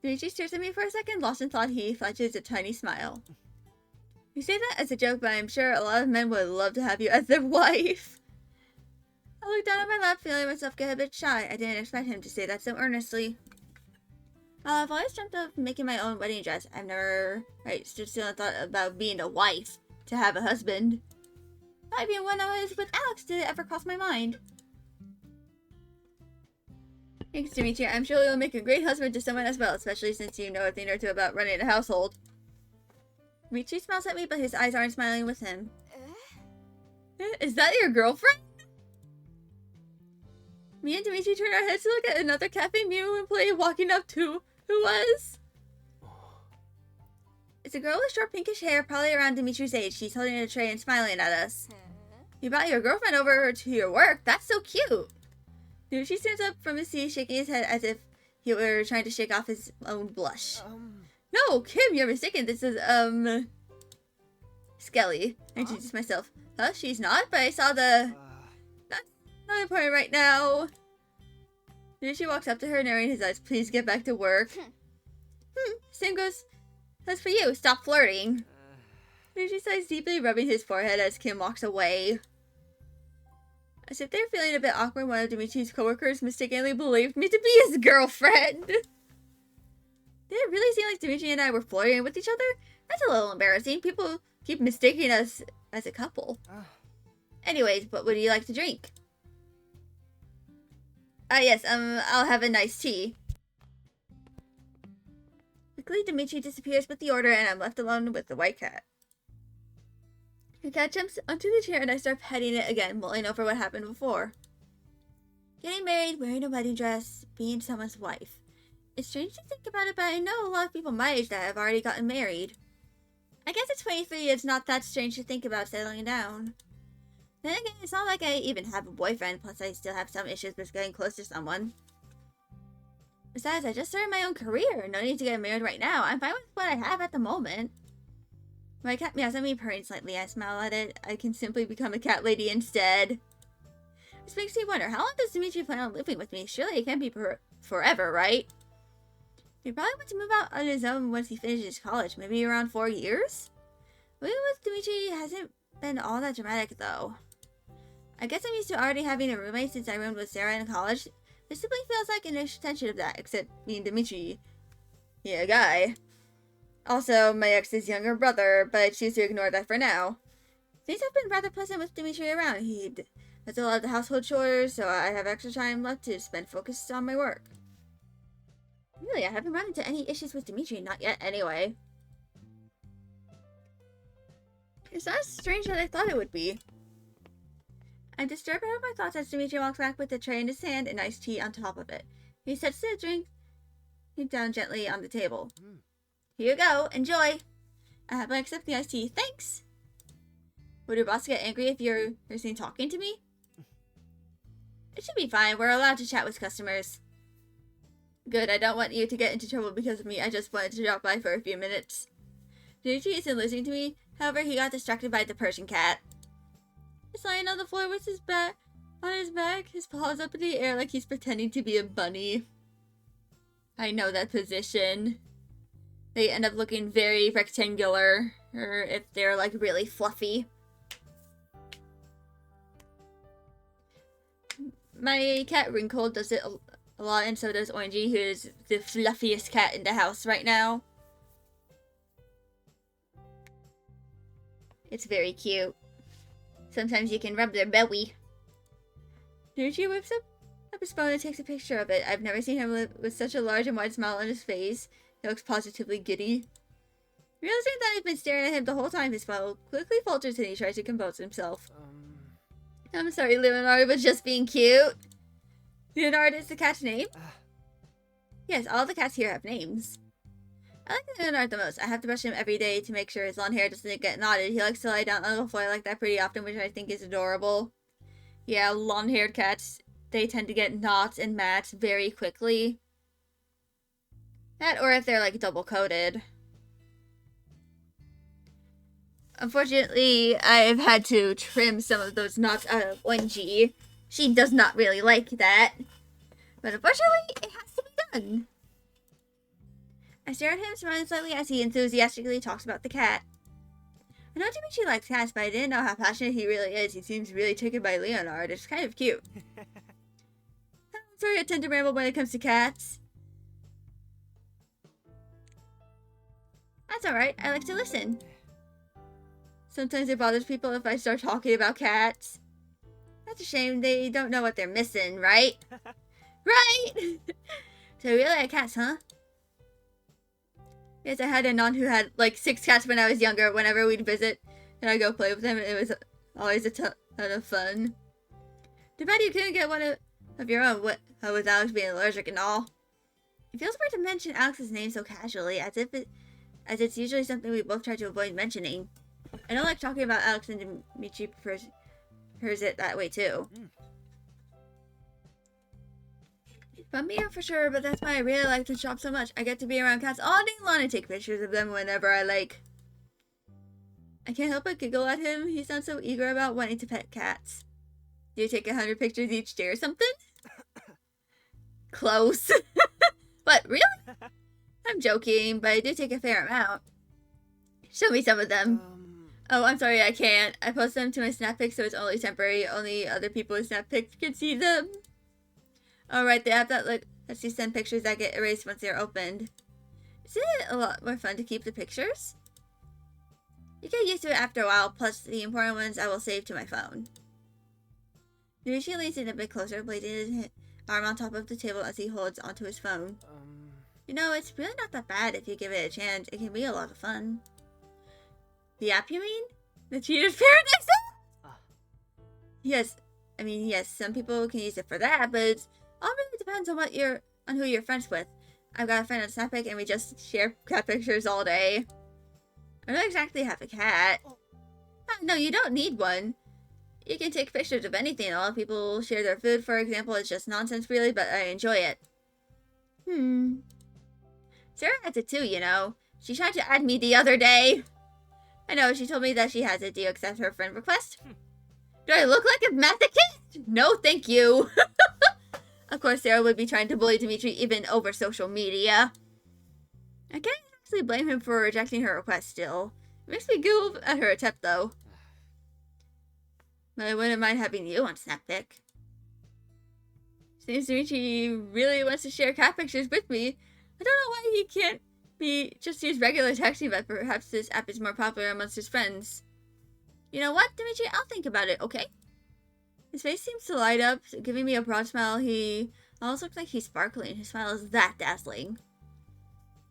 Dmitri stares at me for a second, lost in thought. He flashes a tiny smile. You say that as a joke, but I'm sure a lot of men would love to have you as their wife. I looked down at my lap, feeling myself get a bit shy. I didn't expect him to say that so earnestly. I've always dreamt of making my own wedding dress. I've never stood still and thought about being a wife to have a husband. Not even when I was with Alex did it ever cross my mind. Thanks, Dmitri. I'm sure you'll make a great husband to someone as well, especially since you know a thing or two about running a household. Dmitri smiles at me, but his eyes aren't smiling with him. Is that your girlfriend? Me and Dmitri turned our heads to look at another cafe mew employee walking up to who was? It's a girl with short pinkish hair, probably around Dimitri's age. She's holding a tray and smiling at us. You brought your girlfriend over to your work. That's so cute. Dmitri stands up from his seat, shaking his head as if he were trying to shake off his own blush. No, Kim, you're mistaken. This is, Skelly. I introduced myself. Huh? She's not, but I saw the... That's not important right now. Dmitri walks up to her, narrowing his eyes. Please get back to work. Same goes... As for you, stop flirting. Dmitri sighs deeply, rubbing his forehead as Kim walks away. As if they're feeling a bit awkward, one of Dimitri's coworkers mistakenly believed me to be his girlfriend. Did it really seem like Dmitri and I were flirting with each other? That's a little embarrassing. People keep mistaking us as a couple. Anyways, what would you like to drink? Yes, I'll have a nice tea. Quickly, Dmitri disappears with the order, and I'm left alone with the white cat. The cat jumps onto the chair, and I start petting it again, mulling over what happened before. Getting married, wearing a wedding dress, being someone's wife. It's strange to think about it, but I know a lot of people my age that have already gotten married. I guess at 23, it's not that strange to think about settling down. Then again, it's not like I even have a boyfriend, plus I still have some issues with getting close to someone. Besides, I just started my own career. No need to get married right now. I'm fine with what I have at the moment. My cat meows at me, purring slightly. I smile at it. I can simply become a cat lady instead. This makes me wonder, how long does Dmitri plan on living with me? Surely it can't be forever, right? He probably wants to move out on his own once he finishes college. Maybe around 4 years? Living with Dmitri hasn't been all that dramatic, though. I guess I'm used to already having a roommate since I roomed with Sarah in college. This simply feels like an extension of that, except me and Dmitri. Yeah, a guy. Also, my ex's younger brother, but I choose to ignore that for now. Things have been rather pleasant with Dmitri around. He does a lot of the household chores, so I have extra time left to spend focused on my work. Really, I haven't run into any issues with Dmitri, not yet anyway. It's not as strange as I thought it would be. I'm disturbed out of my thoughts as Dmitri walks back with the tray in his hand and iced tea on top of it. He sets the drink down gently on the table. Here you go, enjoy. I happily accept the iced tea. Thanks. Would your boss get angry if you're seen talking to me? It should be fine. We're allowed to chat with customers. Good, I don't want you to get into trouble because of me. I just wanted to drop by for a few minutes. Dmitri isn't listening to me. However, he got distracted by the Persian cat. He's lying on the floor with his back on his back, his paws up in the air like he's pretending to be a bunny. I know that position. They end up looking very rectangular, or if they're like really fluffy. My cat Wrinkle does it a lot, and so does Orangey, who is the fluffiest cat in the house right now. It's very cute. Sometimes you can rub their belly. Dmitri whips up his phone and takes a picture of it. I've never seen him with such a large and wide smile on his face. He looks positively giddy. Realizing that I've been staring at him the whole time, his smile quickly falters and he tries to compose himself. I'm sorry, Leonard was just being cute. Leonard is the cat's name? Yes, all the cats here have names. I like Leonard the most. I have to brush him every day to make sure his long hair doesn't get knotted. He likes to lie down on the floor like that pretty often, which I think is adorable. Yeah, long-haired cats, they tend to get knots and mats very quickly. That, or if they're like double-coated. Unfortunately, I've had to trim some of those knots out of Wenji. She does not really like that. But unfortunately, it has to be done. I stare at him, smiling slightly as he enthusiastically talks about the cat. I know Dmitri likes cats, but I didn't know how passionate he really is. He seems really taken by Leonard. It's kind of cute. I'm sorry I tend to ramble when it comes to cats. That's alright. I like to listen. Sometimes it bothers people if I start talking about cats. That's a shame. They don't know what they're missing, right? Right? So you really like cats, huh? Yes, I had a non who had like 6 cats when I was younger. Whenever we'd visit and I'd go play with them, it was always a ton of fun. Too bad you couldn't get one of your own with Alex being allergic and all. It feels weird to mention Alex's name so casually, as it's usually something we both try to avoid mentioning. I don't like talking about Alex, and Dmitri prefers it that way too. But me for sure, but that's why I really like the shop so much. I get to be around cats all day long and take pictures of them whenever I like. I can't help but giggle at him. He sounds so eager about wanting to pet cats. Do you take 100 pictures each day or something? Close. But really? I'm joking, but I do take a fair amount. Show me some of them. Oh, I'm sorry, I can't. I post them to my snap pics, so it's only temporary. Only other people with snap pics can see them. Alright, the app that lets you send pictures that get erased once they're opened. Isn't it a lot more fun to keep the pictures? You get used to it after a while, plus the important ones I will save to my phone. Dmitri leans in a bit closer, placing his arm on top of the table as he holds onto his phone. You know, it's really not that bad if you give it a chance. It can be a lot of fun. The app, you mean? The Cheater's Paradise app? Yes, some people can use it for that, but it all really depends on who you're friends with. I've got a friend on Snappic and we just share cat pictures all day. I don't exactly have a cat. No, you don't need one. You can take pictures of anything. A lot of people share their food, for example. It's just nonsense, really, but I enjoy it. Sarah has it too, you know. She tried to add me the other day. I know, she told me that she has it. Do you accept her friend request? Do I look like a masochist? No, thank you. Of course, Sarah would be trying to bully Dmitri even over social media. I can't actually blame him for rejecting her request still. It makes me giggle at her attempt, though. But I wouldn't mind having you on Snappic. Seems Dmitri really wants to share cat pictures with me. I don't know why he can't just use regular texting, but perhaps this app is more popular amongst his friends. You know what, Dmitri? I'll think about it, okay? His face seems to light up, giving me a broad smile. He almost looks like he's sparkling. His smile is that dazzling.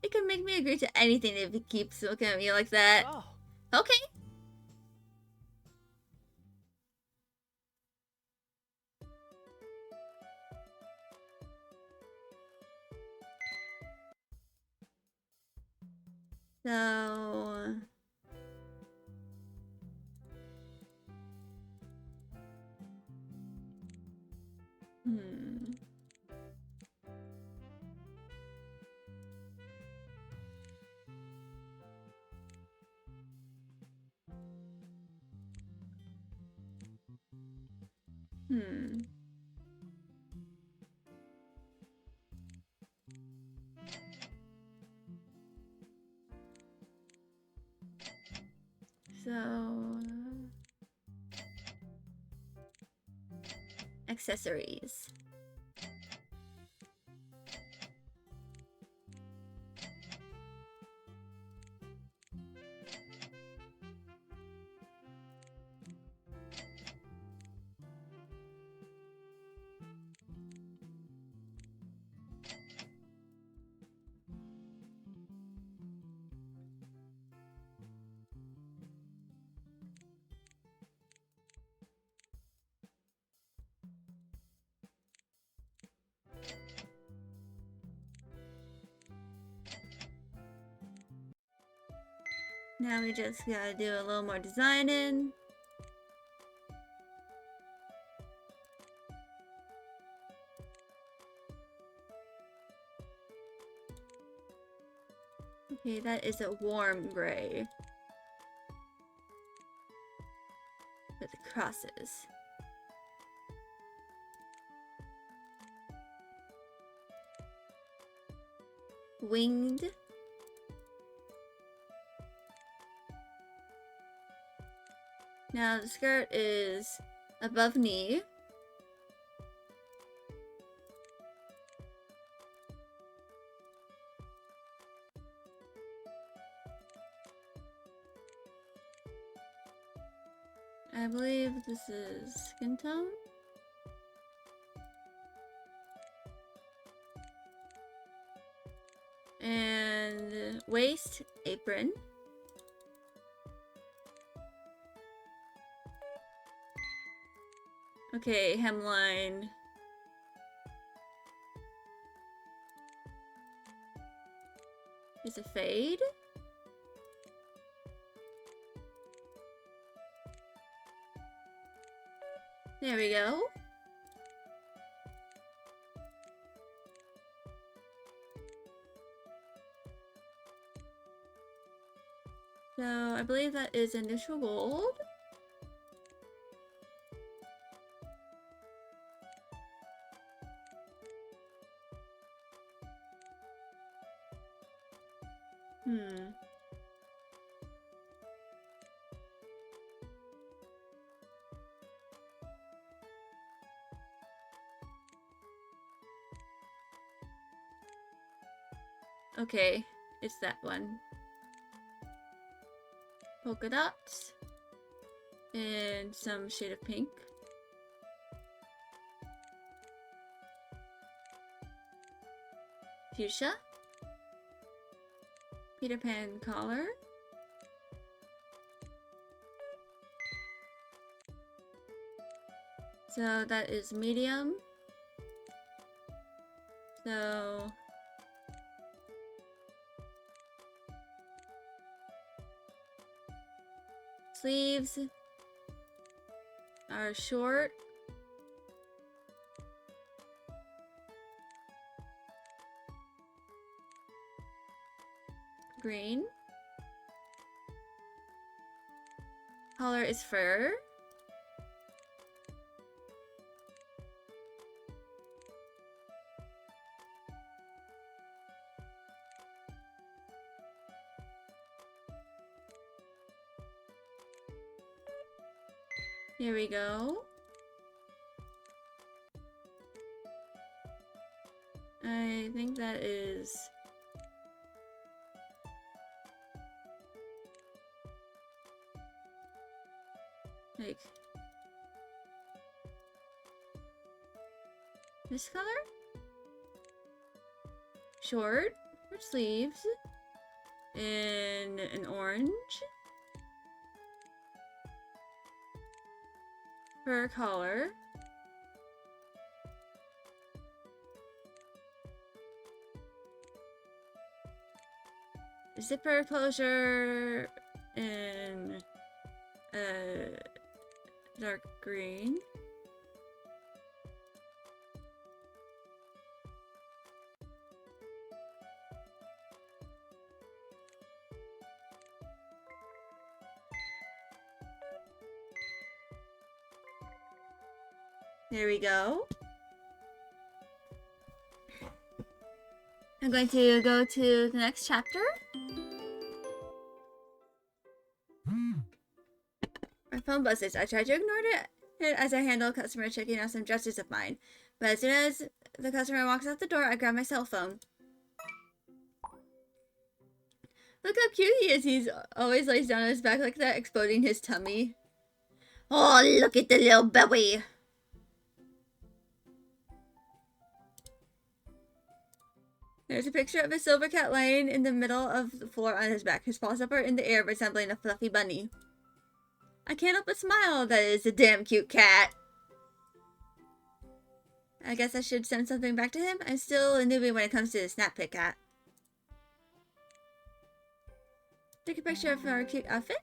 It could make me agree to anything if he keeps looking at me like that. Oh. Okay. So... So... accessories. Now we just gotta do a little more designing. Okay, that is a warm gray. With the crosses. Winged Now the skirt is above knee. I believe this is skin tone. And waist, apron. Okay, hemline. Is a fade. There we go. So I believe that is a neutral gold. Okay, it's that one. Polka dots. And some shade of pink. Fuchsia. Peter Pan collar. So that is medium. So sleeves are short. Green. Collar is fur. Here we go. I think that is like this color? Short sleeves and an orange. Fur collar. Zipper closure in dark green. There we go. I'm going to go to the next chapter. My phone buzzes. I tried to ignore it as I handle a customer checking out some dresses of mine. But as soon as the customer walks out the door, I grab my cell phone. Look how cute he is. He's always lays down on his back like that, exposing his tummy. Oh, look at the little belly. There's a picture of a silver cat laying in the middle of the floor on his back. His paws up are in the air, resembling a fluffy bunny. I can't help but smile. That is a damn cute cat. I guess I should send something back to him. I'm still a newbie when it comes to the snap pic cat. Take a picture of our cute outfit.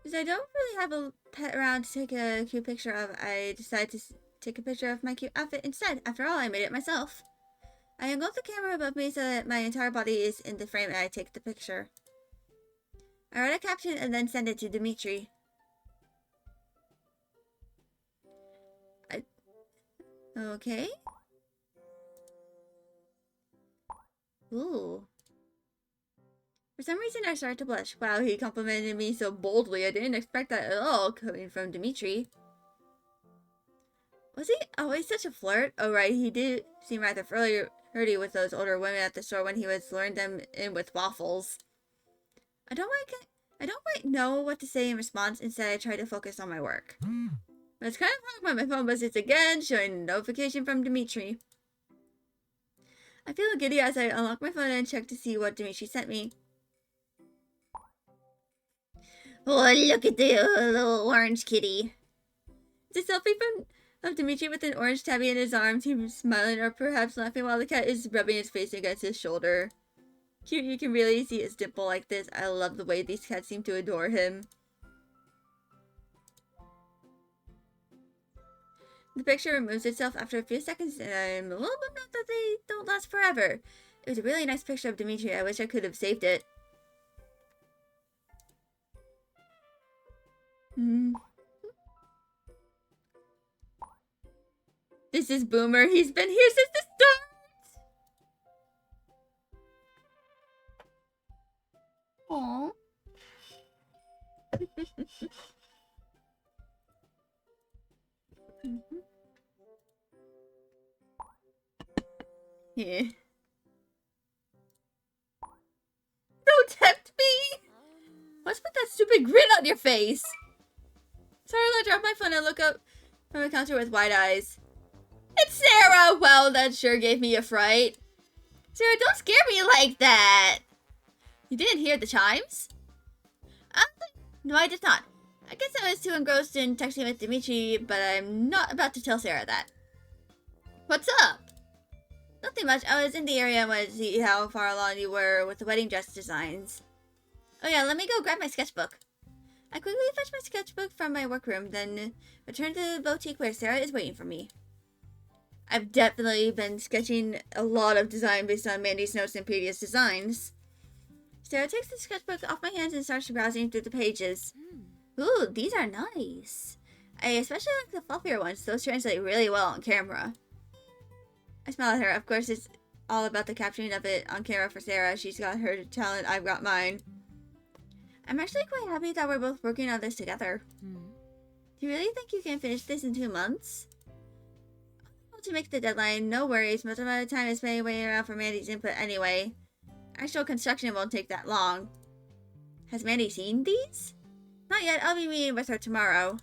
Because I don't really have a pet around to take a cute picture of, I decided to take a picture of my cute outfit instead. After all, I made it myself. I angle the camera above me so that my entire body is in the frame and I take the picture. I write a caption and then send it to Dmitri. Okay. Ooh. For some reason, I started to blush. Wow, he complimented me so boldly. I didn't expect that at all, coming from Dmitri. Was he always such a flirt? Oh, right, he did seem rather flirty with those older women at the store when he was luring them in with waffles. I don't quite know what to say in response. Instead, I try to focus on my work. I was kind of hard when my phone buzzes again, showing a notification from Dmitri. I feel giddy as I unlock my phone and check to see what Dmitri sent me. Oh, look at the little orange kitty. It's a selfie of Dmitri with an orange tabby in his arms. He's smiling or perhaps laughing while the cat is rubbing his face against his shoulder. Cute, you can really see his dimple like this. I love the way these cats seem to adore him. The picture removes itself after a few seconds, and I'm a little bit mad that they don't last forever. It was a really nice picture of Dmitri. I wish I could have saved it. This is Boomer. He's been here since the start. Aww. Yeah. Don't tempt me! What's with that stupid grin on your face? Sorry, I dropped my phone and look up from the counter with wide eyes. It's Sarah! Well, that sure gave me a fright. Sarah, don't scare me like that! You didn't hear the chimes? No, I did not. I guess I was too engrossed in texting with Dmitri, but I'm not about to tell Sarah that. What's up? Nothing much. I was in the area and wanted to see how far along you were with the wedding dress designs. Oh yeah, let me go grab my sketchbook. I quickly fetched my sketchbook from my workroom, then returned to the boutique where Sarah is waiting for me. I've definitely been sketching a lot of design based on Mandy's notes and previous designs. Sarah takes the sketchbook off my hands and starts browsing through the pages. Ooh, these are nice. I especially like the fluffier ones. Those translate really well on camera. I smile at her. Of course, it's all about the capturing of it on camera for Sarah. She's got her talent, I've got mine. I'm actually quite happy that we're both working on this together. Do you really think you can finish this in 2 months? To make the deadline, no worries. Most of my time is spent waiting around for Mandy's input anyway. Actual construction won't take that long. Has Mandy seen these? Not yet. I'll be meeting with her tomorrow.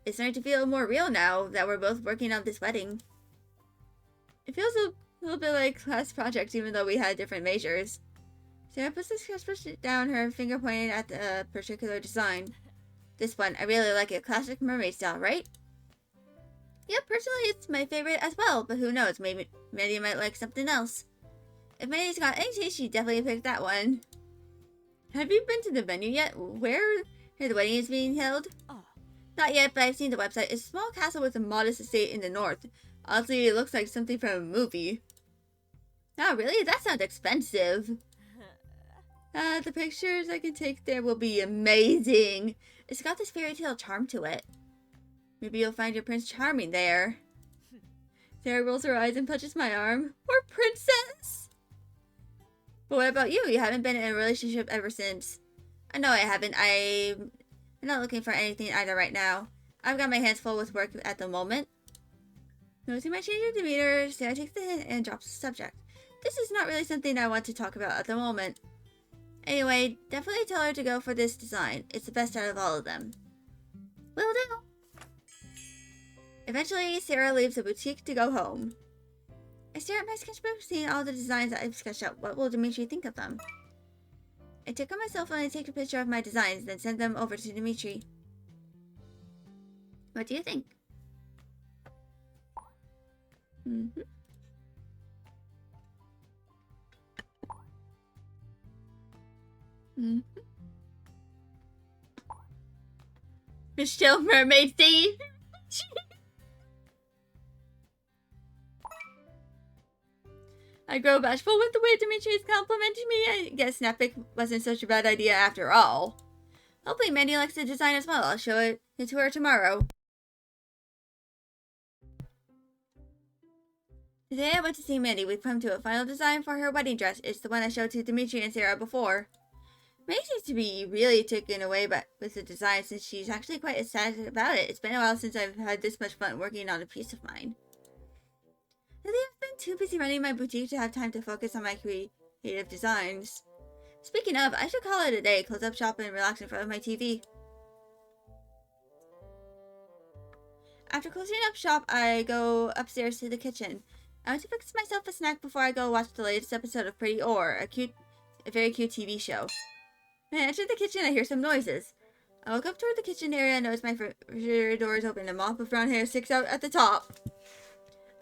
It's starting to feel more real now that we're both working on this wedding. It feels a little bit like class projects, even though we had different majors. Sarah puts the sketchbook down, her finger pointing at the particular design. This one, I really like it. Classic mermaid style, right? Yep, personally it's my favorite as well, but who knows, maybe Mandy might like something else. If Mandy's got any taste, she'd definitely pick that one. Have you been to the venue yet? Where the wedding is being held? Oh. Not yet, but I've seen the website. It's a small castle with a modest estate in the north. Honestly, it looks like something from a movie. Oh, really? That sounds expensive. The pictures I can take there will be amazing. It's got this fairy tale charm to it. Maybe you'll find your Prince Charming there. Sarah rolls her eyes and touches my arm. Or princess! But what about you? You haven't been in a relationship ever since. I know I haven't. I'm not looking for anything either right now. I've got my hands full with work at the moment. Noticing my change in demeanor, Sarah takes the hint and drops the subject. This is not really something I want to talk about at the moment. Anyway, definitely tell her to go for this design. It's the best out of all of them. Will do. Eventually, Sarah leaves the boutique to go home. I stare at my sketchbook, seeing all the designs that I've sketched out. What will Dmitri think of them? I take out my cell phone and take a picture of my designs, then send them over to Dmitri. What do you think? Michelle Mermaid Steve. I grow bashful with the way Dmitri is complimenting me. I guess Snappic wasn't such a bad idea after all. Hopefully Mandy likes the design as well. I'll show it to her tomorrow. Today I went to see Mandy. We've come to a final design for her wedding dress. It's the one I showed to Dmitri and Sarah before. Mandy seems to be really taken away with the design since she's actually quite excited about it. It's been a while since I've had this much fun working on a piece of mine. Lately I've been too busy running my boutique to have time to focus on my creative designs. Speaking of, I should call it a day, close up shop and relax in front of my TV. After closing up shop, I go upstairs to the kitchen. I want to fix myself a snack before I go watch the latest episode of Pretty Or, a very cute TV show. When I enter the kitchen, I hear some noises. I walk up toward the kitchen area and notice my refrigerator door is open. A mop of brown hair sticks out at the top.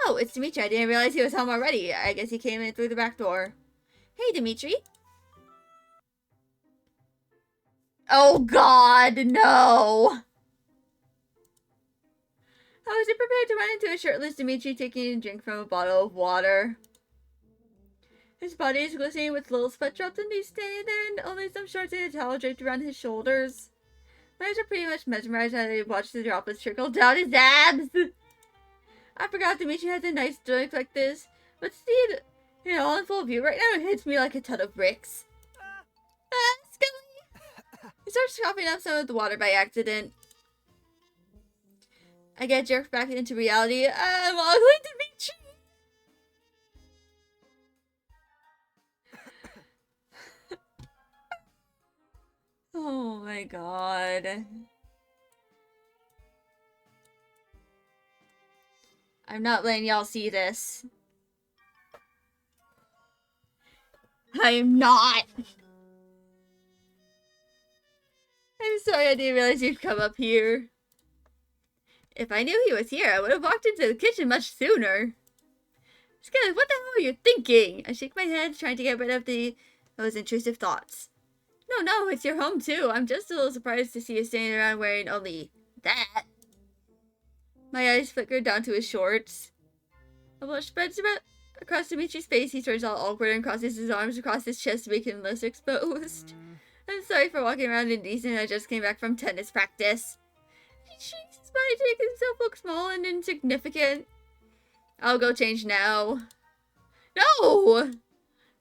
Oh, it's Dmitri. I didn't realize he was home already. I guess he came in through the back door. Hey, Dmitri. Oh, God, no! I wasn't prepared to run into a shirtless Dmitri taking a drink from a bottle of water. His body is glistening with little sweat drops and he's standing there and only some shorts and a towel draped around his shoulders. My eyes are pretty much mesmerized as I watch the droplets trickle down his abs. I forgot Dmitri has a nice stomach like this, but seeing it all in full view right now hits me like a ton of bricks. Scully! He starts coughing up some of the water by accident. I get jerked back into reality. I'm ugly Dmitri! Oh my god. I'm not letting y'all see this. I'm not! I'm sorry I didn't realize you'd come up here. If I knew he was here, I would have walked into the kitchen much sooner. Skelly, what the hell are you thinking? I shake my head, trying to get rid of those intrusive thoughts. No, it's your home too. I'm just a little surprised to see you standing around wearing only that. My eyes flicker down to his shorts. A blush spreads across Dimitri's face. He turns all awkward and crosses his arms across his chest to make him less exposed. I'm sorry for walking around indecent. I just came back from tennis practice. He shakes his body to make himself look small and insignificant. I'll go change now. No!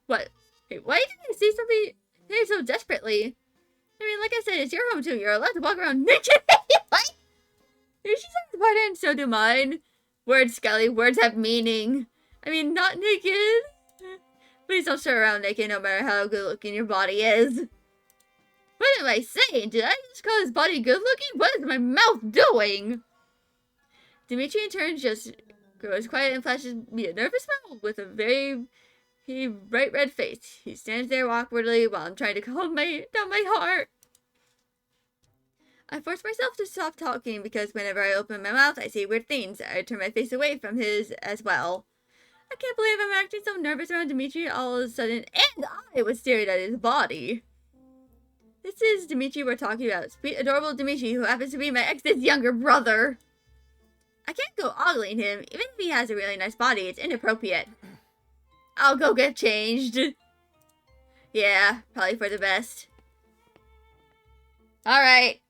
What? Wait, why didn't you say something so desperately? I mean, like I said, it's your home too. You're allowed to walk around naked. What? If she says part and so do mine. Words, Skelly. Words have meaning. I mean, not naked. Please don't sit around naked no matter how good looking your body is. What am I saying? Did I just call his body good looking? What is my mouth doing? Dmitri in turn just grows quiet and flashes me a nervous smile with a very bright red face. He stands there awkwardly while I'm trying to calm down my heart. I force myself to stop talking because whenever I open my mouth, I say weird things. I turn my face away from his as well. I can't believe I'm acting so nervous around Dmitri all of a sudden, and I was staring at his body. This is Dmitri we're talking about. Sweet, adorable Dmitri, who happens to be my ex's younger brother. I can't go ogling him. Even if he has a really nice body, it's inappropriate. I'll go get changed. Yeah, probably for the best. Alright.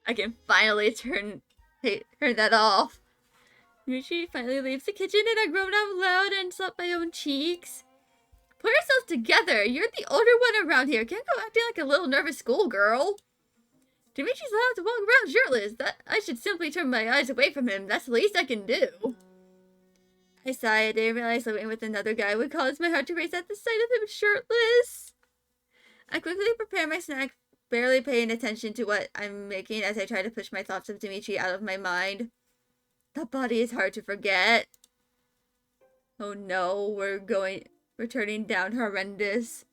I can finally turn that off. Dmitri finally leaves the kitchen and I groan out loud and slap my own cheeks. Pull yourself together. You're the older one around here. Can't go acting like a little nervous schoolgirl. Dimitri's allowed to walk around shirtless. I should simply turn my eyes away from him. That's the least I can do. I sigh. I didn't realize living with another guy would cause my heart to race at the sight of him shirtless. I quickly prepare my snack, barely paying attention to what I'm making as I try to push my thoughts of Dmitri out of my mind. That body is hard to forget. Oh no, we're turning down horrendous.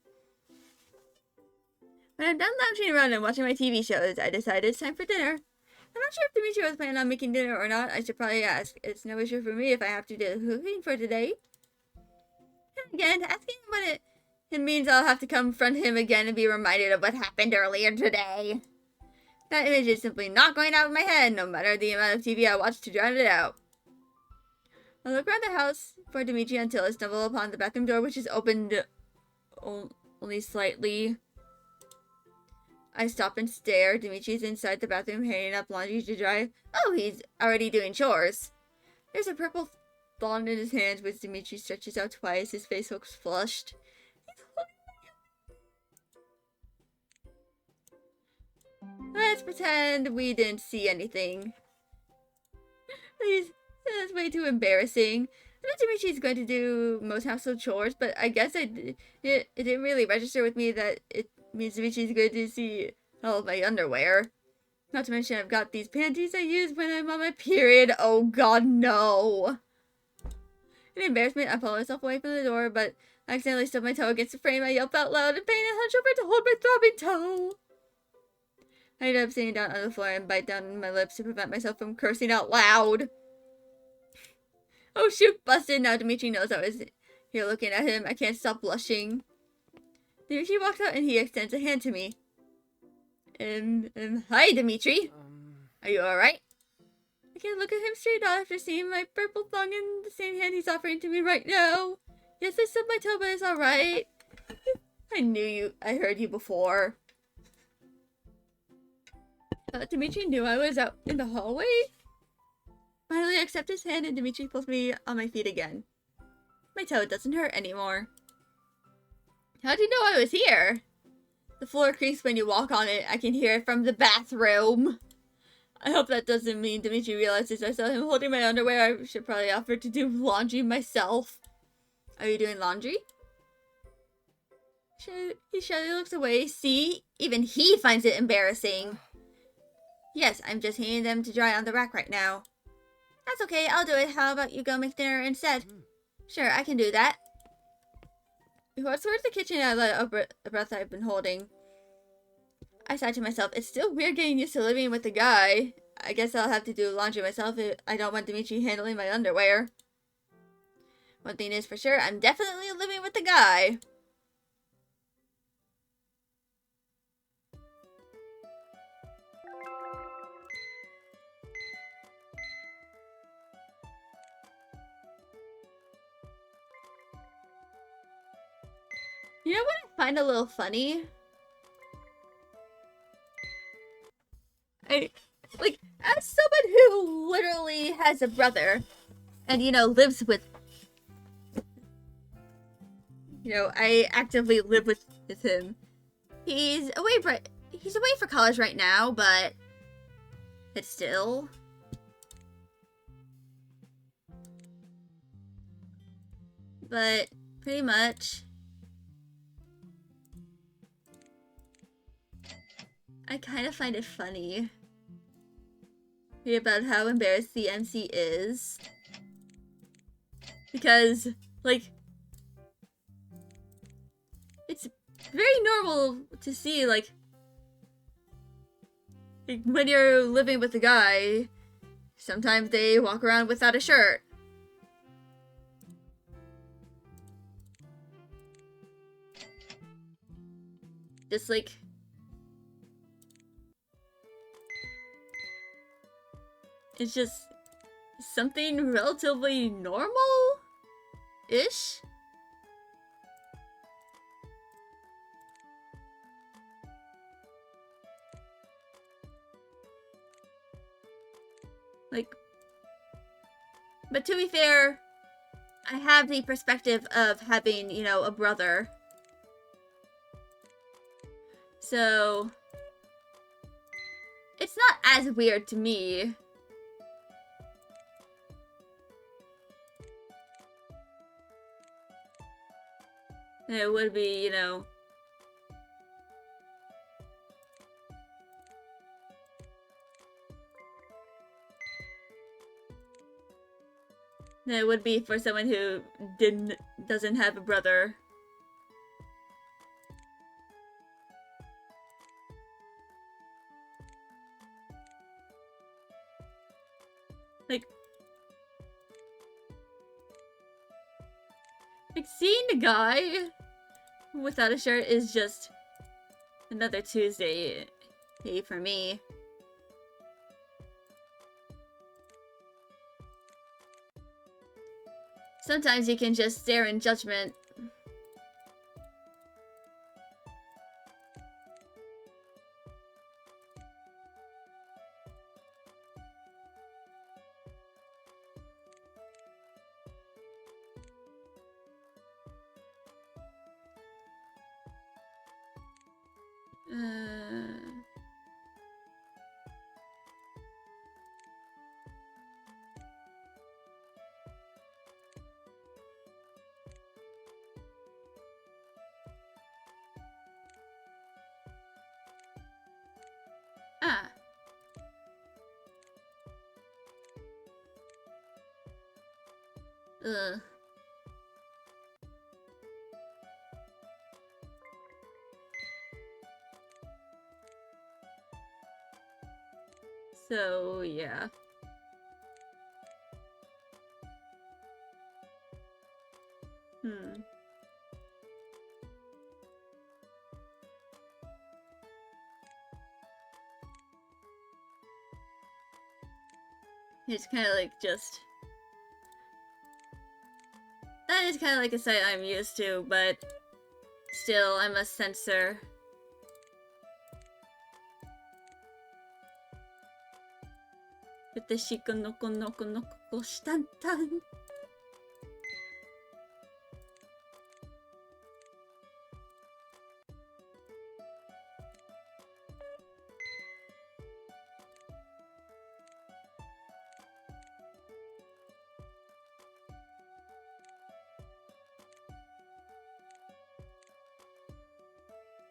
When I'm done lounging around and watching my TV shows, I decide it's time for dinner. I'm not sure if Dmitri was planning on making dinner or not. I should probably ask. It's no issue for me if I have to do the cooking for today. And again, asking what it means I'll have to confront him again and be reminded of what happened earlier today. That image is simply not going out of my head, no matter the amount of TV I watch to drown it out. I look around the house for Dmitri until I stumble upon the bathroom door, which is opened only slightly. I stop and stare. Dimitri's inside the bathroom hanging up laundry to dry. Oh, he's already doing chores. There's a purple thorn in his hand, which Dmitri stretches out twice. His face looks flushed. Let's pretend we didn't see anything. Please, that's way too embarrassing. I know Dimitri's going to do most household chores, but I guess it didn't really register with me that it means Dimitri's going to see all of my underwear. Not to mention I've got these panties I use when I'm on my period. Oh god, no! In embarrassment, I pull myself away from the door, but I accidentally stub my toe against the frame. I yelp out loud and pain and hunch over to hold my throbbing toe. I end up sitting down on the floor and bite down my lips to prevent myself from cursing out loud. Oh shoot, busted! Now Dmitri knows I was here looking at him. I can't stop blushing. Dmitri walks out and he extends a hand to me. Hi Dmitri. Are you alright? I can't look at him straight on after seeing my purple thong in the same hand he's offering to me right now. Yes, I stubbed my toe, but it's alright. I heard you before. Dmitri knew I was out in the hallway. Finally, I accept his hand and Dmitri pulls me on my feet again. My toe doesn't hurt anymore. How'd you know I was here? The floor creaks when you walk on it. I can hear it from the bathroom. I hope that doesn't mean Dmitri realizes I saw him holding my underwear. I should probably offer to do laundry myself. Are you doing laundry? He shyly looks away. See? Even he finds it embarrassing. Yes, I'm just hanging them to dry on the rack right now. That's okay, I'll do it. How about you go make dinner instead? Sure, I can do that. He walks towards the kitchen and I let out a breath I've been holding. I sighed to myself, it's still weird getting used to living with a guy. I guess I'll have to do laundry myself if I don't want Dmitri handling my underwear. One thing is for sure, I'm definitely living with a guy. You know what I find a little funny? As someone who literally has a brother and, lives with, I actively live with him. He's away for college right now, but still. But pretty much. I kind of find it funny about how embarrassed the MC is. Because, it's very normal to see, when you're living with a guy, sometimes they walk around without a shirt. Just it's just something relatively normal-ish. But to be fair, I have the perspective of having, a brother. So, it's not as weird to me. It would be, it would be for someone who doesn't have a brother. Seeing a guy without a shirt is just another Tuesday for me. Sometimes you can just stare in judgment. Ah. Ugh. So, yeah. It's kind of like just... That is kind of like a sight I'm used to, but still, I must censor.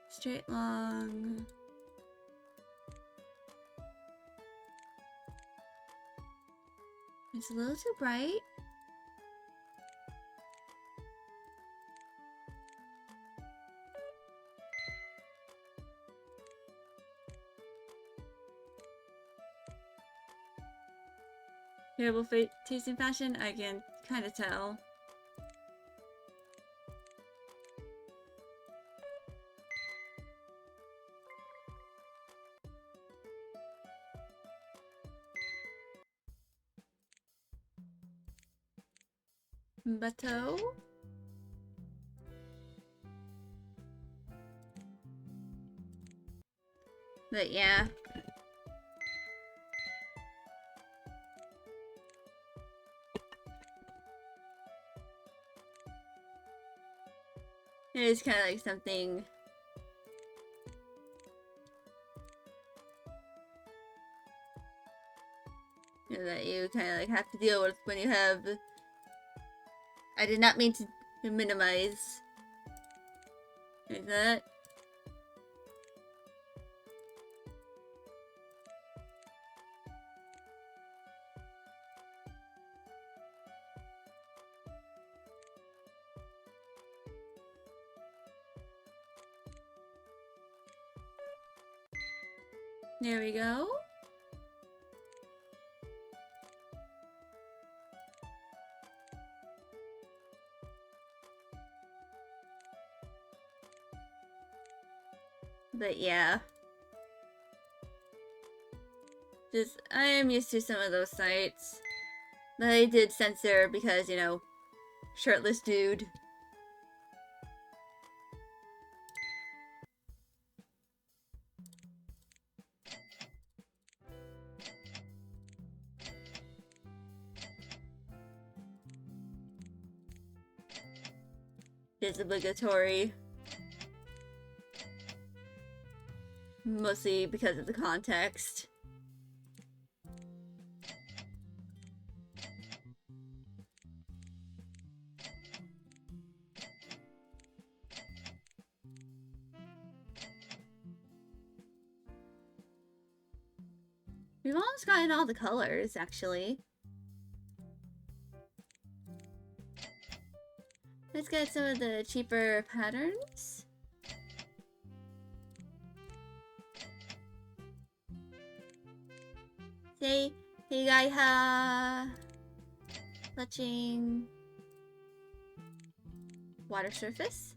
Straight long. It's a little too bright. Terrible taste in fashion, I can kind of tell. Bateau? But yeah. It is kind of like something... you know, that you kind of like have to deal with when you have... I did not mean to minimize. Like that. There we go. But yeah. Just, I am used to some of those sites. But I did censor because, you know, shirtless dude. It's obligatory. Mostly because of the context. We've almost gotten all the colors, actually. Let's get some of the cheaper patterns. Say, hey guy, touching water surface.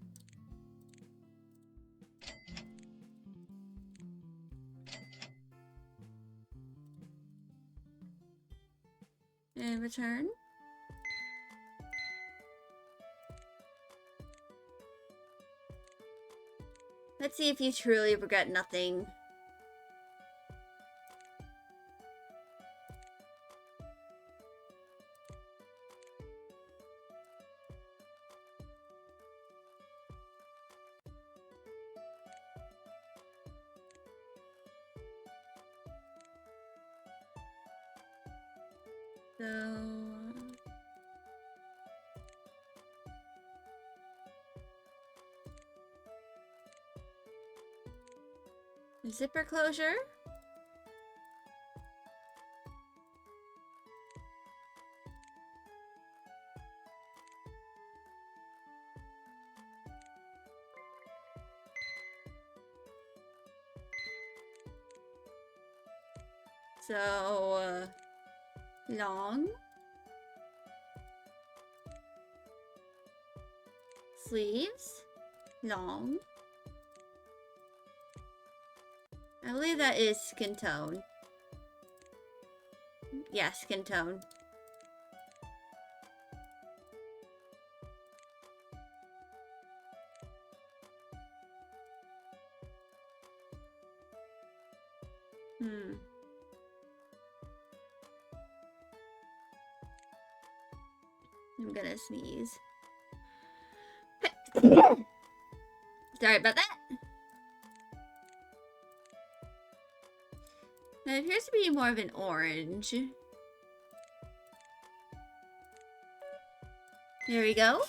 And return. Let's see if you truly regret nothing. So zipper closure. So long sleeves, long. I believe that is skin tone. Yeah, skin tone. I'm gonna sneeze. Sorry about that. That appears to be more of an orange. There we go.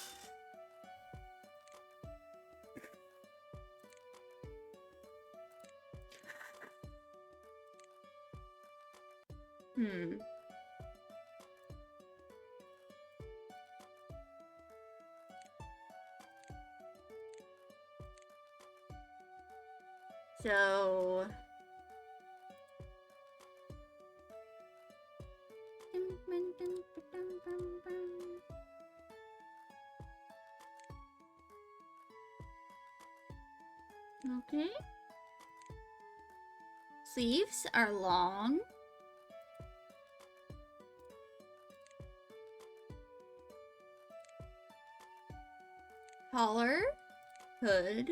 So okay. Sleeves are long. Collar, hood.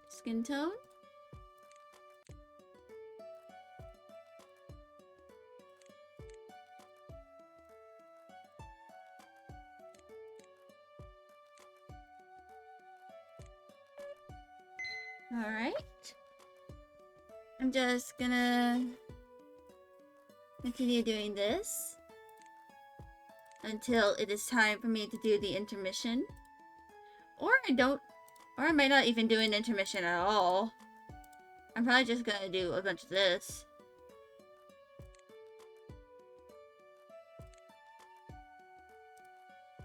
Skin tone. Alright. I'm just gonna continue doing this until it is time for me to do the intermission. Or I might not even do an intermission at all. I'm probably just gonna do a bunch of this.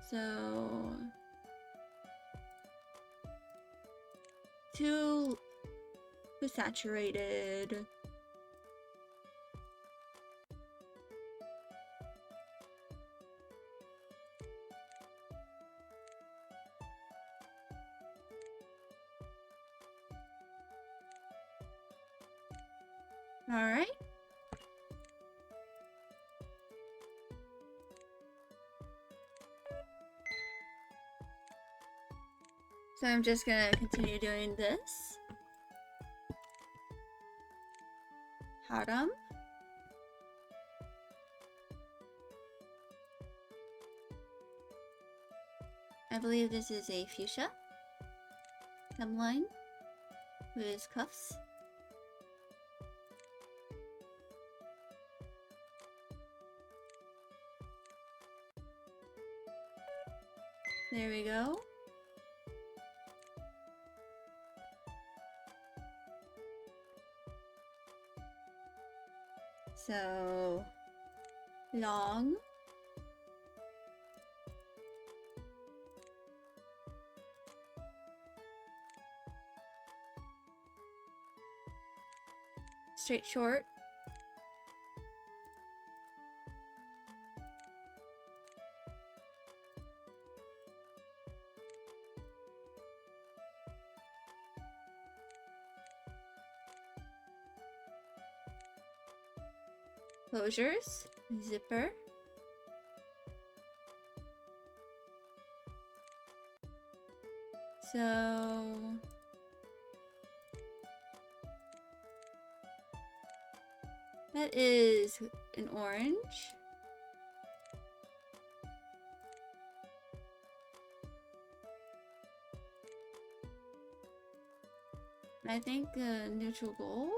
So too saturated. All right. So I'm just gonna continue doing this. Haram. I believe this is a fuchsia hemline with cuffs. There we go. So long. Straight short. Closures, zipper. So that is an orange. I think neutral gold?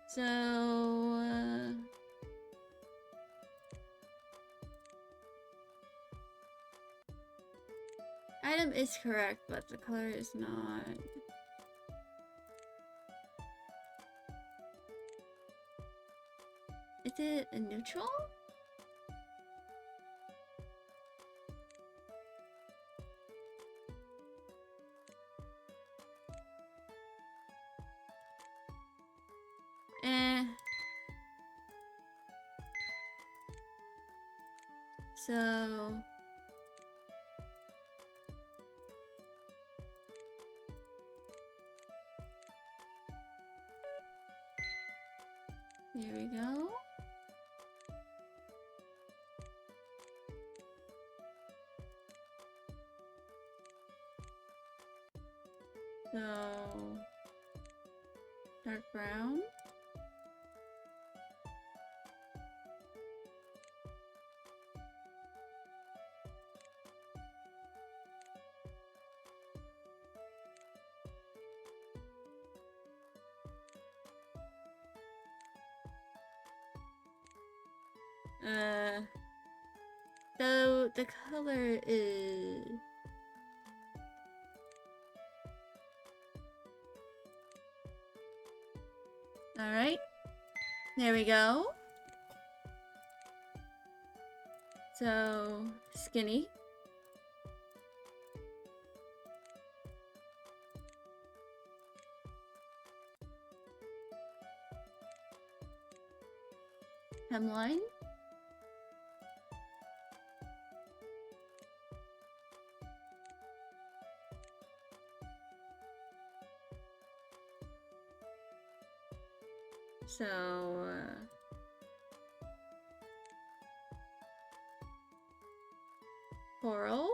So, item is correct, but the color is not. Is it a neutral? Eh. So... Here we go. So... Dark brown. So the color is... Alright. There we go. So, skinny. Hemline. So, coral.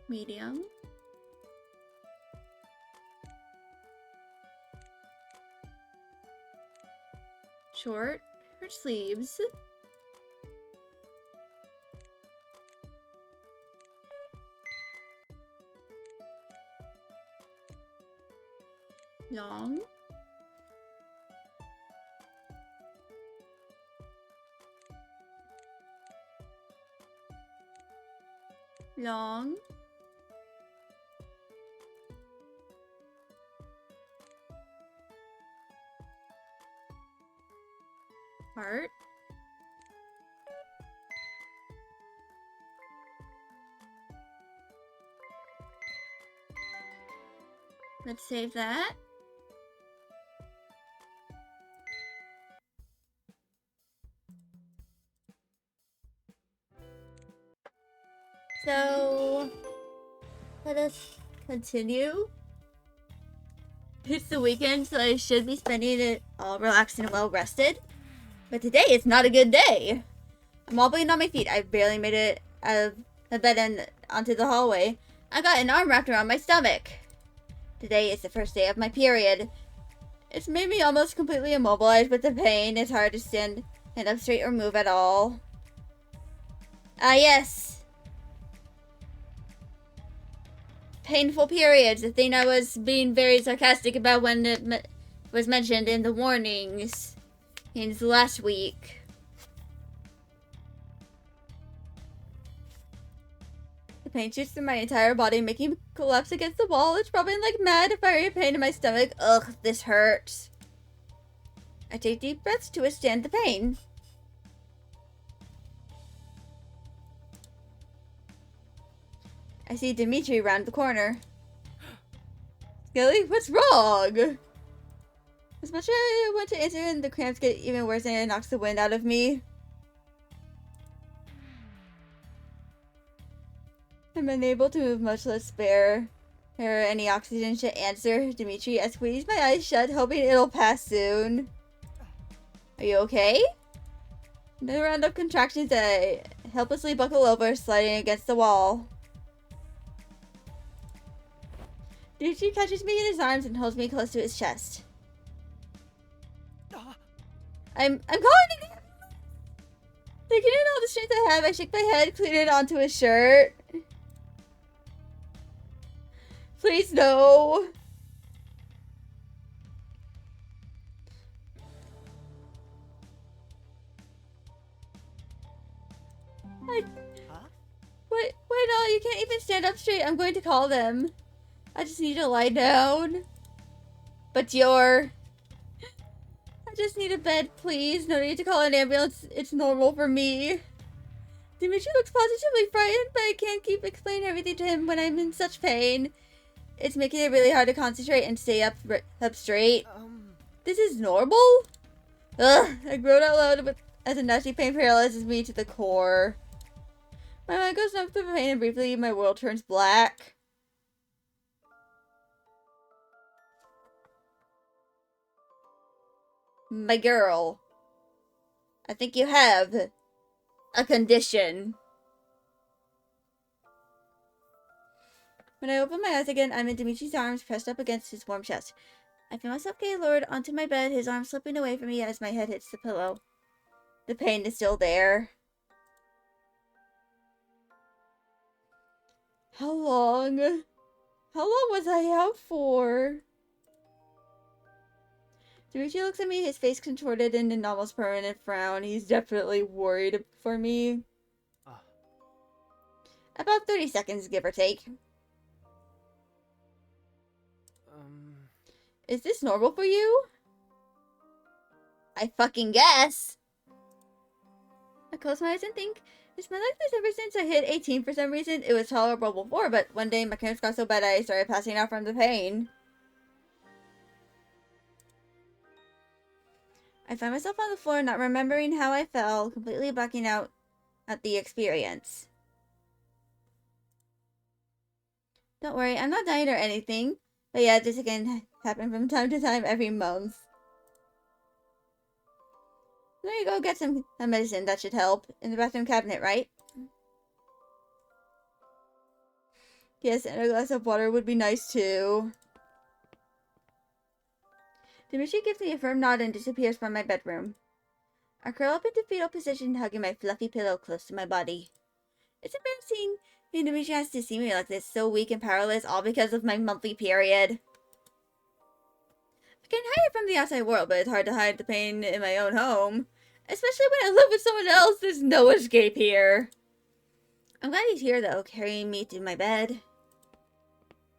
Medium. Short. Her sleeves. Long. Long. Heart. Let's save that. So, let us continue. It's the weekend, so I should be spending it all relaxed and well rested. But today is not a good day. I'm wobbling on my feet. I barely made it out of the bed and onto the hallway. I got an arm wrapped around my stomach. Today is the first day of my period. It's made me almost completely immobilized with the pain. It's hard to stand up straight or move at all. Ah, yes. Painful periods, the thing I was being very sarcastic about when it was mentioned in the warnings in last week. The pain shoots through my entire body, making me collapse against the wall. It's probably like mad, fiery pain in my stomach. Ugh, this hurts. I take deep breaths to withstand the pain. I see Dmitri round the corner. Skelly, what's wrong? As much as I want to answer, and the cramps get even worse and it knocks the wind out of me. I'm unable to move, much less spare her any oxygen to answer. Dmitri, I squeeze my eyes shut, hoping it'll pass soon. Are you okay? Another round of contractions. I helplessly buckle over, sliding against the wall. Dmitri catches me in his arms and holds me close to his chest. I'm calling it. Taking in all the strength I have, I shake my head, clean it onto his shirt. Please, no. Wait, no, you can't even stand up straight. I'm going to call them. I just need to lie down. But I just need a bed, please. No need to call an ambulance. It's normal for me. Dmitri looks positively frightened, but I can't keep explaining everything to him when I'm in such pain. It's making it really hard to concentrate and stay up straight. This is normal? Ugh, I groan out loud as a nasty pain paralyzes me to the core. My mind goes numb through the pain and briefly my world turns black. My girl, I think you have a condition. When I open my eyes again, I'm in Dimitri's arms, pressed up against his warm chest. I feel myself getting lowered onto my bed, his arm slipping away from me as my head hits the pillow. The pain is still there. How long was I out for? Dmitri looks at me, his face contorted in an almost permanent frown. He's definitely worried for me. About 30 seconds, give or take. Is this normal for you? I fucking guess. I close my eyes and think, it's been like this ever since I hit 18 for some reason. It was tolerable before, but one day my cramps got so bad I started passing out from the pain. I find myself on the floor, not remembering how I fell, completely blacking out at the experience. Don't worry, I'm not dying or anything. But yeah, this can happen from time to time every month. There you go, get some medicine. That should help. In the bathroom cabinet, right? Yes, and a glass of water would be nice too. Dmitri gives me a firm nod and disappears from my bedroom. I curl up into fetal position, hugging my fluffy pillow close to my body. It's embarrassing. Dmitri has to see me like this, so weak and powerless, all because of my monthly period. I can hide it from the outside world, but it's hard to hide the pain in my own home. Especially when I live with someone else, there's no escape here. I'm glad he's here, though, carrying me to my bed.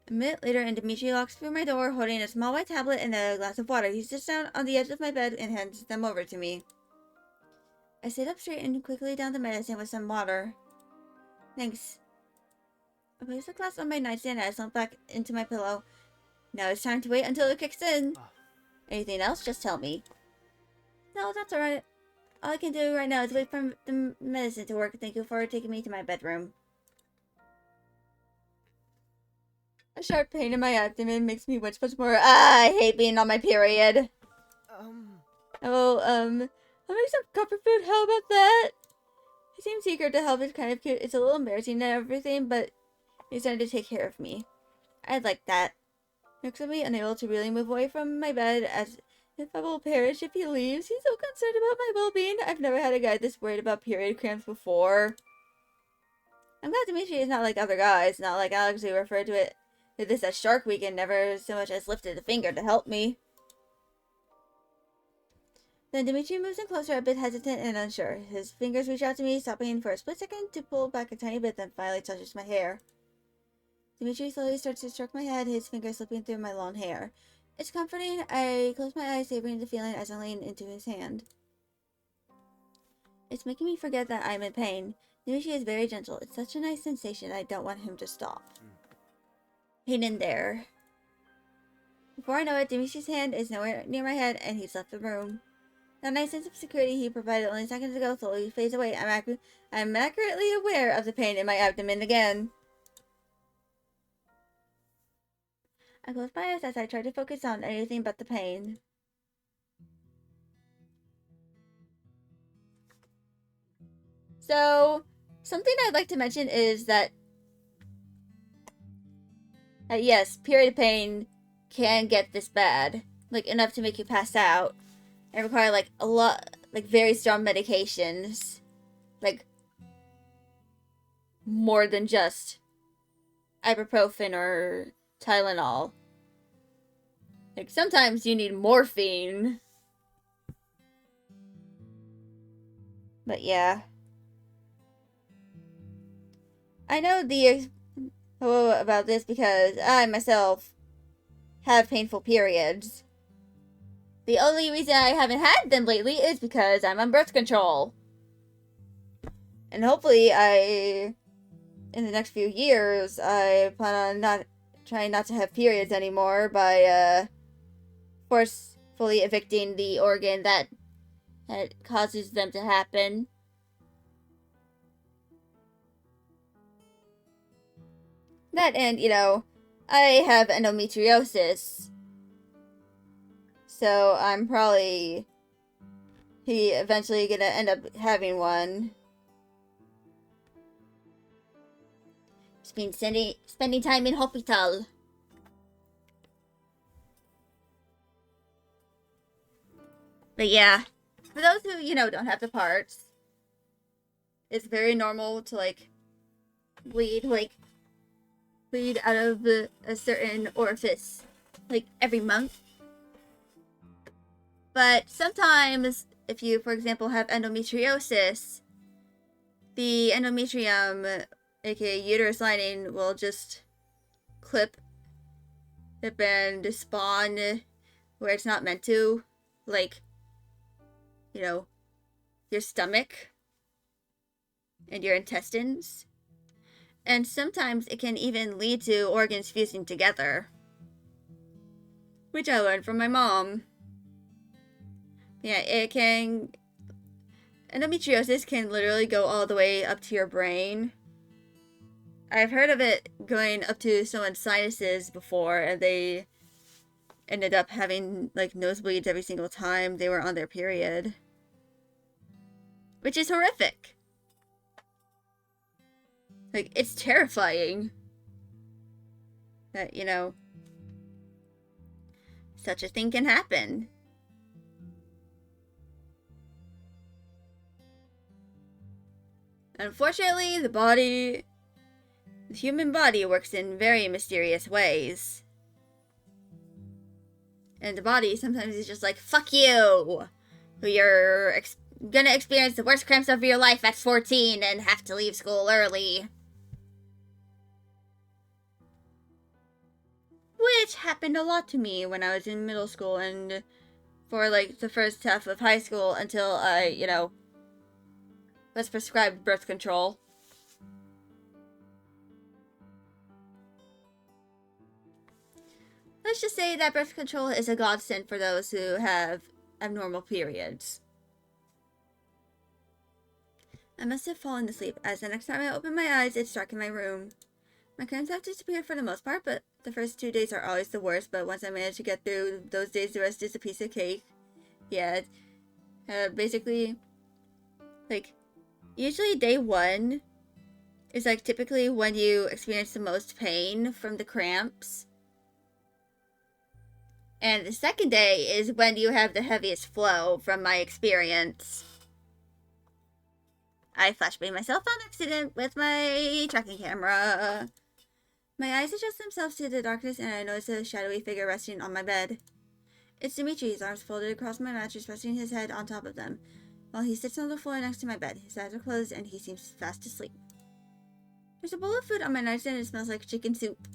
A minute later, and Dmitri walks through my door, holding a small white tablet and a glass of water. He sits down on the edge of my bed and hands them over to me. I sit up straight and quickly down the medicine with some water. Thanks. I place the glass on my nightstand and I slump back into my pillow. Now it's time to wait until it kicks in. Anything else? Just tell me. No, that's alright. All I can do right now is wait for the medicine to work. Thank you for taking me to my bedroom. A sharp pain in my abdomen makes me wince much more. I hate being on my period. I'll make some comfort food. How about that? He seems eager to help. It's kind of cute. It's a little embarrassing and everything, but he's trying to take care of me. I'd like that. He looks at me, unable to really move away from my bed, as if I will perish if he leaves. He's so concerned about my well-being. I've never had a guy this worried about period cramps before. I'm glad Dmitri is not like other guys, not like Alex who referred to this as Shark Week and never so much as lifted a finger to help me. Then Dmitri moves in closer, a bit hesitant and unsure. His fingers reach out to me, stopping for a split second to pull back a tiny bit, then finally touches my hair. Dmitri slowly starts to stroke my head, his fingers slipping through my long hair. It's comforting. I close my eyes, savoring the feeling as I lean into his hand. It's making me forget that I'm in pain. Dmitri is very gentle. It's such a nice sensation. I don't want him to stop. Hang in there. Before I know it, Dimitri's hand is nowhere near my head, and he's left the room. That nice sense of security he provided only seconds ago slowly fades away. I'm accurately aware of the pain in my abdomen again. I close my eyes as I try to focus on anything but the pain. So, something I'd like to mention is that, yes, period pain can get this bad. Like, enough to make you pass out. And require, like, a lot, like, very strong medications. Like, more than just ibuprofen or Tylenol. Like, sometimes you need morphine. But yeah. I know about this because I myself have painful periods. The only reason I haven't had them lately is because I'm on birth control. And hopefully in the next few years, I plan on trying not to have periods anymore by forcefully evicting the organ that causes them to happen. That and, I have endometriosis. So I'm probably eventually gonna end up having one. Just been spending time in hospital. But yeah, for those who, don't have the parts, it's very normal to, like, bleed out of a certain orifice, like, every month. But sometimes, if you, for example, have endometriosis, the endometrium, aka uterus lining, will just clip and spawn where it's not meant to, like, your stomach and your intestines. And sometimes it can even lead to organs fusing together, which I learned from my mom. Yeah, endometriosis can literally go all the way up to your brain. I've heard of it going up to someone's sinuses before, and they ended up having, like, nosebleeds every single time they were on their period. Which is horrific. Like, it's terrifying that, such a thing can happen. Unfortunately, the human body works in very mysterious ways. And the body sometimes is just like, fuck you! You're gonna experience the worst cramps of your life at 14 and have to leave school early. Which happened a lot to me when I was in middle school and for, like, the first half of high school until I, was prescribed birth control. Let's just say that birth control is a godsend for those who have abnormal periods. I must have fallen asleep, as the next time I open my eyes, it's dark in my room. My cramps have disappeared for the most part, but the first 2 days are always the worst, but once I manage to get through those days, the rest is a piece of cake. Yeah, basically, like, usually day 1 is, like, typically when you experience the most pain from the cramps. And the second day is when you have the heaviest flow, from my experience. I flashbanged myself on accident with my tracking camera. My eyes adjust themselves to the darkness and I notice a shadowy figure resting on my bed. It's Dmitri, his arms folded across my mattress, resting his head on top of them, while he sits on the floor next to my bed. His eyes are closed and he seems fast asleep. There's a bowl of food on my nightstand and it smells like chicken soup.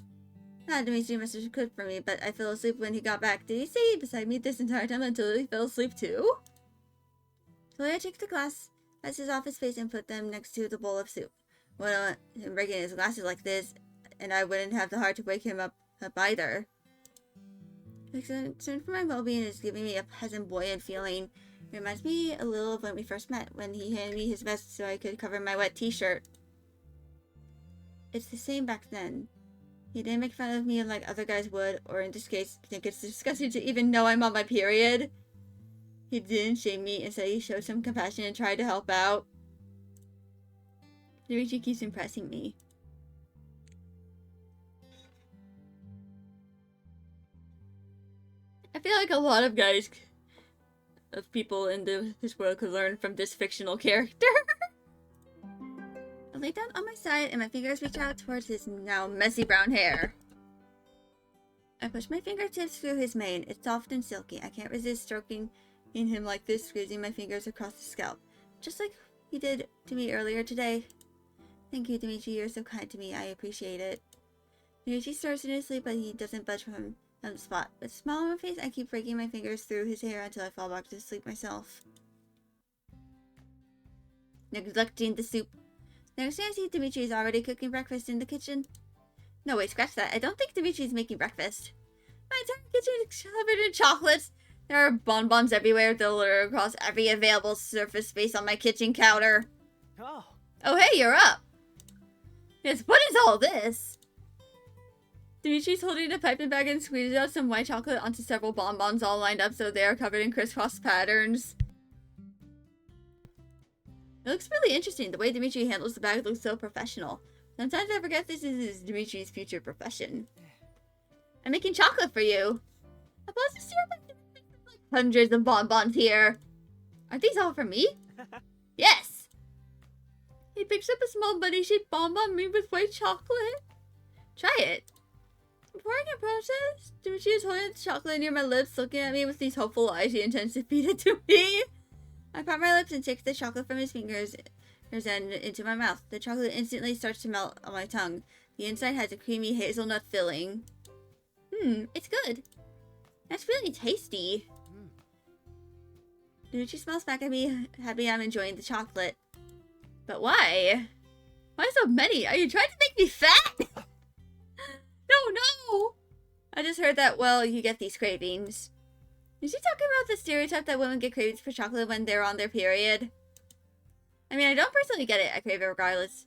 Dmitri must have cooked for me, but I fell asleep when he got back. Did he stay beside me this entire time until he fell asleep too? So I took the glass off his face and put them next to the bowl of soup. Wouldn't him breaking his glasses like this, and I wouldn't have the heart to wake him up either. Concern for my well-being is giving me a peasant boy feeling. It reminds me a little of when we first met, when he handed me his vest so I could cover my wet t-shirt. It's the same back then. He didn't make fun of me like other guys would, or in this case, think it's disgusting to even know I'm on my period. He didn't shame me, instead he showed some compassion and tried to help out. Dmitri keeps impressing me. I feel like a lot of people in this world could learn from this fictional character. I lay down on my side and my fingers reach out towards his now messy brown hair. I push my fingertips through his mane. It's soft and silky. I can't resist stroking in him like this, squeezing my fingers across the scalp. Just like he did to me earlier today. Thank you, Dmitri. You're so kind to me. I appreciate it. Dmitri stirs in his sleep, but he doesn't budge from the spot. With a smile on my face, I keep raking my fingers through his hair until I fall back to sleep myself. Neglecting the soup. Next thing I see, Dmitri is already cooking breakfast in the kitchen. No, wait, scratch that. I don't think Dmitri is making breakfast. My entire kitchen is covered in chocolates. There are bonbons everywhere that litter across every available surface space on my kitchen counter. Oh, hey, you're up. Yes, what is all this? Dimitri's holding a piping bag and squeezes out some white chocolate onto several bonbons all lined up so they are covered in crisscross patterns. It looks really interesting. The way Dmitri handles the bag looks so professional. Sometimes I forget this is Dimitri's future profession. I'm making chocolate for you. A plastic syrup like hundreds of bonbons here. Aren't these all for me? Yes! He picks up a small bunny-shaped bonbon made with white chocolate. Try it. Before I can process, Dmitri is holding the chocolate near my lips, looking at me with these hopeful eyes. He intends to feed it to me. I part my lips and take the chocolate from his fingers and into my mouth. The chocolate instantly starts to melt on my tongue. The inside has a creamy hazelnut filling. It's good. That's really tasty. Dmitri smiles back at me, happy I'm enjoying the chocolate. But why? Why so many? Are you trying to make me fat? No! I just heard that, well, you get these cravings. Is she talking about the stereotype that women get cravings for chocolate when they're on their period? I mean, I don't personally get it. I crave it regardless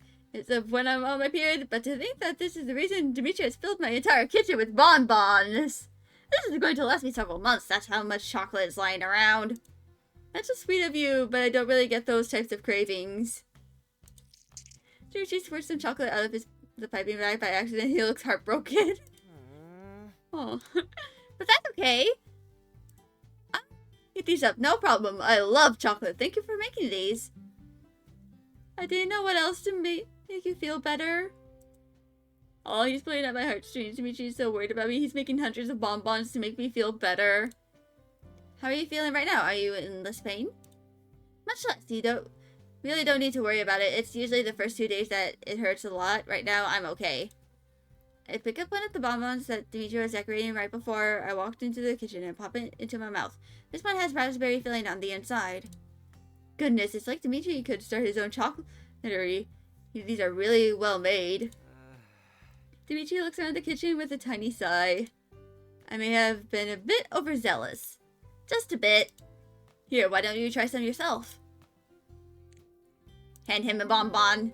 of when I'm on my period, but to think that this is the reason Dmitri has filled my entire kitchen with bonbons. This is going to last me several months. That's how much chocolate is lying around. That's so sweet of you, but I don't really get those types of cravings. Dmitri squirts some chocolate out of the piping bag by accident. He looks heartbroken. Oh, but that's okay. I'll eat these up, no problem. I love chocolate. Thank you for making these. I didn't know what else to make you feel better. Oh, he's playing at my heartstrings. Dimitri's so worried about me. He's making hundreds of bonbons to make me feel better. How are you feeling right now? Are you in less pain? Much less. You really don't need to worry about it. It's usually the first 2 days that it hurts a lot. Right now, I'm okay. I pick up one of the bonbons that Dmitri was decorating right before I walked into the kitchen and pop it into my mouth. This one has raspberry filling on the inside. Goodness, it's like Dmitri could start his own chocolatery. These are really well made. Dmitri looks around the kitchen with a tiny sigh. I may have been a bit overzealous. Just a bit. Here, why don't you try some yourself? Hand him a bonbon.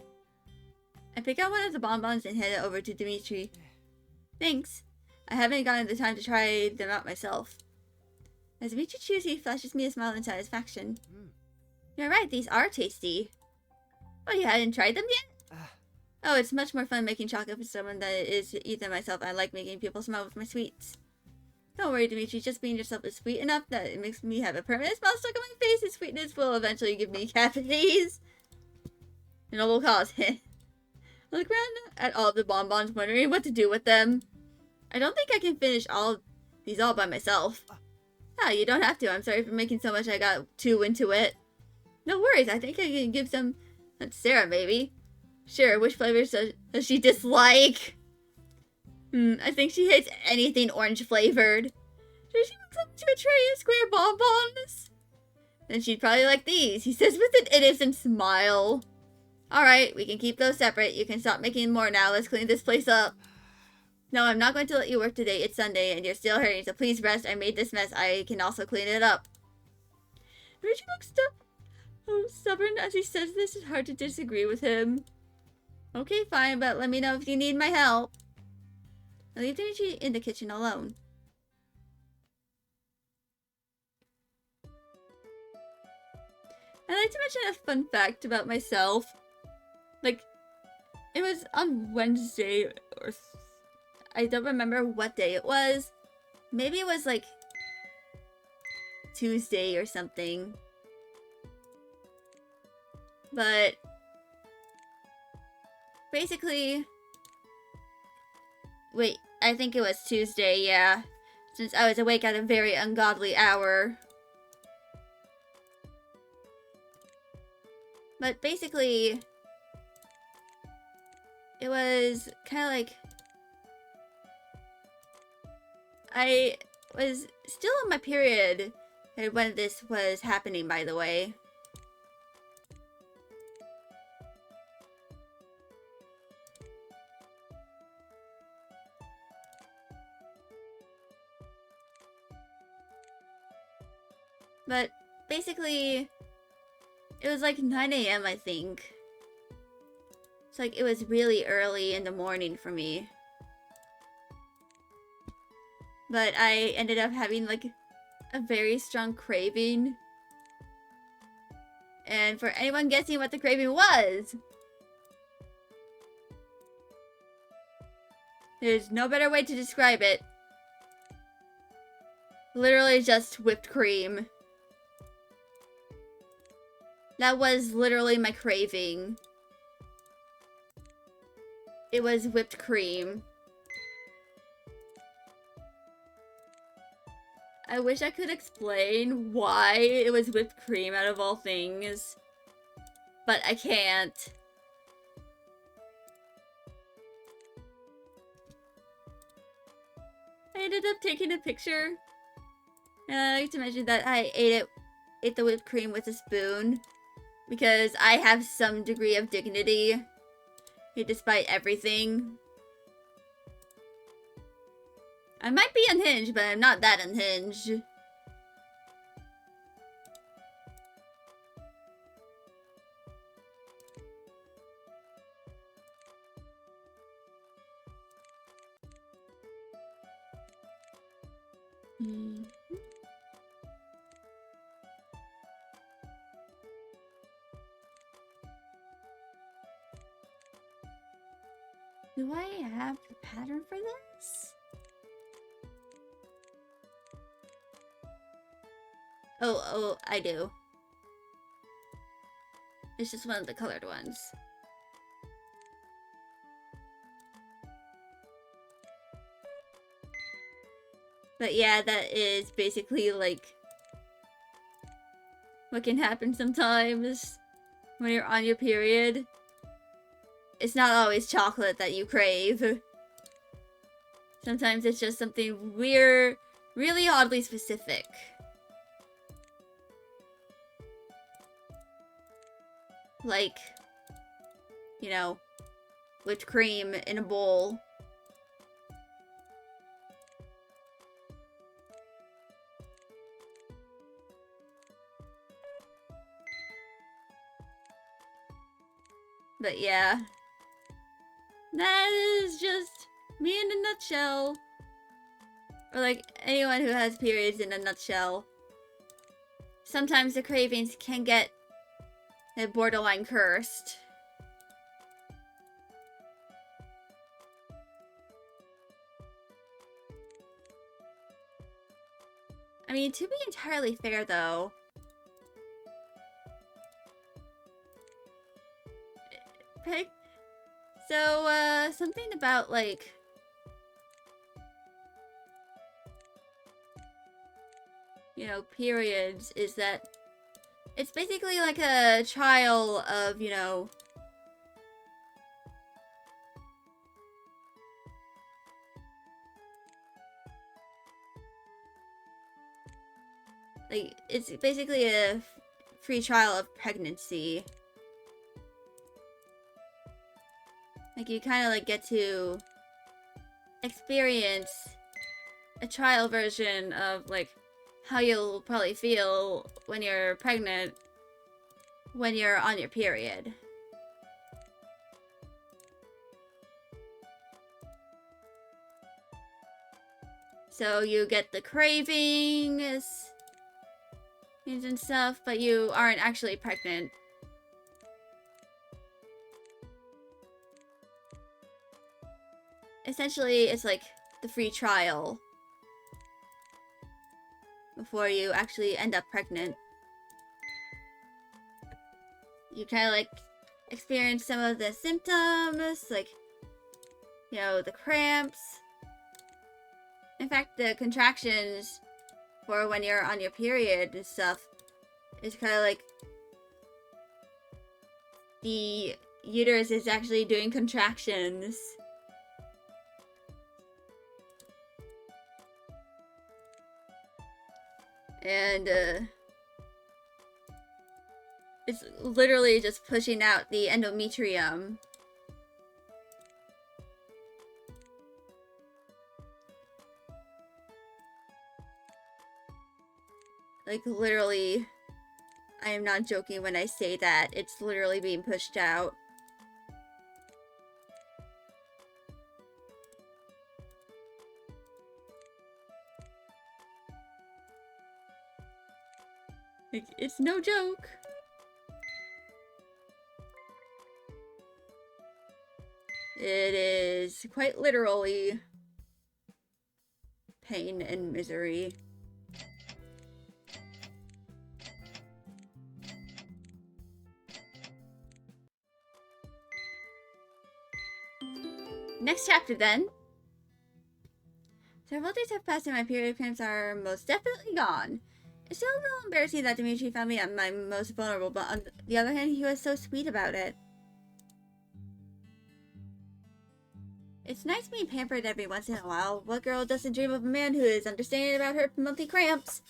I pick out one of the bonbons and hand it over to Dmitri. Thanks. I haven't gotten the time to try them out myself. As Dmitri chews, he flashes me a smile in satisfaction. You're right, these are tasty. Oh, you hadn't tried them yet? Oh, it's much more fun making chocolate for someone than it is to eat them myself. I like making people smile with my sweets. Don't worry, Dmitri. Just being yourself is sweet enough that it makes me have a permanent smile stuck on my face. And sweetness will eventually give me cavities. A noble cause. I look around at all the bonbons, wondering what to do with them. I don't think I can finish these all by myself. You don't have to. I'm sorry for making so much. I got too into it. No worries. I think I can give some to Sarah, maybe. Sure. Which flavors does she dislike? I think she hates anything orange flavored. Does she looks up to a tray of square bonbons? Then she'd probably like these, he says with an innocent smile. Alright, we can keep those separate. You can stop making more now. Let's clean this place up. No, I'm not going to let you work today. It's Sunday and you're still hurting, so please rest. I made this mess. I can also clean it up. Richie looks stubborn as he says this. It's hard to disagree with him. Okay, fine, but let me know if you need my help. I leave Dmitri in the kitchen alone. I'd like to mention a fun fact about myself. Like, It was on Wednesday, or I don't remember what day it was. Maybe it was like Tuesday or something. But basically, wait, I think it was Tuesday, yeah. Since I was awake at a very ungodly hour. But basically, it was kind of like I was still on my period when this was happening, by the way. But basically, it was like 9 a.m. I think. It's like it was really early in the morning for me. But I ended up having like a very strong craving. And for anyone guessing what the craving was, there's no better way to describe it. Literally just whipped cream. That was literally my craving. It was whipped cream. I wish I could explain why it was whipped cream out of all things, but I can't. I ended up taking a picture, and I like to mention that I ate the whipped cream with a spoon, because I have some degree of dignity, despite everything. I might be unhinged, but I'm not that unhinged. Do I have the pattern for this? Oh, I do. It's just one of the colored ones. But yeah, that is basically like what can happen sometimes when you're on your period. It's not always chocolate that you crave. Sometimes it's just something weird, really oddly specific. Like, you know, whipped cream in a bowl. But yeah, that is just me in a nutshell. Or like anyone who has periods in a nutshell. Sometimes the cravings can get borderline cursed. I mean, to be entirely fair though, so, something about, like, you know, periods is that it's basically like a trial of, you know, like, it's basically a free trial of pregnancy. Like, you kind of, like, get to experience a trial version of, like, how you'll probably feel when you're pregnant when you're on your period. So you get the cravings and stuff, but you aren't actually pregnant. essentially, it's like the free trial before you actually end up pregnant. You kind of like experience some of the symptoms, like, you know, the cramps. In fact, the contractions for when you're on your period and stuff is kind of like the uterus is actually doing contractions. And it's literally just pushing out the endometrium. Like, literally, I am not joking when I say that. It's literally being pushed out. Like, it's no joke. It is quite literally pain and misery. Next chapter, then. Several days have passed and my period cramps are most definitely gone. It's still a little embarrassing that Dmitri found me at my most vulnerable, but on the other hand, he was so sweet about it. It's nice being pampered every once in a while. What girl doesn't dream of a man who is understanding about her monthly cramps?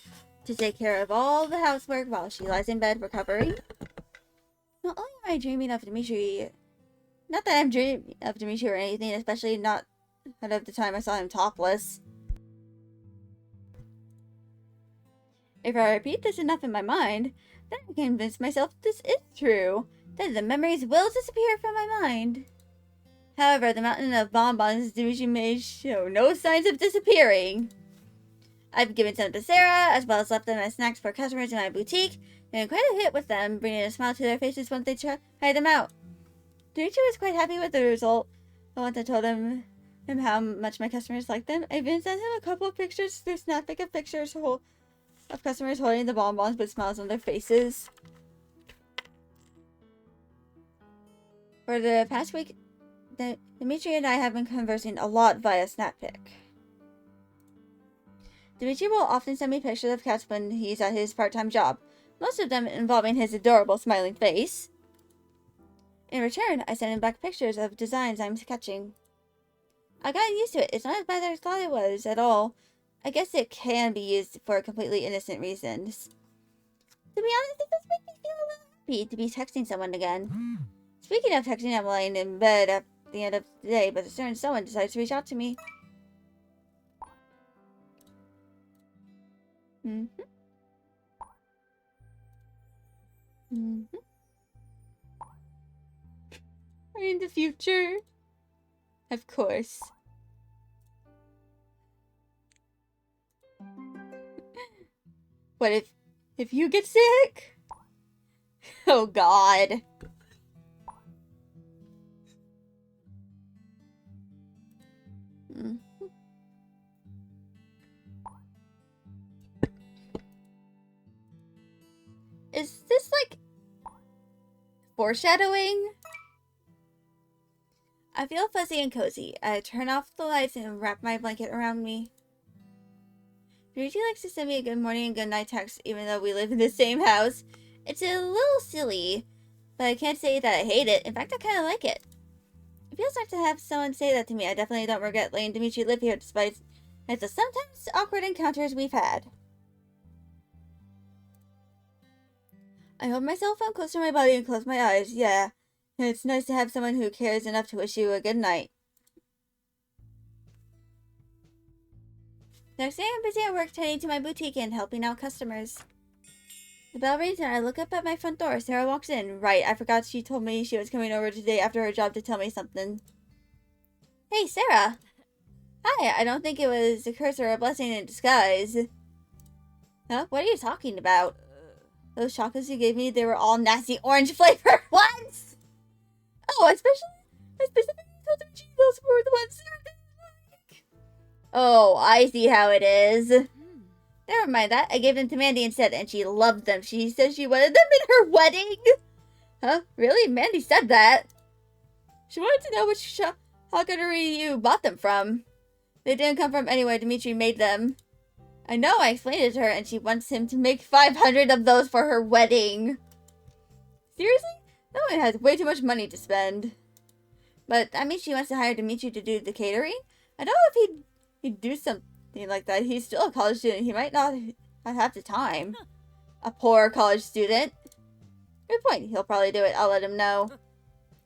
To take care of all the housework while she lies in bed recovering? Not only am I dreaming of Dmitri... Not that I'm dreaming of Dmitri or anything, especially not out of the time I saw him topless. If I repeat this enough in my mind, then I can convince myself this is true. Then the memories will disappear from my mind. However, the mountain of bonbons Dmitri may show no signs of disappearing. I've given some to Sarah, as well as left them as snacks for customers in my boutique, and quite a hit with them, bringing a smile to their faces once they try them out. Dmitri was quite happy with the result. Once I told him how much my customers liked them, I even sent him a couple of pictures through Snappic of pictures of customers holding the bonbons with smiles on their faces. For the past week, Dmitri and I have been conversing a lot via Snappic. Dmitri will often send me pictures of cats when he's at his part-time job, most of them involving his adorable smiling face. In return, I send him back pictures of designs I'm sketching. I've gotten used to it. It's not as bad as I thought it was at all. I guess it can be used for completely innocent reasons. To be honest, it does make me feel a little happy to be texting someone again. Speaking of texting, I'm lying in bed at the end of the day, but a certain someone decides to reach out to me. Are in the future? Of course. What if you get sick? Oh God. Is this like foreshadowing? I feel fuzzy and cozy. I turn off the lights and wrap my blanket around me. Dmitri likes to send me a good morning and good night text even though we live in the same house. It's a little silly, but I can't say that I hate it. In fact, I kind of like it. It feels nice to have someone say that to me. I definitely don't regret letting Dmitri live here despite the sometimes awkward encounters we've had. I hold my cell phone close to my body and close my eyes. Yeah, it's nice to have someone who cares enough to wish you a good night. Next day, I'm busy at work tending to my boutique and helping out customers. The bell rings and I look up at my front door. Sarah walks in. Right, I forgot she told me she was coming over today after her job to tell me something. Hey, Sarah. Hi, I don't think it was a curse or a blessing in disguise. Huh? What are you talking about? Those chocolates you gave me, they were all nasty orange flavored ones! Oh, I specifically told them those were the ones Sarah didn't Oh, I see how it is. Never mind that. I gave them to Mandy instead, and she loved them. She said she wanted them in her wedding. Huh? Really? Mandy said that. She wanted to know which shockery you bought them from. They didn't come from anywhere. Dmitri made them. I know, I explained it to her, and she wants him to make 500 of those for her wedding. Seriously? That one has way too much money to spend. But that means she wants to hire Dmitri to do the catering? I don't know if he'd do something like that. He's still a college student. He might not have the time. A poor college student. Good point. He'll probably do it. I'll let him know.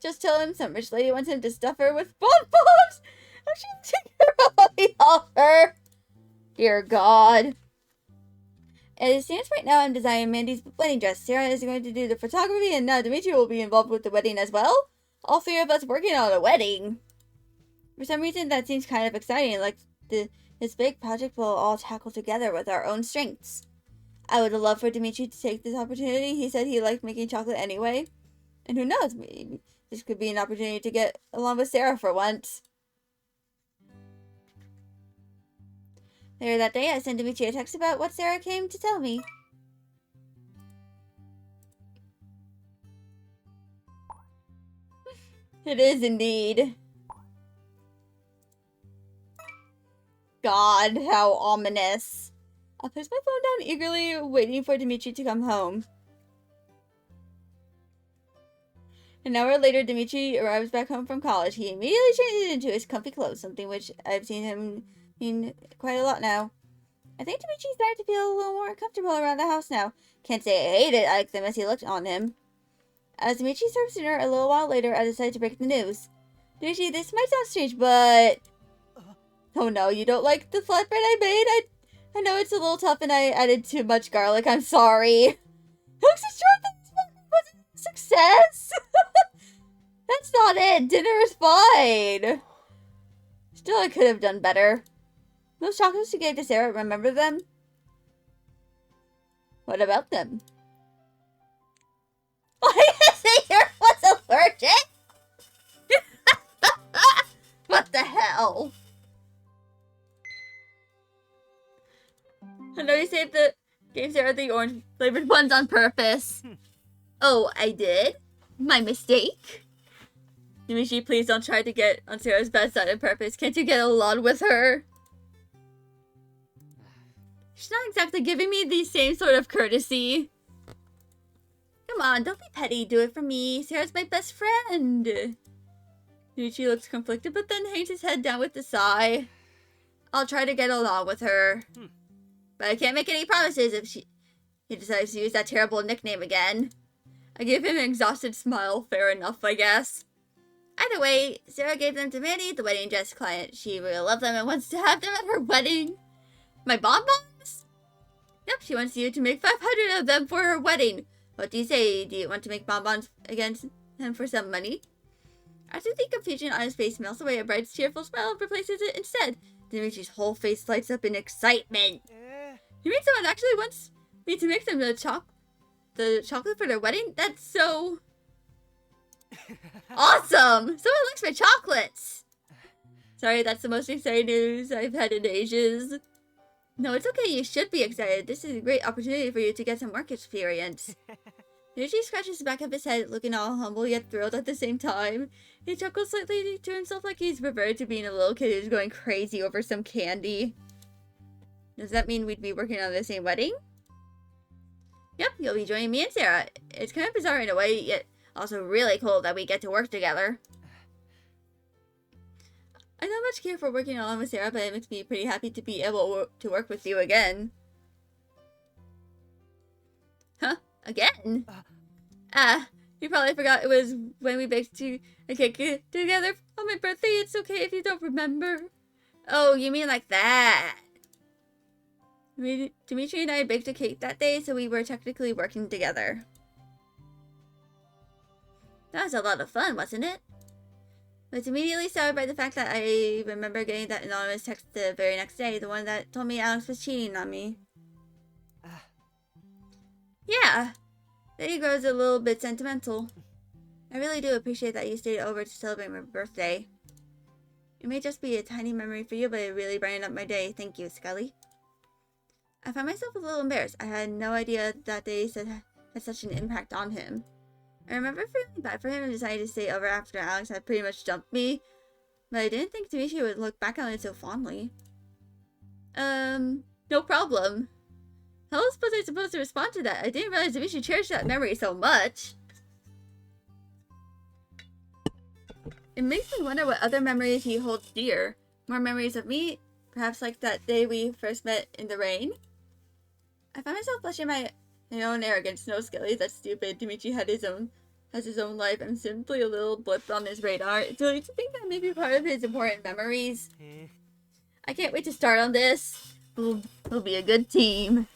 Just tell him some rich lady wants him to stuff her with bonbons. I should take her money off her. Dear God. As it stands right now, I'm designing Mandy's wedding dress. Sarah is going to do the photography, and now Dmitri will be involved with the wedding as well. All three of us working on a wedding. For some reason, that seems kind of exciting, like this big project we'll all tackle together with our own strengths. I would love for Dmitri to take this opportunity. He said he liked making chocolate anyway. And who knows, maybe this could be an opportunity to get along with Sarah for once. Later that day, I sent Dmitri a text about what Sarah came to tell me. It is indeed. God, how ominous. I placed my phone down eagerly, waiting for Dmitri to come home. An hour later, Dmitri arrives back home from college. He immediately changes into his comfy clothes, something which I've seen him in quite a lot now. I think Dimitri's starting to feel a little more comfortable around the house now. Can't say I hate it. I like the messy look on him. As Dmitri serves dinner a little while later, I decide to break the news. Dmitri, this might sound strange, but... Oh no, you don't like the flatbread I made? I know it's a little tough and I added too much garlic. I'm sorry. Who's so sure that this wasn't a success? That's not it. Dinner is fine. Still, I could have done better. Those chocolates you gave to Sarah, remember them? What about them? Why is it yours was allergic? What the hell? I know you saved gave Sarah the orange flavored ones on purpose. Oh, I did? My mistake? Dmitri, please don't try to get on Sarah's bad side on purpose. Can't you get along with her? She's not exactly giving me the same sort of courtesy. Come on, don't be petty. Do it for me. Sarah's my best friend. Dmitri looks conflicted, but then hangs his head down with a sigh. I'll try to get along with her. But I can't make any promises if he decides to use that terrible nickname again. I give him an exhausted smile. Fair enough, I guess. Either way, Sarah gave them to Mandy, the wedding dress client. She really loved them and wants to have them at her wedding. My bonbons? Yep, she wants you to make 500 of them for her wedding. What do you say? Do you want to make bonbons against him for some money? After the confusion on his face melts away, a bright, cheerful smile replaces it instead. Dimitri's whole face lights up in excitement. You mean someone actually wants me to make them the chocolate for their wedding? That's so... awesome! Someone likes my chocolates! Sorry, that's the most exciting news I've had in ages. No, it's okay. You should be excited. This is a great opportunity for you to get some work experience. Dmitri scratches the back of his head, looking all humble yet thrilled at the same time. He chuckles slightly to himself like he's reverted to being a little kid who's going crazy over some candy. Does that mean we'd be working on the same wedding? Yep, you'll be joining me and Sarah. It's kind of bizarre in a way, yet also really cool that we get to work together. I don't much care for working along with Sarah, but it makes me pretty happy to be able to work with you again. Huh? Again? You probably forgot it was when we baked a cake together on my birthday. It's okay if you don't remember. Oh, you mean like that? Dmitri and I baked a cake that day, so we were technically working together. That was a lot of fun, wasn't it? I was immediately soured by the fact that I remember getting that anonymous text the very next day, the one that told me Alex was cheating on me. Yeah, then he grows a little bit sentimental. I really do appreciate that you stayed over to celebrate my birthday. It may just be a tiny memory for you, but it really brightened up my day. Thank you, Scully. I found myself a little embarrassed. I had no idea that day had such an impact on him. I remember feeling bad for him and decided to stay over after Alex had pretty much dumped me, but I didn't think Dmitri would look back on it so fondly. No problem. How was I supposed to respond to that? I didn't realize Dmitri cherished that memory so much. It makes me wonder what other memories he holds dear. More memories of me? Perhaps like that day we first met in the rain? I found myself blushing my own arrogance. No, Skelly, that's stupid. Dmitri has his own life. I'm simply a little blip on his radar. So you think that may be part of his important memories? I can't wait to start on this. We'll be a good team.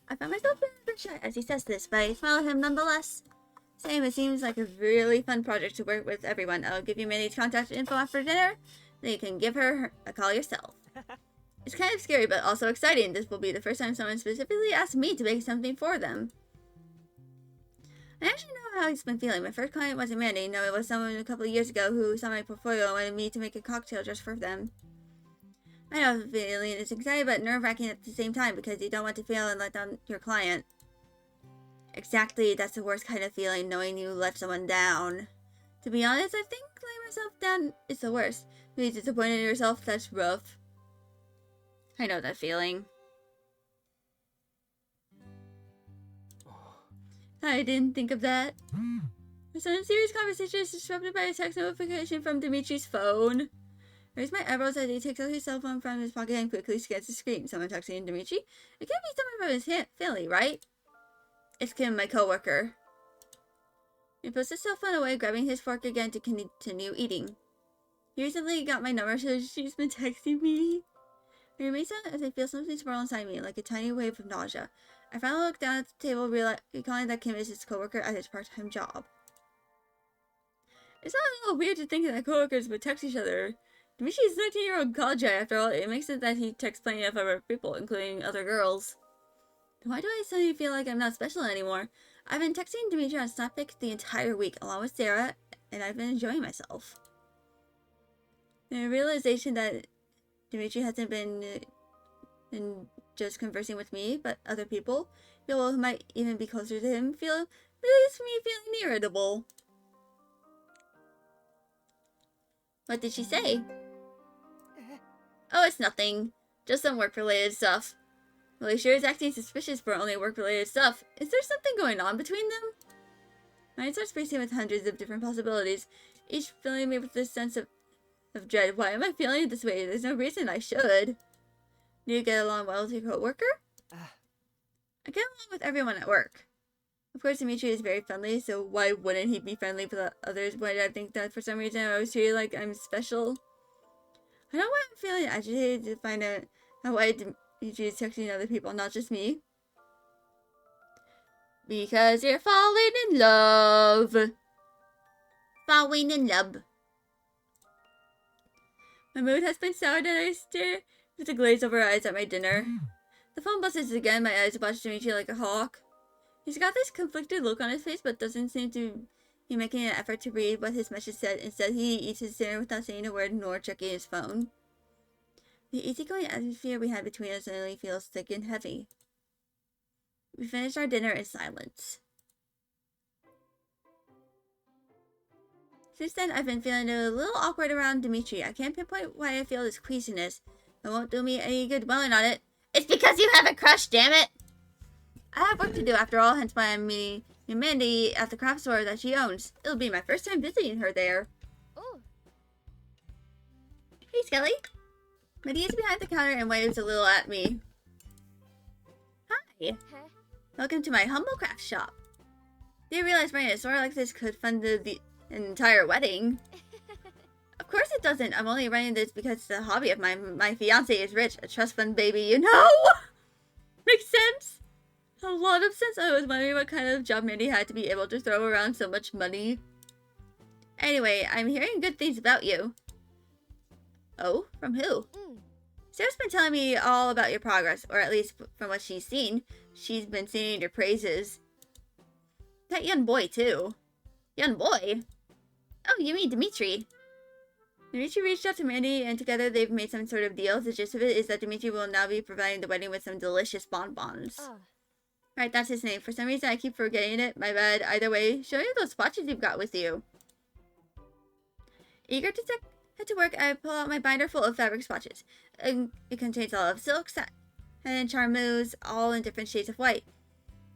I found myself a bit shy as he says this, but I smile at him nonetheless. Same, it seems like a really fun project to work with everyone. I'll give you Mandy's contact info after dinner, then you can give her a call yourself. It's kind of scary, but also exciting. This will be the first time someone specifically asked me to make something for them. I actually know how he's been feeling. My first client wasn't Mandy. No, it was someone a couple of years ago who saw my portfolio and wanted me to make a cocktail just for them. I know the feeling is exciting but nerve-wracking at the same time because you don't want to fail and let down your client. Exactly, that's the worst kind of feeling, knowing you let someone down. To be honest, I think letting myself down is the worst. Being disappointed in yourself, that's rough. I know that feeling. I didn't think of that. A sudden serious conversation is disrupted by a text notification from Dimitri's phone. I raise my eyebrows as he takes out his cell phone from his pocket and quickly scans the screen. Someone texting Dmitri? It can't be someone from his family, right? It's Kim, my coworker. He puts his cell phone away, grabbing his fork again to continue eating. He recently got my number, so she's been texting me. I remain silent as I feel something swirl inside me, like a tiny wave of nausea. I finally look down at the table, recalling that Kim is his coworker at his part-time job. It's not a little weird to think that coworkers would text each other. Dmitri is a 19-year-old college guy, after all. It makes sense that he texts plenty of other people, including other girls. Why do I suddenly feel like I'm not special anymore? I've been texting Dmitri on Snappic the entire week, along with Sarah, and I've been enjoying myself. The realization that Dmitri hasn't been just conversing with me, but other people who might even be closer to him, leaves me feeling irritable. What did she say? Oh, it's nothing. Just some work-related stuff. Well, he sure is acting suspicious for only work-related stuff. Is there something going on between them? My mind starts racing with hundreds of different possibilities, each filling me with this sense of dread. Why am I feeling this way? There's no reason I should. Do you get along well with your co-worker? I get along with everyone at work. Of course, Dmitri is very friendly, so why wouldn't he be friendly with others? Why did I think that for some reason I was treated like I'm special? I know why I'm feeling agitated to find out why Dmitri is texting other people, not just me. Because you're falling in love. Falling in love. My mood has been soured and I stare with a glaze over eyes at my dinner. The phone buzzes again, my eyes watch Dmitri like a hawk. He's got this conflicted look on his face, but doesn't seem to be making an effort to read what his message said. Instead, he eats his dinner without saying a word nor checking his phone. The easygoing atmosphere we had between us suddenly feels thick and heavy. We finished our dinner in silence. Since then, I've been feeling a little awkward around Dmitri. I can't pinpoint why I feel this queasiness. It won't do me any good dwelling on it. It's because you have a crush, damn it! I have work to do after all, hence why I'm meeting Mandy at the craft store that she owns. It'll be my first time visiting her there. Oh. Hey, Skelly. Mandy is behind the counter and waves a little at me. Hi. Huh? Welcome to my humble craft shop. Do you realize bringing a store like this could fund an entire wedding? Of course it doesn't. I'm only running this because it's a hobby of mine. My fiance is rich. A trust fund baby, you know? Makes sense. A lot of sense. I was wondering what kind of job Mandy had to be able to throw around so much money. Anyway, I'm hearing good things about you. Oh? From who? Sarah's been telling me all about your progress, or at least from what she's seen. She's been singing your praises. That young boy, too. Young boy? Oh, you mean Dmitri. Dmitri reached out to Mandy, and together they've made some sort of deal. The gist of it is that Dmitri will now be providing the wedding with some delicious bonbons. Right, that's his name. For some reason, I keep forgetting it. My bad. Either way, show me those swatches you've got with you. Eager to head to work, I pull out my binder full of fabric swatches. It contains all of silk, satin, and charmeuse, all in different shades of white.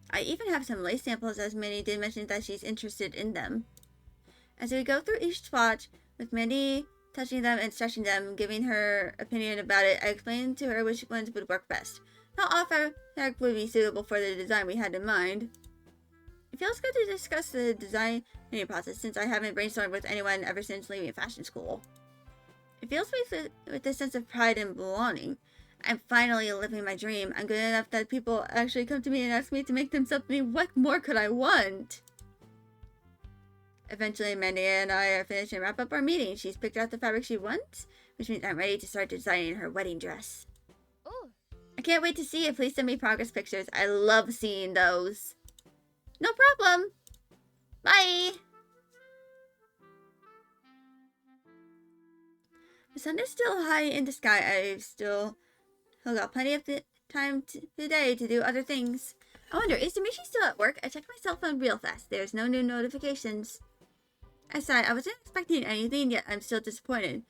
I even have some lace samples, as Mandy did mention that she's interested in them. As we go through each swatch, with Mandy touching them and stretching them, giving her opinion about it, I explained to her which ones would work best. Not all fabric would be suitable for the design we had in mind. It feels good to discuss the designing process, since I haven't brainstormed with anyone ever since leaving fashion school. It fills me with a sense of pride and belonging. I'm finally living my dream. I'm good enough that people actually come to me and ask me to make them something. What more could I want? Eventually, Mandy and I are finished and wrap up our meeting. She's picked out the fabric she wants, which means I'm ready to start designing her wedding dress. Oh. I can't wait to see it. Please send me progress pictures. I love seeing those. No problem. Bye. The sun is still high in the sky. I've still got plenty of time today to do other things. I wonder, is Dmitri still at work? I checked my cell phone real fast. There's no new notifications. I sighed. I wasn't expecting anything, yet I'm still disappointed.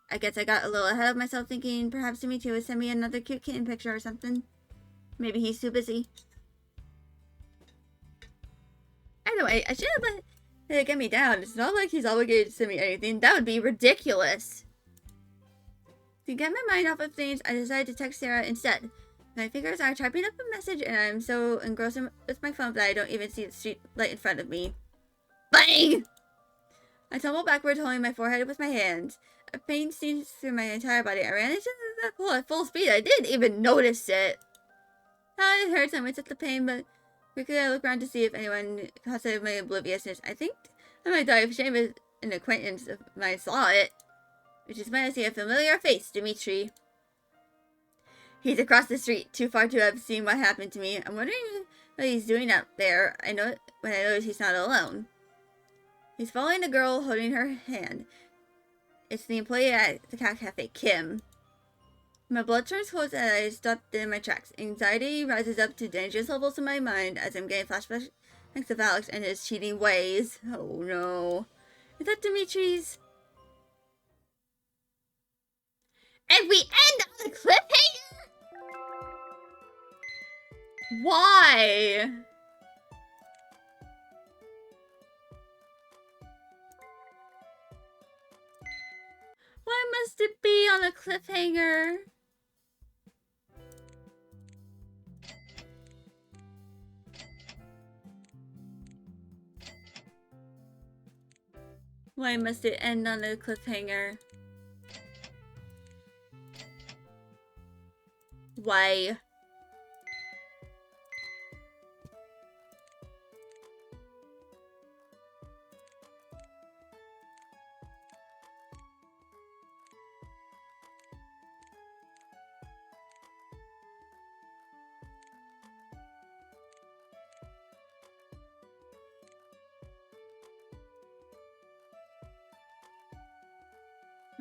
I guess I got a little ahead of myself, thinking perhaps Dmitri would send me another cute kitten picture or something. Maybe he's too busy. Either way, I shouldn't let it get me down. It's not like he's obligated to send me anything. That would be ridiculous. To get my mind off of things, I decided to text Sarah instead. My fingers are typing up a message, and I'm so engrossed with my phone that I don't even see the street light in front of me. Bang! I tumbled backward, holding my forehead with my hands. A pain streamed through my entire body. I ran into the pool at full speed. I didn't even notice it. It hurts. I took the pain, but quickly I looked around to see if anyone caught sight of my obliviousness. I think I might die of shame if an acquaintance of mine saw it. Which is when I see a familiar face, Dmitri. He's across the street, too far to have seen what happened to me. I'm wondering what he's doing out there. I know when I notice he's not alone. He's following a girl holding her hand. It's the employee at the cat cafe, Kim. My blood turns cold as I stop in my tracks. Anxiety rises up to dangerous levels in my mind as I'm getting flashbacks of Alex and his cheating ways. Oh no. Is that Dimitri's? And we end on a cliffhanger? Why? Why must it be on a cliffhanger? Why must it end on a cliffhanger? Why?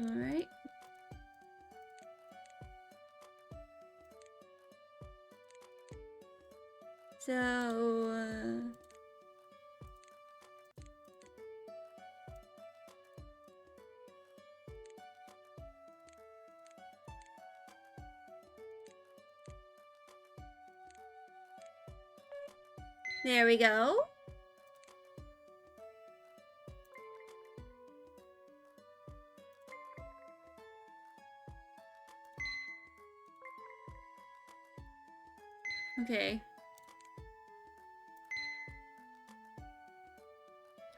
All right. So, there we go. Okay.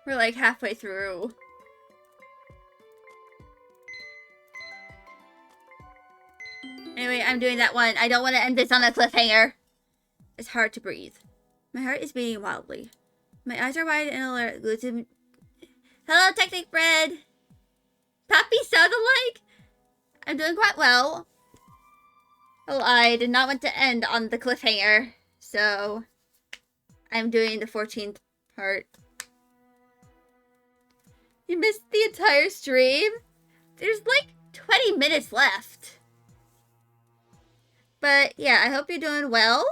We're like halfway through. Anyway, I'm doing that one. I don't want to end this on a cliffhanger. It's hard to breathe. My heart is beating wildly. My eyes are wide and alert, glued to... Hello, Technic Bread! Puppy sound alike? I'm doing quite well. Well, I did not want to end on the cliffhanger, so I'm doing the 14th part. You missed the entire stream? There's like 20 minutes left. But yeah, I hope you're doing well.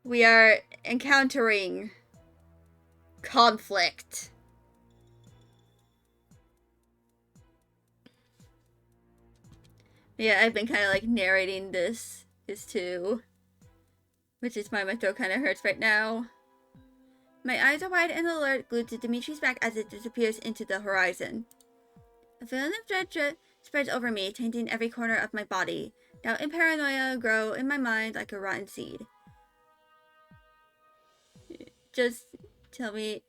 We are encountering conflict. Yeah, I've been kind of like narrating this too, which is why my throat kind of hurts right now. My eyes are wide and alert, glued to Dmitri's back as it disappears into the horizon. A feeling of dread spreads over me, tainting every corner of my body. Doubt and paranoia grow in my mind like a rotten seed. Just tell you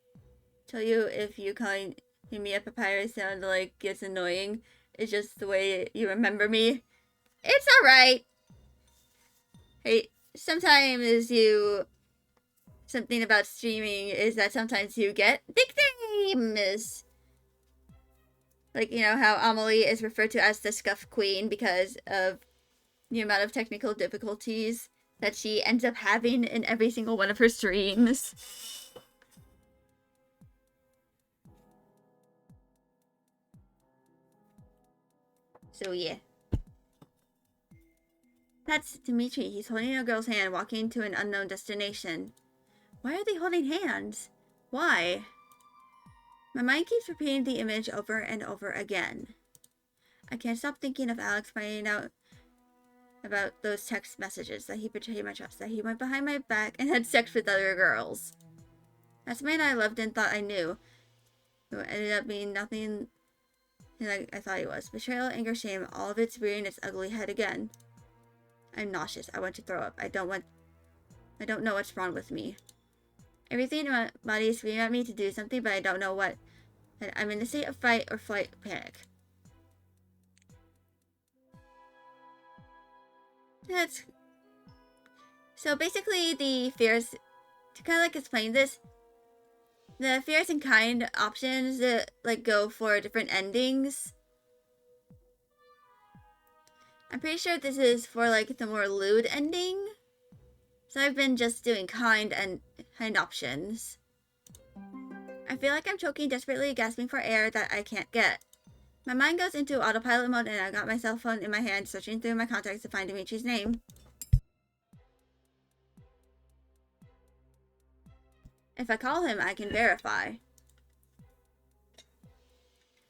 if you calling me a papyrus sound like it's annoying. It's just the way you remember me. It's alright. Hey, sometimes something about streaming is that sometimes you get nicknames. Like, you know how Amelie is referred to as the Scuff Queen because of the amount of technical difficulties that she ends up having in every single one of her streams. So yeah. That's Dmitri. He's holding a girl's hand, walking to an unknown destination. Why are they holding hands? Why? My mind keeps repeating the image over and over again. I can't stop thinking of Alex finding out about those text messages, that he betrayed my trust, that he went behind my back and had sex with other girls. That's the man I loved and thought I knew, who ended up being nothing like I thought he was. Betrayal, anger, shame, all of it's rearing its ugly head again. I'm nauseous. I want to throw up. I don't know what's wrong with me. Everything in my body is screaming at me to do something, but I don't know what. I'm in a state of fight or flight panic. So basically the fears, to kind of like explain this, the fears and kind options that like go for different endings. I'm pretty sure this is for like the more lewd ending. So I've been just doing kind and options. I feel like I'm choking desperately, gasping for air that I can't get. My mind goes into autopilot mode and I got my cell phone in my hand, searching through my contacts to find Dimitri's name. If I call him, I can verify.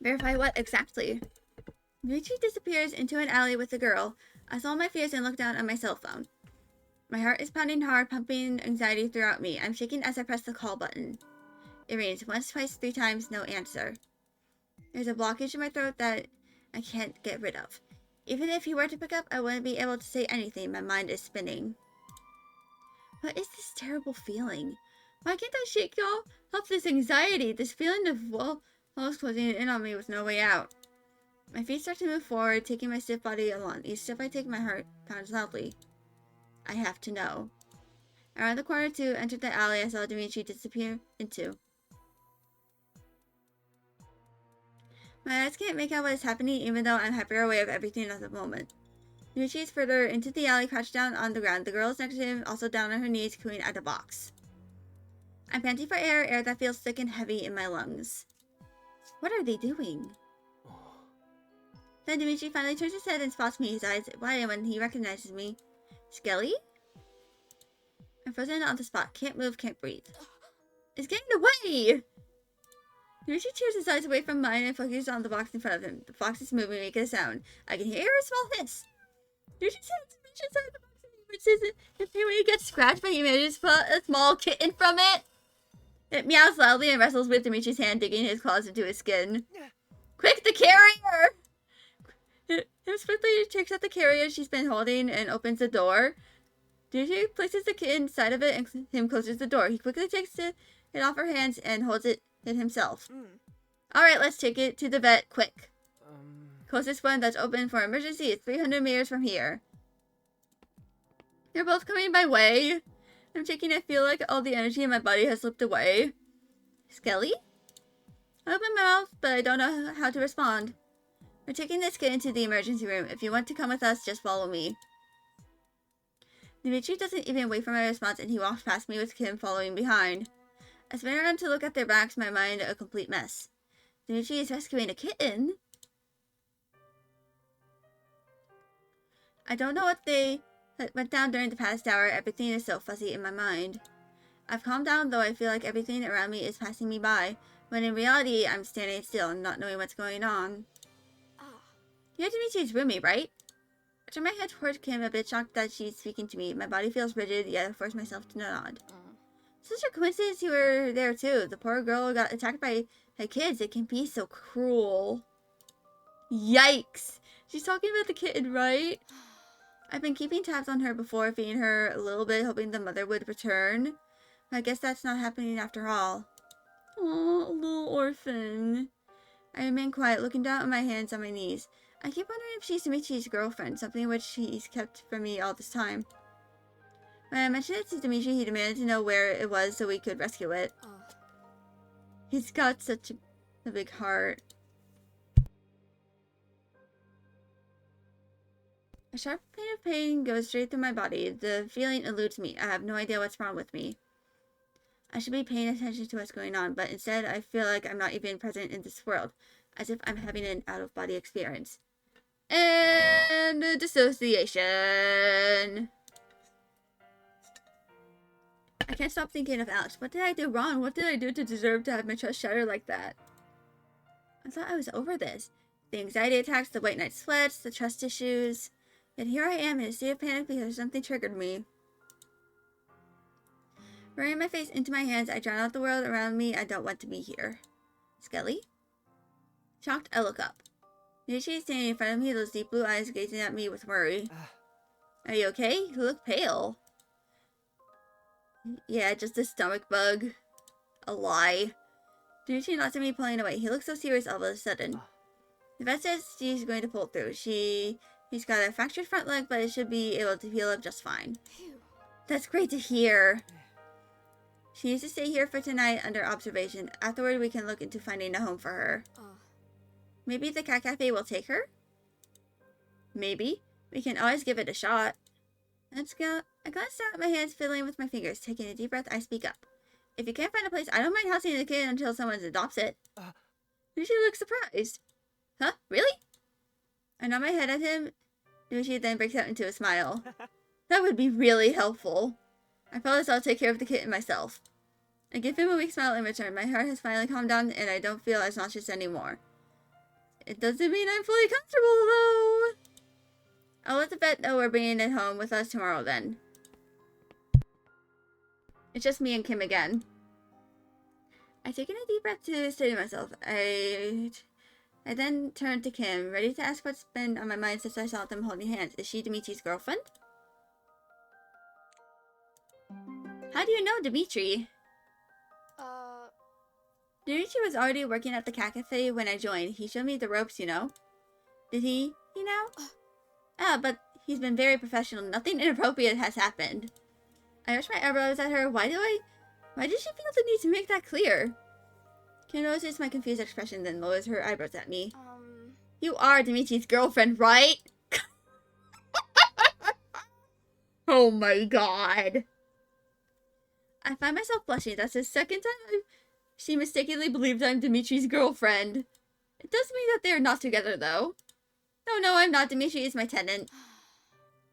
Verify what exactly? Dmitri disappears into an alley with a girl. I saw my fears and looked down at my cell phone. My heart is pounding hard, pumping anxiety throughout me. I'm shaking as I press the call button. It rings once, twice, 3 times, no answer. There's a blockage in my throat that I can't get rid of. Even if he were to pick up, I wouldn't be able to say anything. My mind is spinning. What is this terrible feeling? Why can't I shake y'all off this anxiety, this feeling of walls closing in on me with no way out? My feet start to move forward, taking my stiff body along. Each step I take, my heart pounds loudly. I have to know. Around the corner to enter the alley I saw Dmitri disappear into. My eyes can't make out what is happening, even though I'm hyper aware of everything at the moment. Dmitri is further into the alley, crouched down on the ground. The girl is next to him, also down on her knees, cooing at a box. I'm panting for air that feels thick and heavy in my lungs. What are they doing? Then Dmitri finally turns his head and spots me, his eyes widen when he recognizes me. Skelly? I'm frozen on the spot. Can't move, can't breathe. It's getting away! Dmitri tears his eyes away from mine and focuses on the box in front of him. The box is moving, making a sound. I can hear a small hiss. Dmitri says inside the box and he winces in pain when he gets scratched, but he manages to pull a small kitten from it. It meows loudly and wrestles with Dimitri's hand, digging his claws into his skin. Quick, the carrier! Him swiftly takes out the carrier she's been holding and opens the door. Dmitri places the kitten inside of it and him closes the door. He quickly takes it off her hands and holds it himself. Alright, let's take it to the vet, quick. Closest one that's open for emergency is 300 meters from here. They're both coming my way. I'm shaking. I feel like all the energy in my body has slipped away. Skelly? I open my mouth, but I don't know how to respond. We're taking this kid into the emergency room. If you want to come with us, just follow me. Dmitri doesn't even wait for my response, and he walks past me with Kim following behind. I spin around to look at their backs, my mind a complete mess. Dmitri is rescuing a kitten. I don't know what went down during the past hour. Everything is so fuzzy in my mind. I've calmed down, though I feel like everything around me is passing me by, when in reality, I'm standing still and not knowing what's going on. You're Dimitri's roomie, right? I turn my head toward Kim, a bit shocked that she's speaking to me. My body feels rigid, yet I force myself to nod. Such a coincidence you were there, too. The poor girl got attacked by kids. It can be so cruel. Yikes! She's talking about the kitten, right? I've been keeping tabs on her before, feeding her a little bit, hoping the mother would return. I guess that's not happening after all. Oh, a little orphan. I remain quiet, looking down at my hands on my knees. I keep wondering if she's Dimitri's girlfriend, something which he's kept from me all this time. When I mentioned it to Dmitri, he demanded to know where it was so we could rescue it. He's got such a big heart. A sharp pain of pain goes straight through my body. The feeling eludes me. I have no idea what's wrong with me. I should be paying attention to what's going on, but instead I feel like I'm not even present in this world, as if I'm having an out-of-body experience. And dissociation. I can't stop thinking of Alex. What did I do wrong? What did I do to deserve to have my trust shattered like that? I thought I was over this. The anxiety attacks, the white night sweats, the trust issues. Yet here I am in a state of panic because something triggered me. Burying my face into my hands, I drown out the world around me. I don't want to be here. Skelly? Shocked, I look up. Dmitri is standing in front of me, those deep blue eyes gazing at me with worry. Are you okay? You look pale. Yeah, just a stomach bug. A lie. Dmitri nods at me, pulling away. He looks so serious all of a sudden. The vet says she's going to pull through. He's got a fractured front leg, but it should be able to heal up just fine. That's great to hear. She needs to stay here for tonight under observation. Afterward, we can look into finding a home for her. Maybe the cat cafe will take her? Maybe. We can always give it a shot. Let's go. I glance down at my hands, fiddling with my fingers. Taking a deep breath, I speak up. If you can't find a place, I don't mind housing the kid until someone adopts it. Dmitri looks surprised. Huh? Really? I nod my head at him. Dmitri then breaks out into a smile. That would be really helpful. I promise I'll take care of the kitten myself. I give him a weak smile in return. My heart has finally calmed down and I don't feel as nauseous anymore. It doesn't mean I'm fully comfortable, though. I'll let the vet know we're bringing it home with us tomorrow, then. It's just me and Kim again. I take in a deep breath to steady myself. I then turn to Kim, ready to ask what's been on my mind since I saw them holding hands. Is she Dimitri's girlfriend? How do you know Dmitri? Dmitri was already working at the cat cafe when I joined. He showed me the ropes, you know. Did he, you know? But he's been very professional. Nothing inappropriate has happened. I arch my eyebrows at her. Why did she feel the need to make that clear? Kim notices my confused expression, then lowers her eyebrows at me. You are Dimitri's girlfriend, right? Oh my god. I find myself blushing. That's the second time she mistakenly believed I'm Dimitri's girlfriend. It does mean that they are not together, though. No, I'm not. Dmitri is my tenant.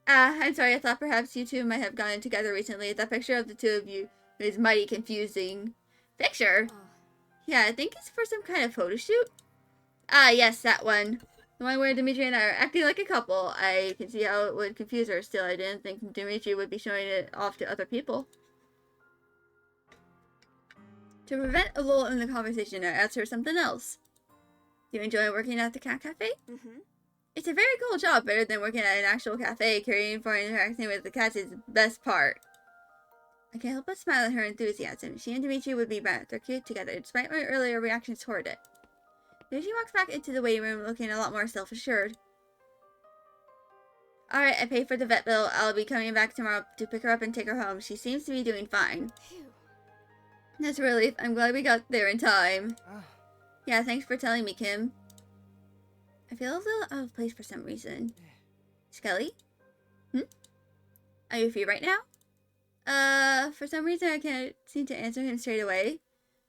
I'm sorry. I thought perhaps you two might have gotten together recently. That picture of the two of you is mighty confusing. Picture? Yeah, I think it's for some kind of photo shoot. Yes, that one. The one where Dmitri and I are acting like a couple. I can see how it would confuse her. Still, I didn't think Dmitri would be showing it off to other people. To prevent a lull in the conversation, I asked her something else. Do you enjoy working at the cat cafe? It's a very cool job, better than working at an actual cafe. Caring for and interacting with the cats is the best part. I can't help but smile at her enthusiasm. She and Dmitri would be better cute together, despite my earlier reactions toward it. Dmitri walks back into the waiting room, looking a lot more self-assured. Alright, I paid for the vet bill. I'll be coming back tomorrow to pick her up and take her home. She seems to be doing fine. That's a relief. I'm glad we got there in time. Yeah, thanks for telling me, Kim. I feel a little out of place for some reason. Skelly? Are you free right now? For some reason I can't seem to answer him straight away.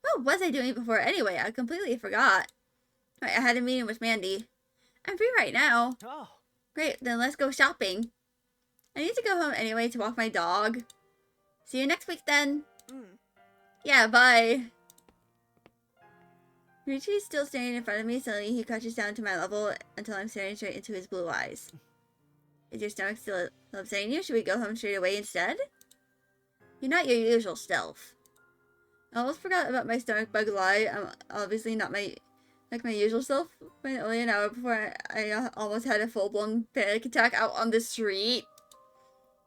What was I doing before anyway? I completely forgot. I had a meeting with Mandy. I'm free right now. Oh. Great, then let's go shopping. I need to go home anyway to walk my dog. See you next week then. Yeah, bye. Dmitri's still standing in front of me. Suddenly he crouches down to my level until I'm staring straight into his blue eyes. Is your stomach still upsetting you? Should we go home straight away instead? You're not your usual self. I almost forgot about my stomach bug lie. I'm obviously not my usual self. When only an hour before I almost had a full-blown panic attack out on the street.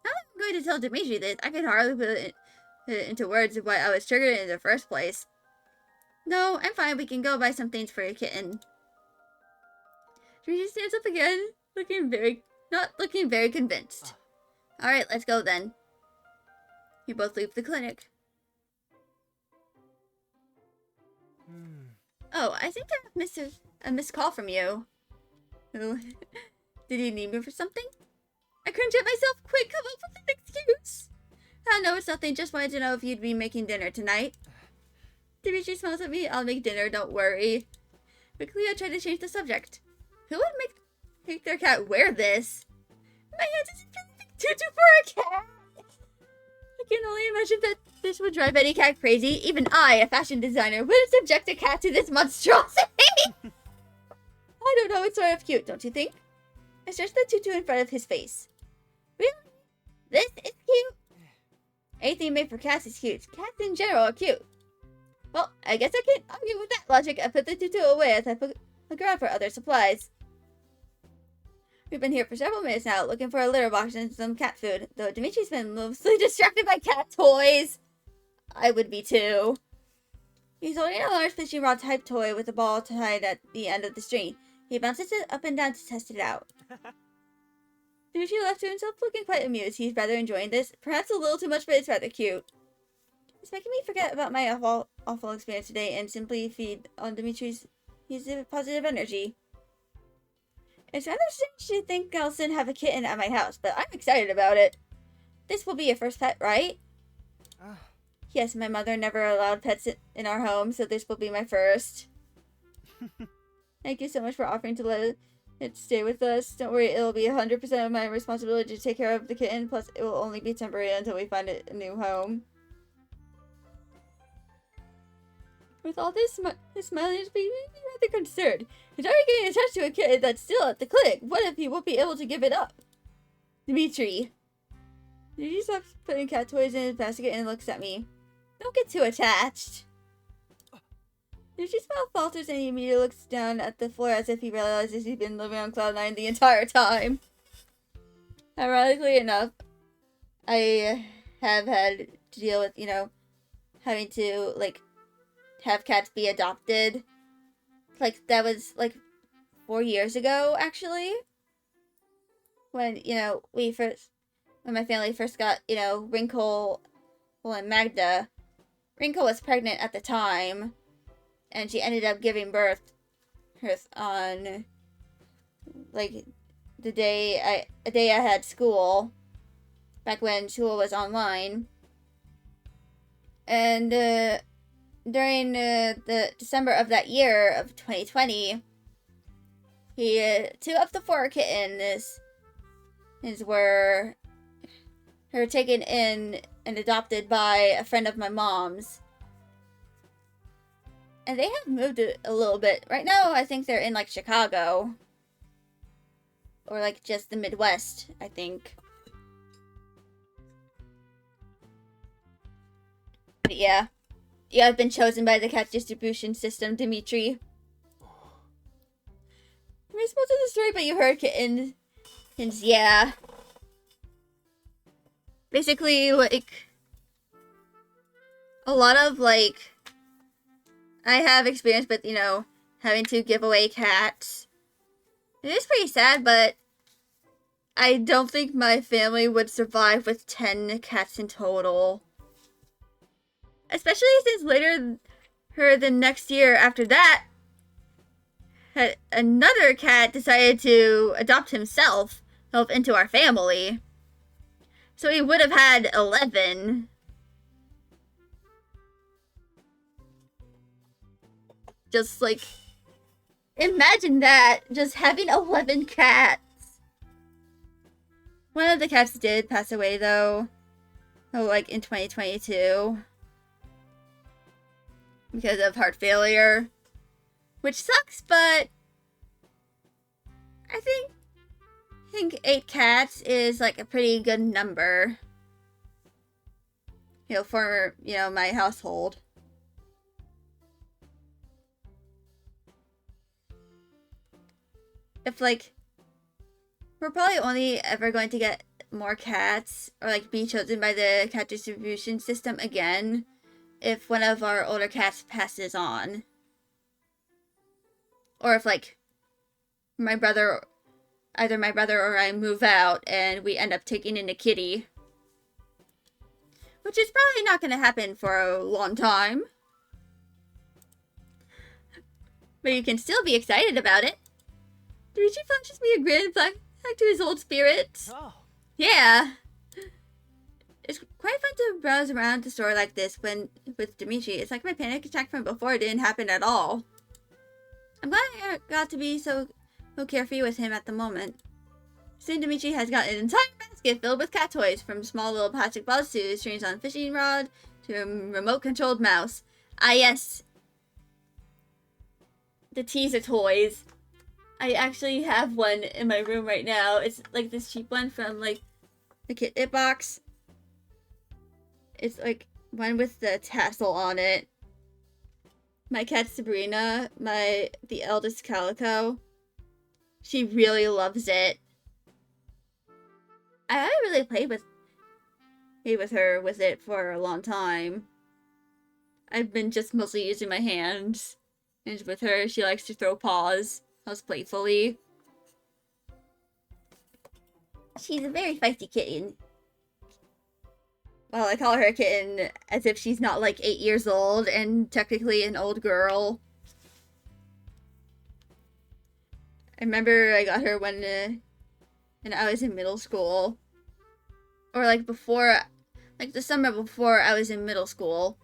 How am I going to tell Dmitri this? I can hardly put it into words of why I was triggered in the first place. No, I'm fine. We can go buy some things for your kitten. Dmitri stands up again, not looking very convinced. Alright, let's go then. You both leave the clinic. Oh, I think I missed a missed call from you. Oh, did you need me for something? I cringe at myself. Quick, come up with an excuse. Oh, no, it's nothing. Just wanted to know if you'd be making dinner tonight. Dmitri smiles at me. I'll make dinner, don't worry. Quickly, I try to change the subject. Who would make their cat wear this? My aunt is a tutu for a cat. I can only imagine that this would drive any cat crazy. Even I, a fashion designer, wouldn't subject a cat to this monstrosity. I don't know, it's sort of cute, don't you think? I stretched the tutu in front of his face. Really? This is cute? Anything made for cats is cute. Cats in general are cute. Well, I guess I can't argue with that logic. I put the tutu away as I look around for other supplies. We've been here for several minutes now, looking for a litter box and some cat food, though Dmitri's been mostly distracted by cat toys. I would be too. He's holding a large fishing rod type toy with a ball tied at the end of the string. He bounces it up and down to test it out. Dmitri left to himself looking quite amused. He's rather enjoying this. Perhaps a little too much, but it's rather cute. It's making me forget about my awful experience today and simply feed on Dmitri's positive energy. It's rather strange to think I'll soon have a kitten at my house, but I'm excited about it. This will be your first pet, right? Yes, my mother never allowed pets in our home, so this will be my first. Thank you so much for offering to let it stay with us. Don't worry, it'll be 100% of my responsibility to take care of the kitten, plus it will only be temporary until we find a new home. With all this, his smiling is making me rather concerned. He's already getting attached to a kitten that's still at the clinic. What if he won't be able to give it up? Dmitri. He stops putting cat toys in his basket and looks at me. Don't get too attached. Dmitri's smile falters and he immediately looks down at the floor as if he realizes he's been living on Cloud 9 the entire time. Ironically enough, I have had to deal with, having to, have cats be adopted. That was, 4 years ago, actually. When, when my family first got, Wrinkle, and Magda. Wrinkle was pregnant at the time, and she ended up giving birth on, a day I had school, back when school was online. And, during the December of that year of 2020, two of the 4 kittens were taken in and adopted by a friend of my mom's. And they have moved a little bit. Right now, I think they're in, Chicago. Or, just the Midwest, I think. But yeah. You have been chosen by the cat distribution system, Dmitri. Am I supposed to the story, but you heard kittens? Yeah. Basically, a lot of, I have experience with, having to give away cats. It is pretty sad, but I don't think my family would survive with 10 cats in total. Especially since the next year after that, another cat decided to adopt himself into our family. So he would have had 11. Just Imagine that, just having 11 cats. One of the cats did pass away though. Oh, like in 2022. Because of heart failure. Which sucks, but I think 8 cats is like a pretty good number. You know, for, you know, my household. If like, we're probably only ever going to get more cats or like be chosen by the cat distribution system again if one of our older cats passes on. Or if like either my brother or I move out and we end up taking in a kitty. Which is probably not going to happen for a long time. But you can still be excited about it. Dmitri flashes me a grin back to his old spirits. Oh. Yeah. It's quite fun to browse around the store like this with Dmitri. It's like my panic attack from before didn't happen at all. I'm glad I got to be so carefree with him at the moment. Soon Dmitri has got an entire basket filled with cat toys, from small little plastic balls to strings on a fishing rod to a remote-controlled mouse. Ah yes, the teaser toys. I actually have one in my room right now. It's like this cheap one from like the Kit box. It's like one with the tassel on it. My cat Sabrina, the eldest calico, she really loves it. I haven't really played with her with it for a long time. I've been just mostly using my hands. And with her, she likes to throw paws playfully. She's a very feisty kitten. Well, I call her a kitten as if she's not like 8 years old and technically an old girl. I remember I got her when I was in middle school. Or like before, like the summer before I was in middle school.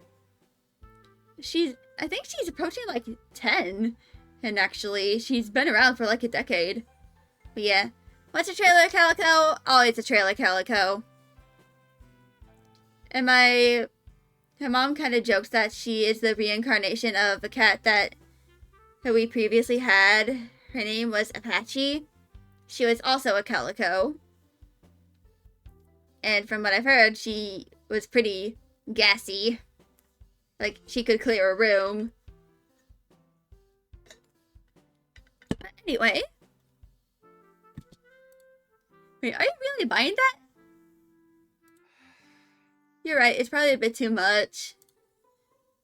I think she's approaching like 10. And actually, she's been around for like a decade. But yeah. What's a trailer calico? Always a trailer calico. And my mom kind of jokes that she is the reincarnation of a cat that we previously had. Her name was Apache. She was also a calico. And from what I've heard, she was pretty gassy. Like, she could clear a room. But anyway. Wait, are you really buying that? You're right, it's probably a bit too much.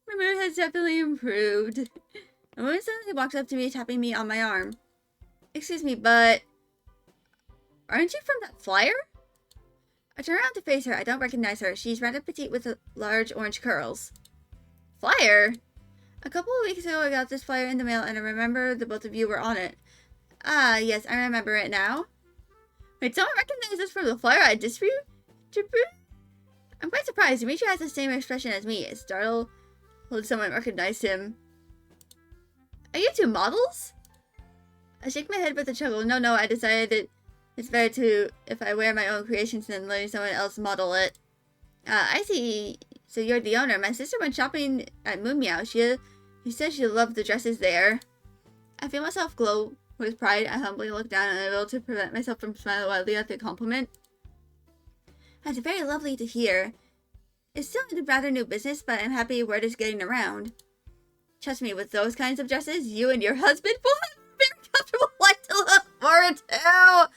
My mood has definitely improved. A woman suddenly walks up to me, tapping me on my arm. Excuse me, but aren't you from that flyer? I turn around to face her. I don't recognize her. She's rather petite with large orange curls. Flyer? A couple of weeks ago, I got this flyer in the mail, and I remember the both of you were on it. Ah, yes, I remember it now. Wait, someone recognizes us from the flyer I distributed? I'm quite surprised. Dmitri has the same expression as me. It's startled when someone recognized him. Are you two models? I shake my head with a chuckle. No, I decided that it's better to, if I wear my own creations than letting someone else model it. I see. So you're the owner. My sister went shopping at Moon Meow. She said she loved the dresses there. I feel myself glow with pride. I humbly look down, unable to prevent myself from smiling wildly at the compliment. That's very lovely to hear. It's still a rather new business, but I'm happy word is getting around. Trust me, with those kinds of dresses, you and your husband will have a very comfortable life to look forward to.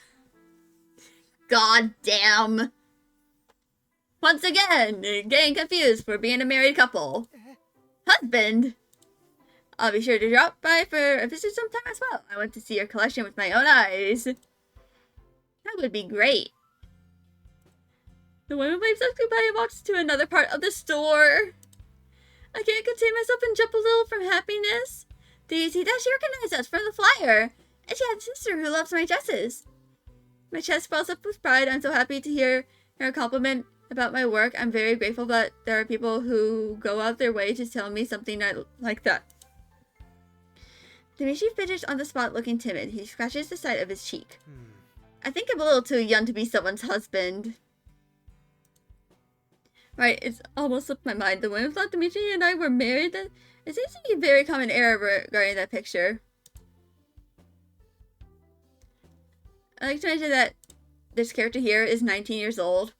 God damn. Once again, getting confused for being a married couple. Husband! I'll be sure to drop by for a visit sometime as well. I want to see your collection with my own eyes. That would be great. The woman waves us goodbye and walks to another part of the store. I can't contain myself and jump a little from happiness. Do you see that? She recognized us from the flyer. And she has a sister who loves my dresses. My chest swells up with pride. I'm so happy to hear her compliment about my work. I'm very grateful that there are people who go out their way to tell me something like that. Dmitri fidgets on the spot looking timid. He scratches the side of his cheek. I think I'm a little too young to be someone's husband. Right, it's almost slipped my mind. The women thought Dmitri and I were married. It seems to be a very common error regarding that picture. I like to mention that this character here is 19 years old.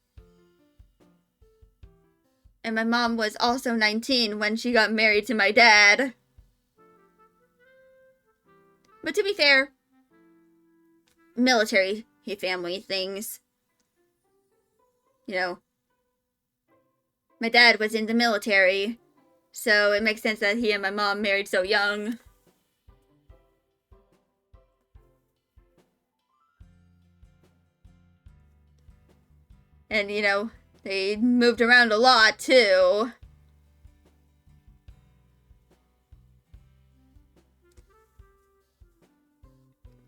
And my mom was also 19 when she got married to my dad. But to be fair, military family things. You know, my dad was in the military, so it makes sense that he and my mom married so young. And, you know, they moved around a lot, too.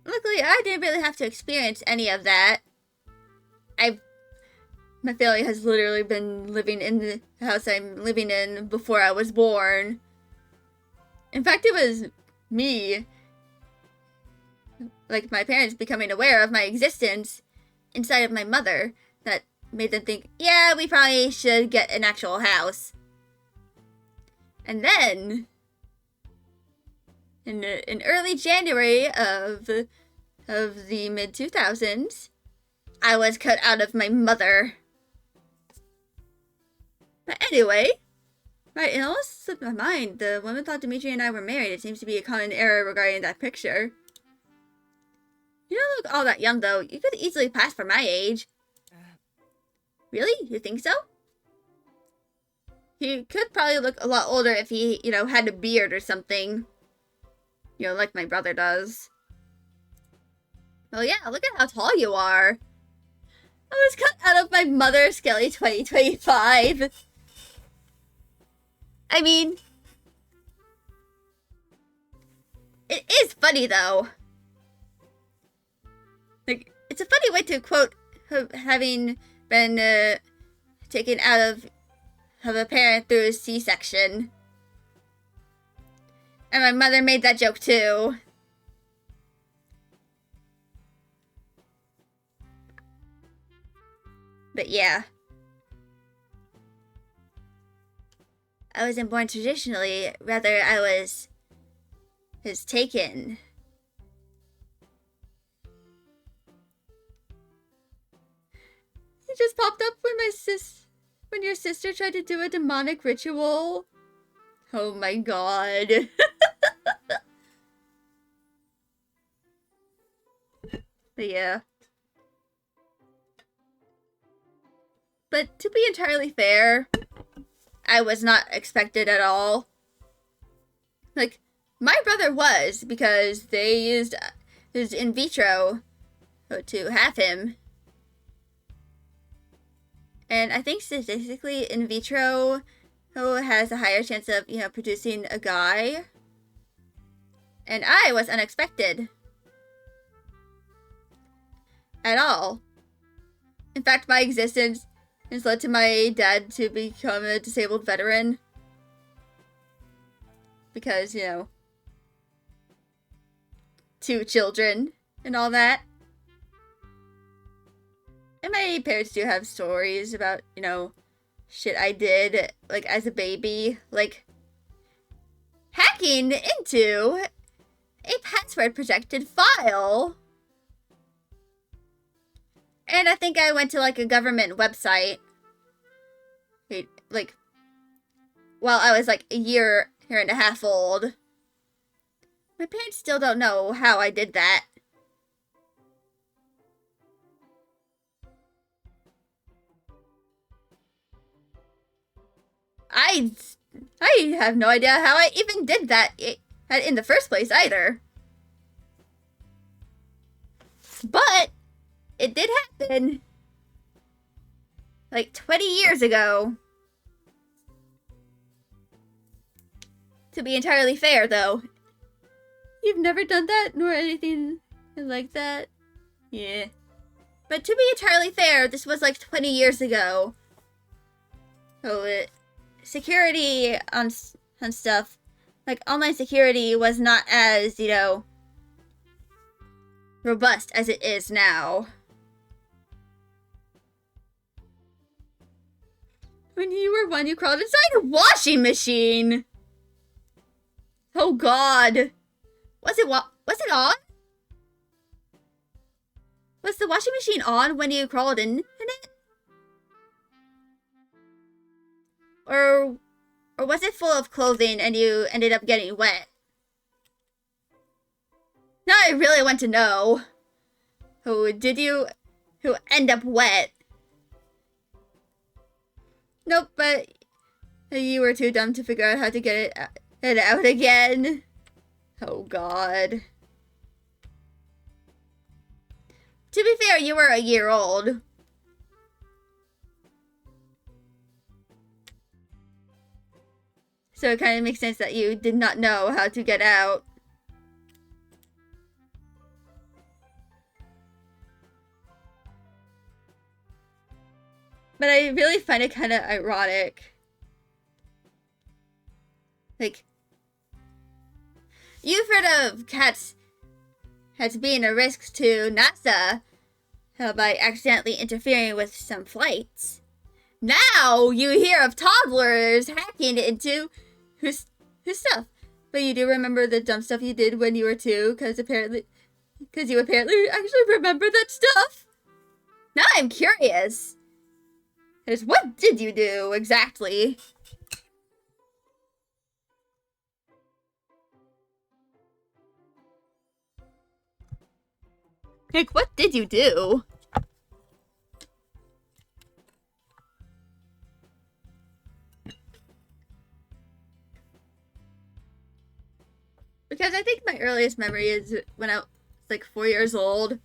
Luckily, I didn't really have to experience any of that. My family has literally been living in the house I'm living in before I was born. In fact, it was me, like my parents becoming aware of my existence inside of my mother, that made them think, yeah, we probably should get an actual house. And then, in early January of the mid-2000s, I was cut out of my mother. But anyway, right, it almost slipped my mind. The women thought Dmitri and I were married. It seems to be a common error regarding that picture. You don't look all that young, though. You could easily pass for my age. Really? You think so? He could probably look a lot older if he, you know, had a beard or something. You know, like my brother does. Well, yeah, look at how tall you are. I was cut out of my mother, Skelly 2025. I mean, it is funny, though. Like, it's a funny way to quote having been taken out of a parent through a C-section. And my mother made that joke, too. But yeah. I wasn't born traditionally, rather I was taken. It just popped up when your sister tried to do a demonic ritual. Oh my god. But yeah. But to be entirely fair, I was not expected at all. Like, my brother was, because they used his in vitro to have him. And I think statistically, in vitro has a higher chance of, you know, producing a guy. And I was unexpected. At all. In fact, my existence has led to my dad to become a disabled veteran. Because, you know, 2 children and all that. And my parents do have stories about, you know, shit I did, like, as a baby. Like, hacking into a password-protected file. And I think I went to, like, a government website. Like, while I was, like, a year and a half old. My parents still don't know how I did that. I have no idea how I even did that in the first place either. But it did happen. Like 20 years ago. To be entirely fair, though. You've never done that, nor anything like that? Yeah. But to be entirely fair, this was like 20 years ago. So security on stuff like, online security was not as, you know, robust as it is now. When you were one, you crawled inside a washing machine. Oh God. Was it on? Was the washing machine on when you crawled in it? Or was it full of clothing and you ended up getting wet? Now I really want to know. Who end up wet? Nope, but you were too dumb to figure out how to get it out again. Oh God. To be fair, you were a year old. So it kind of makes sense that you did not know how to get out. But I really find it kind of ironic. Like, you've heard of cats as being a risk to NASA by accidentally interfering with some flights. Now you hear of toddlers hacking into whose stuff. But you do remember the dumb stuff you did when you were 2, because you apparently actually remember that stuff. Now I'm curious. What did you do exactly? Like, what did you do? Because I think my earliest memory is when I was like 4 years old.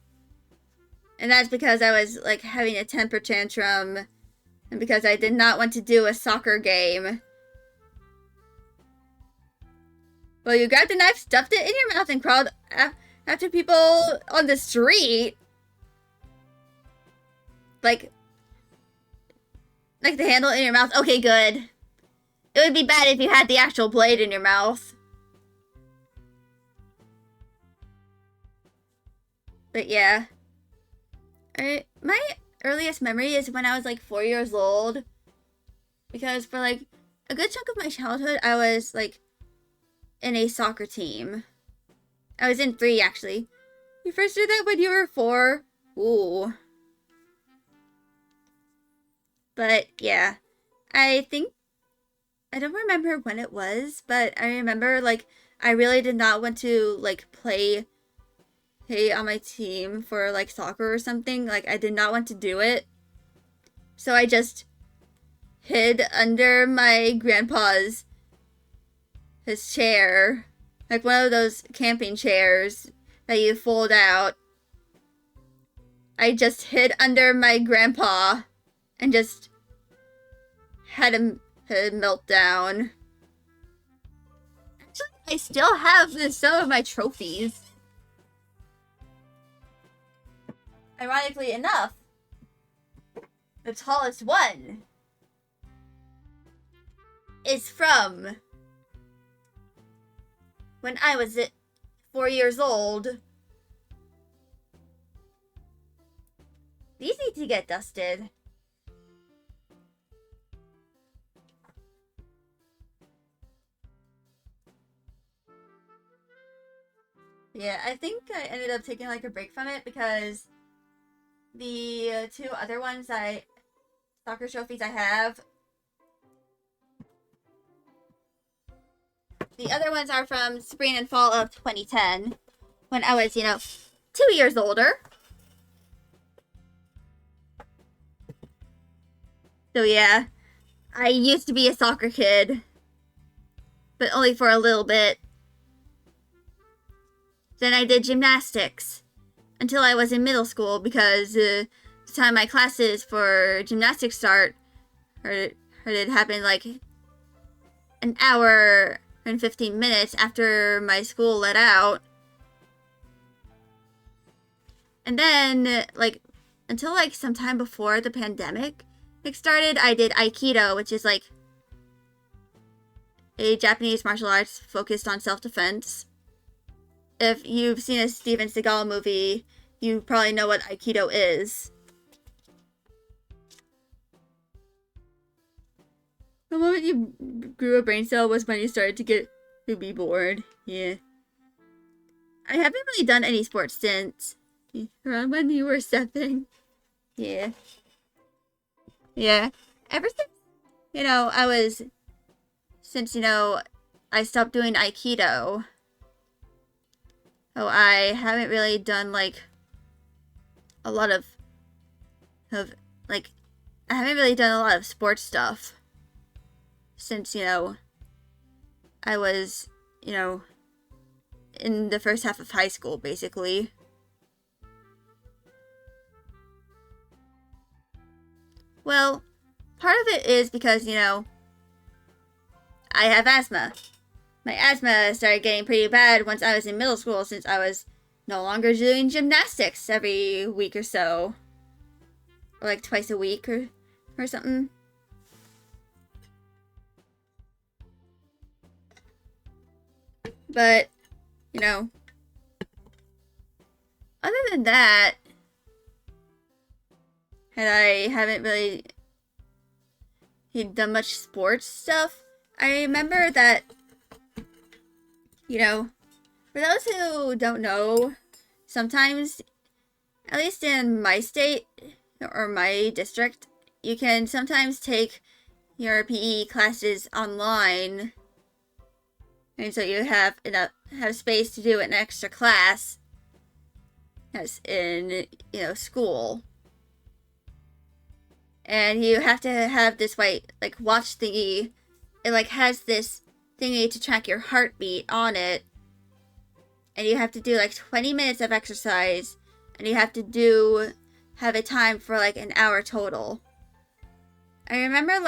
And that's because I was like having a temper tantrum. And because I did not want to do a soccer game. Well, you grabbed a knife, stuffed it in your mouth, and crawled after people on the street. Like the handle in your mouth. Okay, good. It would be bad if you had the actual blade in your mouth. But yeah. My earliest memory is when I was like 4 years old. Because for like a good chunk of my childhood, I was like in a soccer team. I was in 3 actually. You first did that when you were 4? Ooh. But yeah. I don't remember when it was, but I remember like I really did not want to like play on my team for like soccer or something. Like I did not want to do it. So I just hid under my grandpa's chair. Like one of those camping chairs that you fold out. I just hid under my grandpa and just had a meltdown. Actually, I still have some of my trophies. Ironically enough, the tallest one is from when I was 4 years old. These need to get dusted. Yeah, I think I ended up taking like a break from it because the 2 other ones soccer trophies I have, the other ones are from spring and fall of 2010 when I was, 2 years older. So yeah, I used to be a soccer kid, but only for a little bit. Then I did gymnastics until I was in middle school because the time my classes for gymnastics start, it happened like an hour and 15 minutes after my school let out. And then, like, until like sometime before the pandemic started, I did Aikido, which is like a Japanese martial arts focused on self-defense. If you've seen a Steven Seagal movie, you probably know what Aikido is. The moment you grew a brain cell was when you started to be bored. Yeah. I haven't really done any sports since around when you were 7. Yeah. Yeah. Ever since, I stopped doing Aikido. Oh, I haven't really done, like, a lot of I haven't really done a lot of sports stuff since, I was, in the first half of high school, basically. Well, part of it is because, I have asthma. My asthma started getting pretty bad once I was in middle school, since I was no longer doing gymnastics every week or so. Or like twice a week or something. But, other than that, I haven't really done much sports stuff. I remember that, for those who don't know, sometimes, at least in my state or my district, you can sometimes take your PE classes online, and so you have space to do an extra class as in school. And you have to have this white watch thingy. It has this thingy to track your heartbeat on it. And you have to do 20 minutes of exercise, and you have to have a time for an hour total. I remember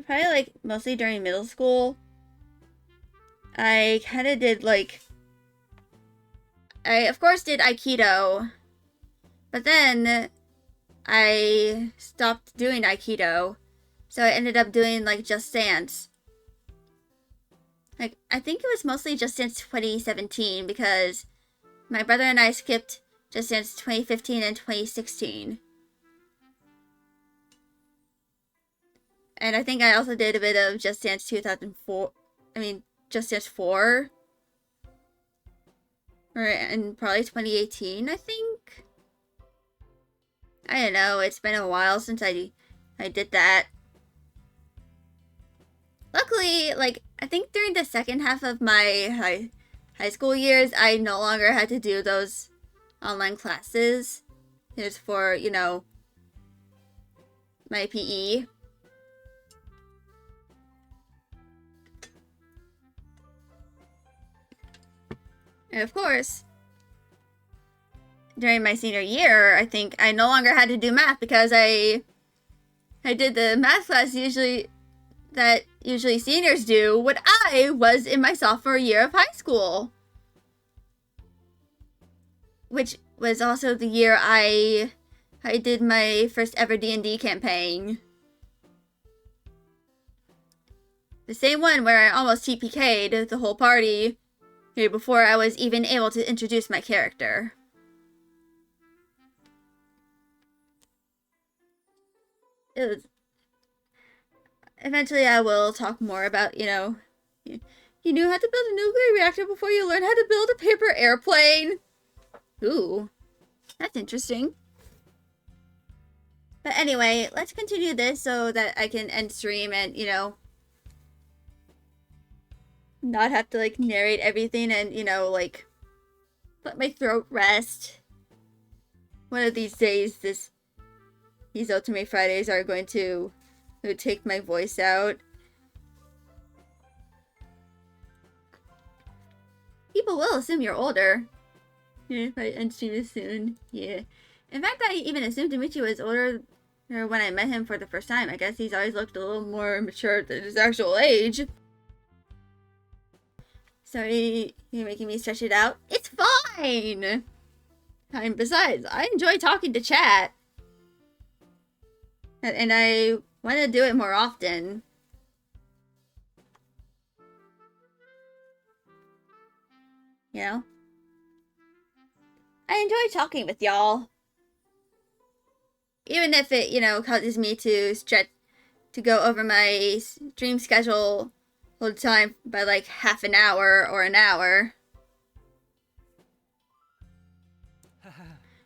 probably mostly during middle school, I kind of did I of course did Aikido, but then I stopped doing Aikido, so I ended up doing Just Dance. I think it was mostly Just Dance 2017, because my brother and I skipped Just Dance 2015 and 2016. And I think I also did a bit of Just Dance 2004. Just Dance 4. And probably 2018, I think. I don't know, it's been a while since I did that. Luckily, I think during the second half of my high school years, I no longer had to do those online classes. It was for, my PE. And of course, during my senior year, I think I no longer had to do math, because I did the math class usually seniors do when I was in my sophomore year of high school. Which was also the year I did my first ever D&D campaign. The same one where I almost TPK'd the whole party before I was even able to introduce my character. Eventually I will talk more about, you knew how to build a nuclear reactor before you learned how to build a paper airplane. Ooh, that's interesting. But anyway, let's continue this so that I can end stream and, not have to, narrate everything and, let my throat rest. One of these days, these Ultimate Fridays are going to take my voice out. People will assume you're older. Yeah, if I end stream soon. Yeah. In fact, I even assumed Dmitri was older when I met him for the first time. I guess he's always looked a little more mature than his actual age. Sorry, you're making me stretch it out. It's fine! And besides, I enjoy talking to chat. And I want to do it more often. You know? I enjoy talking with y'all. Even if it, causes me to go over my stream schedule all the time by like half an hour or an hour.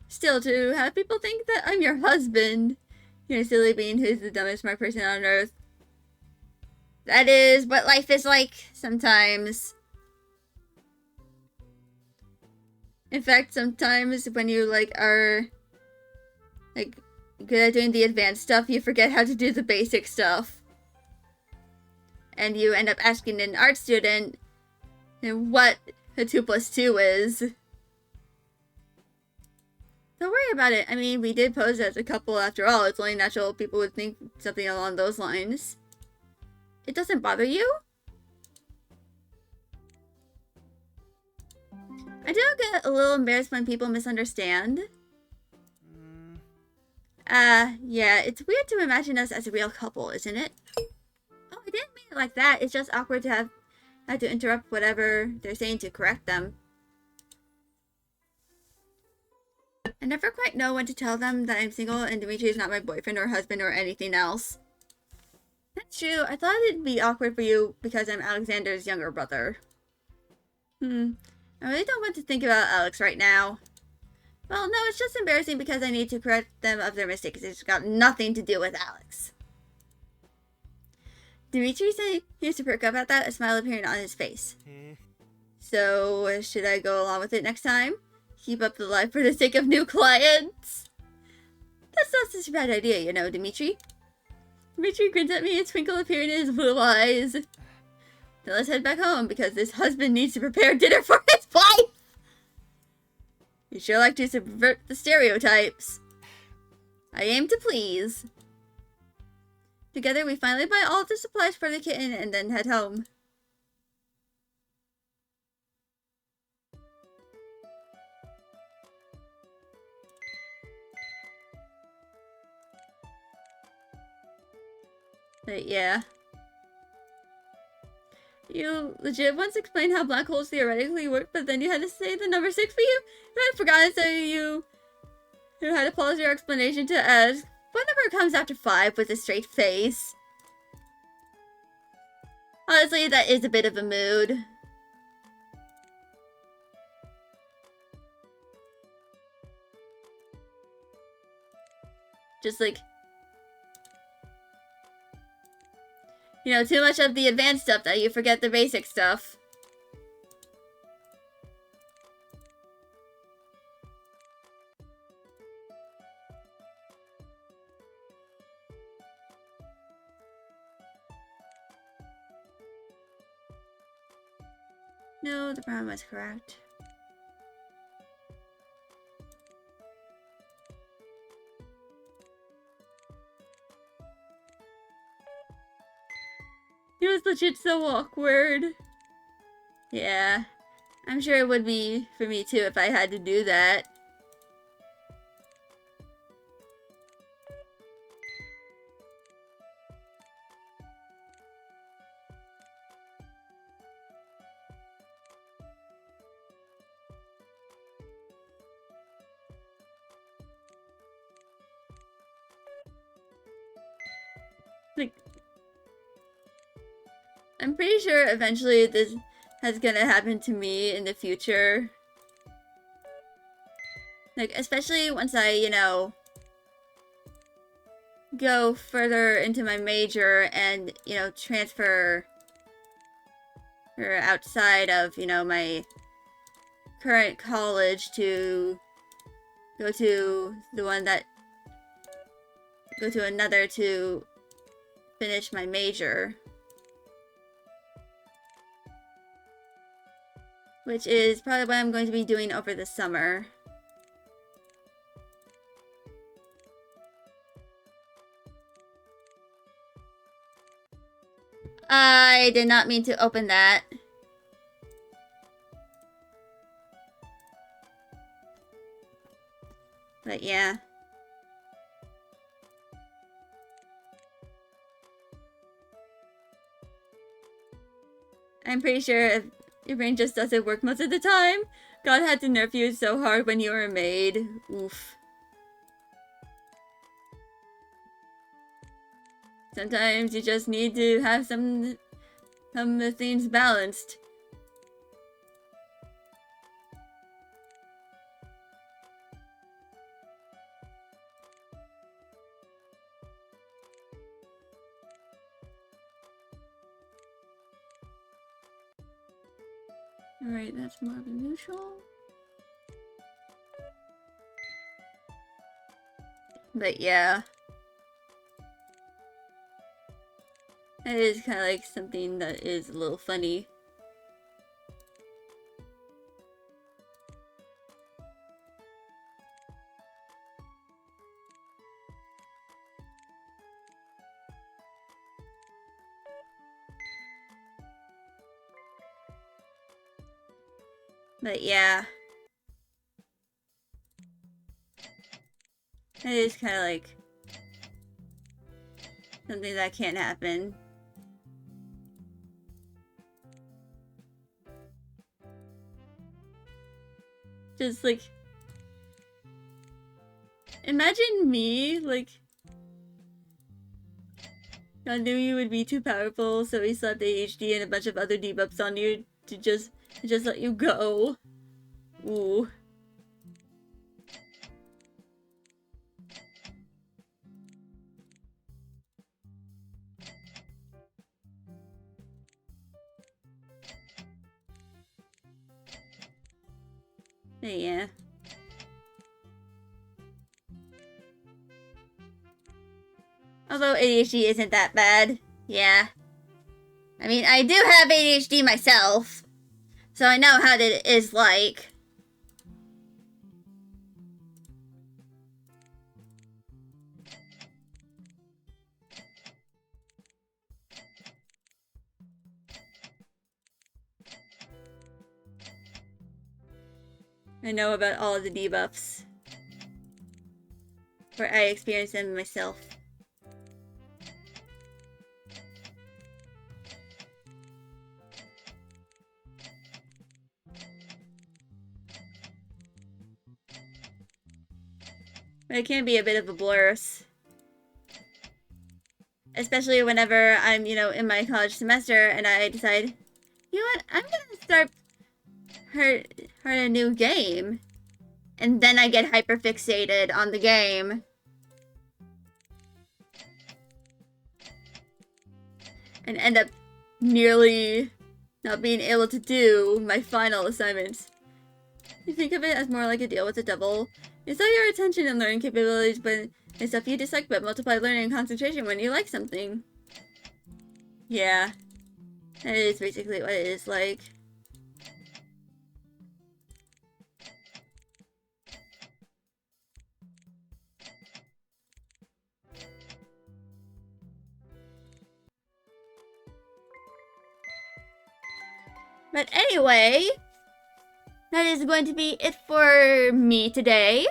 Still, to have people think that I'm your husband, you're a silly being who's the dumbest smart person on earth. That is what life is like sometimes. In fact, sometimes when you are good at doing the advanced stuff, you forget how to do the basic stuff. And you end up asking an art student what a 2 plus 2 is. Don't worry about it. I mean, we did pose as a couple after all. It's only natural people would think something along those lines. It doesn't bother you? I do get a little embarrassed when people misunderstand. Yeah, it's weird to imagine us as a real couple, isn't it? Oh, I didn't mean it like that. It's just awkward to have to interrupt whatever they're saying to correct them. I never quite know when to tell them that I'm single and Dmitri is not my boyfriend or husband or anything else. That's true. I thought it'd be awkward for you because I'm Alexander's younger brother. I really don't want to think about Alex right now. Well, no, it's just embarrassing because I need to correct them of their mistakes. It's got nothing to do with Alex. Dmitri said he used to perk up at that, a smile appearing on his face. So, should I go along with it next time? Keep up the life for the sake of new clients? That's not such a bad idea, Dmitri. Dmitri grins at me, a twinkle appearing in his blue eyes. Now let's head back home, because this husband needs to prepare dinner for his wife! You sure like to subvert the stereotypes. I aim to please. Together, we finally buy all the supplies for the kitten and then head home. But yeah. You legit once explained how black holes theoretically work, but then you had to say the number 6 for you? You had forgotten, so you had to pause your explanation to ask, what number comes after 5 with a straight face? Honestly, that is a bit of a mood. Just too much of the advanced stuff that you forget the basic stuff. No, the brown was correct. It was legit so awkward. Yeah, I'm sure it would be for me too if I had to do that. I'm pretty sure eventually this is gonna happen to me in the future. Especially once I, go further into my major and, transfer or outside of, my current college to go to another to finish my major. Which is probably what I'm going to be doing over the summer. I did not mean to open that. But yeah. I'm pretty sure if your brain just doesn't work most of the time. God had to nerf you so hard when you were a maid. Oof. Sometimes you just need to have some of the things balanced. Alright, that's more of a neutral. But yeah. It is kind of like something that is a little funny. But yeah. It is kind of like something that can't happen. Just like, imagine me, like, God knew you would be too powerful, so he slapped ADHD and a bunch of other debuffs on you to just let you go. Ooh. But yeah. Although ADHD isn't that bad. Yeah. I mean, I do have ADHD myself, so I know how it is like. I know about all of the debuffs. For I experienced them myself. But it can be a bit of a blur. Especially whenever I'm, you know, in my college semester and I decide, you know what, I'm gonna start her a new game. And then I get hyperfixated on the game. And end up nearly not being able to do my final assignments. You think of it as more like a deal with the devil. You sell your attention and learning capabilities, but it's stuff you dislike, but multiply learning and concentration when you like something. Yeah. That is basically what it is like. But anyway, that is going to be it for me today.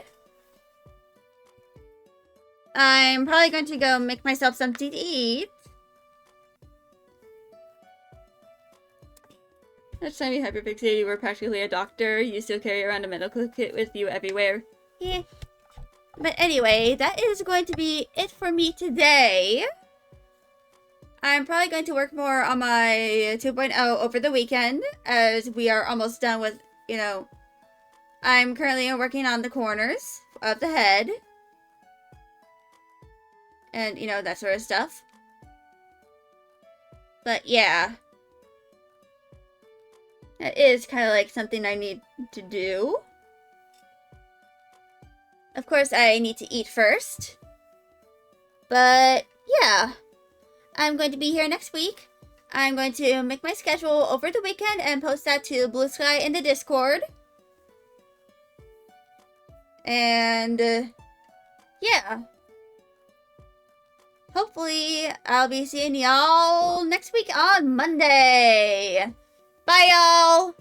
I'm probably going to go make myself something to eat. Next time you hyperfixated, you were practically a doctor. You still carry around a medical kit with you everywhere. Yeah. But anyway, that is going to be it for me today. I'm probably going to work more on my 2.0 over the weekend, as we are almost done with, you know, I'm currently working on the corners of the head. And, you know, that sort of stuff. But yeah. That is kind of like something I need to do. Of course, I need to eat first. But yeah. I'm going to be here next week. I'm going to make my schedule over the weekend and post that to Blue Sky in the Discord. And yeah. Hopefully, I'll be seeing y'all next week on Monday. Bye, y'all!